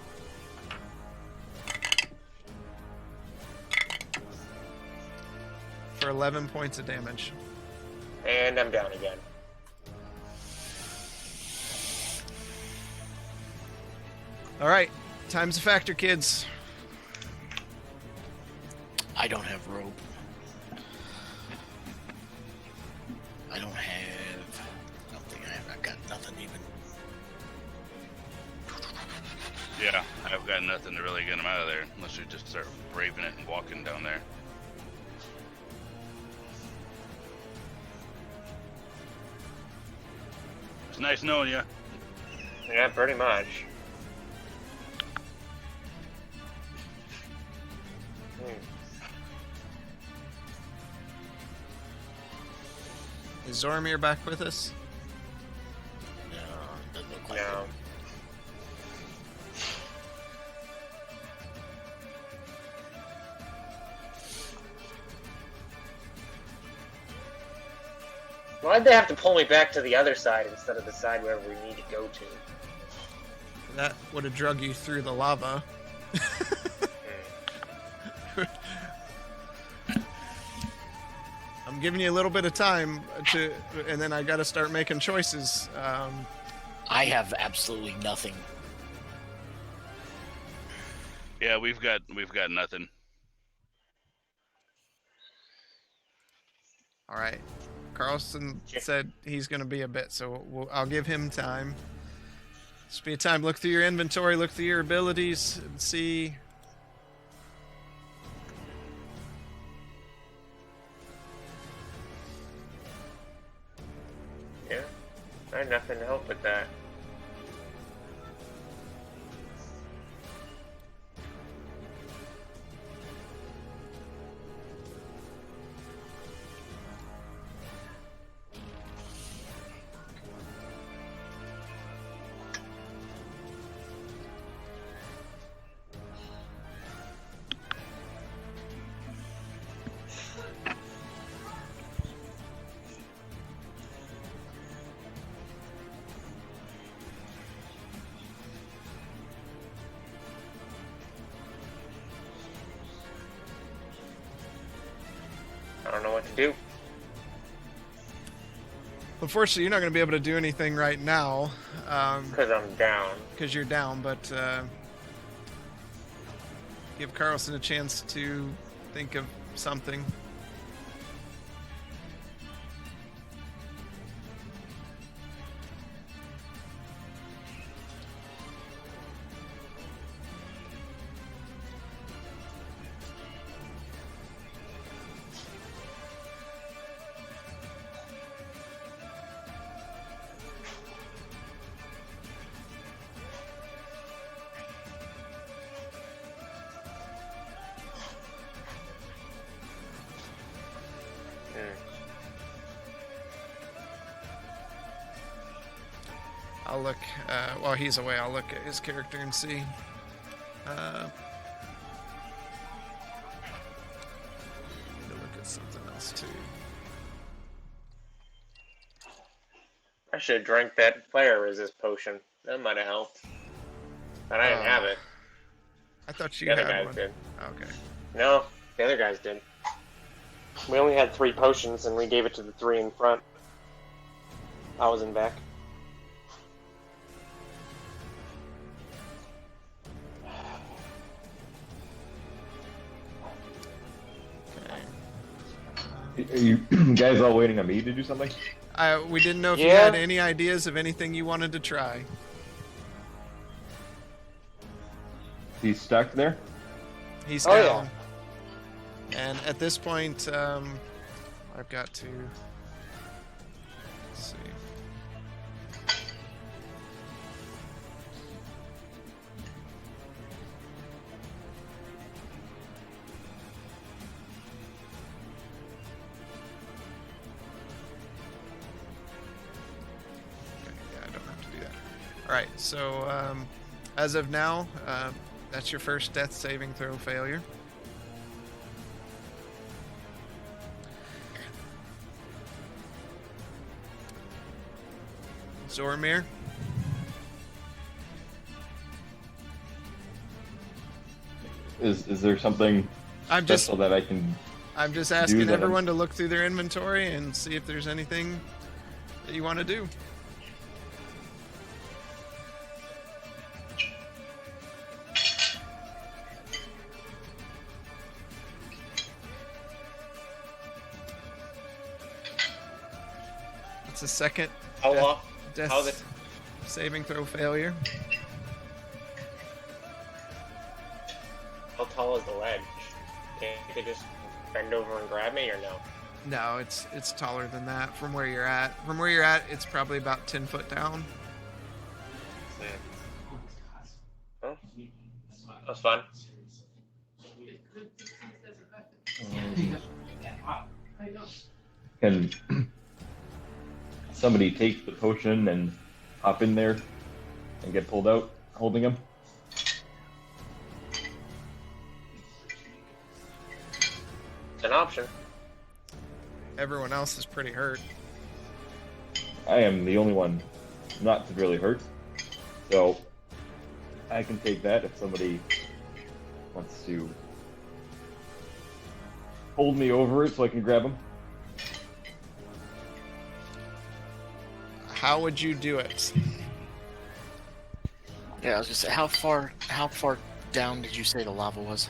For 11 points of damage. And I'm down again. All right, time's a factor, kids. I don't have rope. I don't think I've got nothing even. Yeah, I've got nothing to really get him out of there unless we just start braving it and walking down there. It's nice knowing you. Yeah, pretty much. Is Zoromir back with us? No, doesn't look like No. it. Why'd they have to pull me back to the other side instead of the side where we need to go to? That would have drug you through the lava. I'm giving you a little bit of time and then I got to start making choices. I have absolutely nothing. Yeah, we've got nothing. All right. Carlson said he's going to be a bit, so I'll give him time. This will be a time. Look through your inventory, look through your abilities, and see. Yeah. I had nothing to help with that. I don't know what to do. Unfortunately, you're not going to be able to do anything right now Because I'm down. because you're down, but give Carlson a chance to think of something. I'll look, while he's away, I'll look at his character and see. Need to look at something else too. I should have drank that fire resist potion. That might have helped. But I didn't have it. I thought you The other had guys one. did. Okay. No, the other guys did. We only had 3 potions, and we gave it to the 3 in front. I was in back. Are you guys all waiting on me to do something? We didn't know if you Yeah. had any ideas of anything you wanted to try. He's stuck there. He's Oh, yeah. down. And at this point, I've got to. Let's see. Okay, yeah, I don't have to do that. All right, so as of now, that's your first death saving throw failure. Zoramir, Is there something I'm just special that I can? asking that. everyone to look through their inventory and see if there's anything that you want to do. It's a second How long? death How the- saving throw failure. How tall is the ledge? Can't they just bend over and grab me, or no? No, it's taller than that from where you're at. From where you're at, it's probably about 10 foot down. Oh, that's fun. Can somebody take the potion and hop in there and get pulled out, holding him? It's an option. Everyone else is pretty hurt. I am the only one not severely hurt, so I can take that if somebody wants to hold me over it so I can grab him. How would you do it? Yeah, I was just how far down did you say the lava was?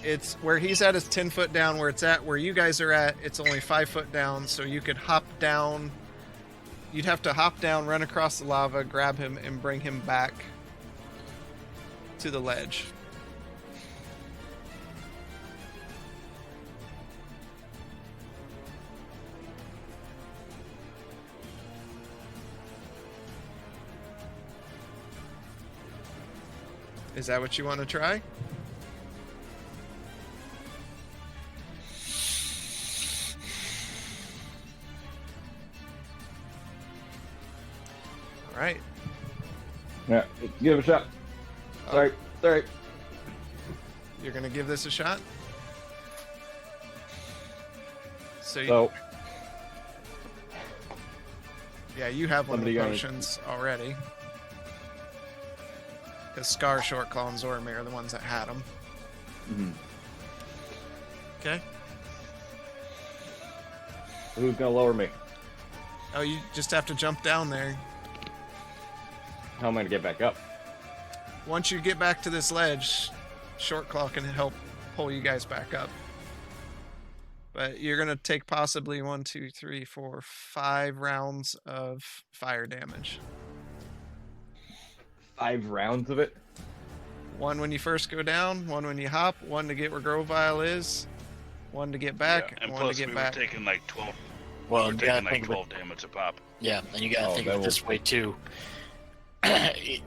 It's where he's at is 10 foot down. Where it's at, where you guys are at, it's only 5 foot down. So you could hop down. You'd have to hop down, run across the lava, grab him, and bring him back to the ledge. Is that what you want to try? All right. Yeah, give it a shot. Sorry. You're gonna give this a shot. So, yeah, you have one of the somebody gonna- potions already. Because Scar, Shortclaw, and Zoramir are the ones that had them. mhm. Okay. Who's gonna lower me? Oh, you just have to jump down there. How am I gonna get back up? Once you get back to this ledge, Shortclaw can help pull you guys back up. But you're gonna take possibly 1, 2, 3, 4, 5 rounds of fire damage. 5 rounds of it? One when you first go down, one when you hop, one to get where Grovile is, one to get back, Yeah, and and one to plus get we back. were taking like 12. Well, we're you gotta taking like think of it- 12 damage a pop. Yeah, and you gotta Oh, think that of it will- this way too.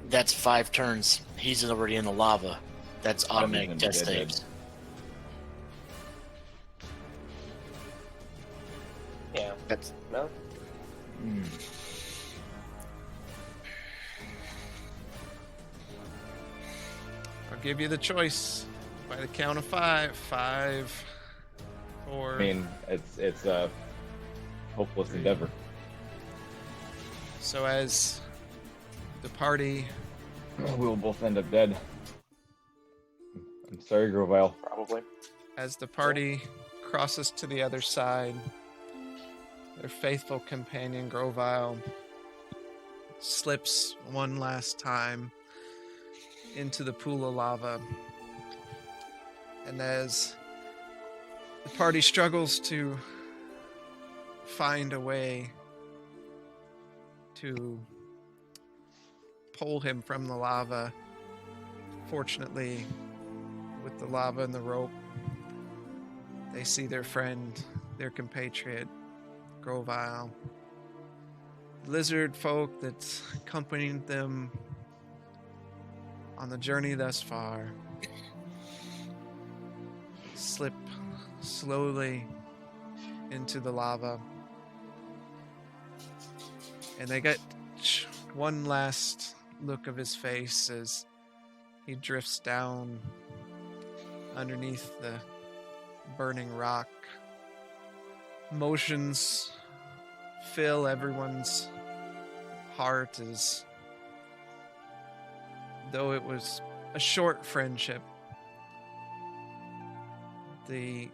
That's 5 turns. He's already in the lava. That's automatic then death dead. saves. Yeah. That's No. Hmm. I'll give you the choice by the count of 5. 5, 4. I mean, it's a hopeless endeavor. So as the party, We'll both end up dead. I'm sorry, Grovile. Probably. as the party crosses to the other side, their faithful companion Grovile slips one last time into the pool of lava. And as the party struggles to find a way to pull him from the lava, Fortunately, with the lava and the rope, they see their friend, their compatriot, Grovile, lizard folk that's accompanied them on the journey thus far, slip slowly into the lava. And they get one last look of his face as he drifts down underneath the burning rock. Emotions fill everyone's heart as though it was a short friendship. The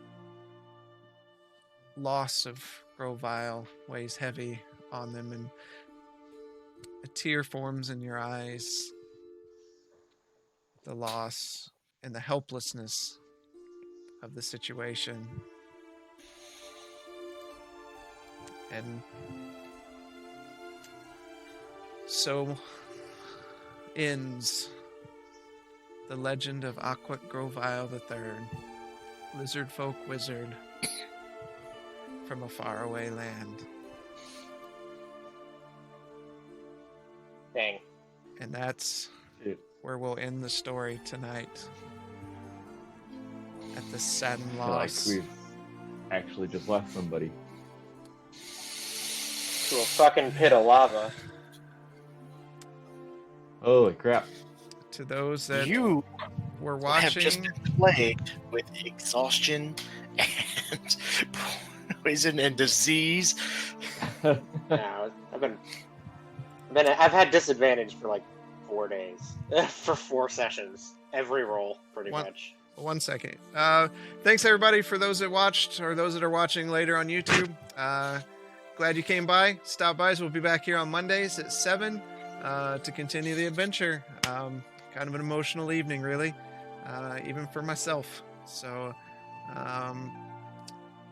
loss of Grovile weighs heavy on them, and a tear forms in your eyes. The loss and the helplessness of the situation. And so ends the legend of Aquat Grovile III, lizard folk wizard from a faraway land. Dang. And that's Shit. where we'll end the story tonight. At the saddened I feel like loss. we've actually just lost somebody. To a fucking pit of lava. Holy crap. To those that You were have just watching, been plagued with exhaustion and poison and disease. Yeah, I've had disadvantage for like 4 days. For 4 sessions. Every roll, pretty One- much. 1 second. Thanks everybody for those that watched or those that are watching later on YouTube. Glad you came by. Stop by. So we'll be back here on Mondays at 7 to continue the adventure. Kind of an emotional evening, really, even for myself. So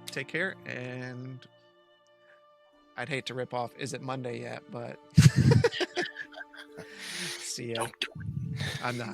take care, and I'd hate to rip off, is it Monday yet? But see ya. Don't do it. I'm not.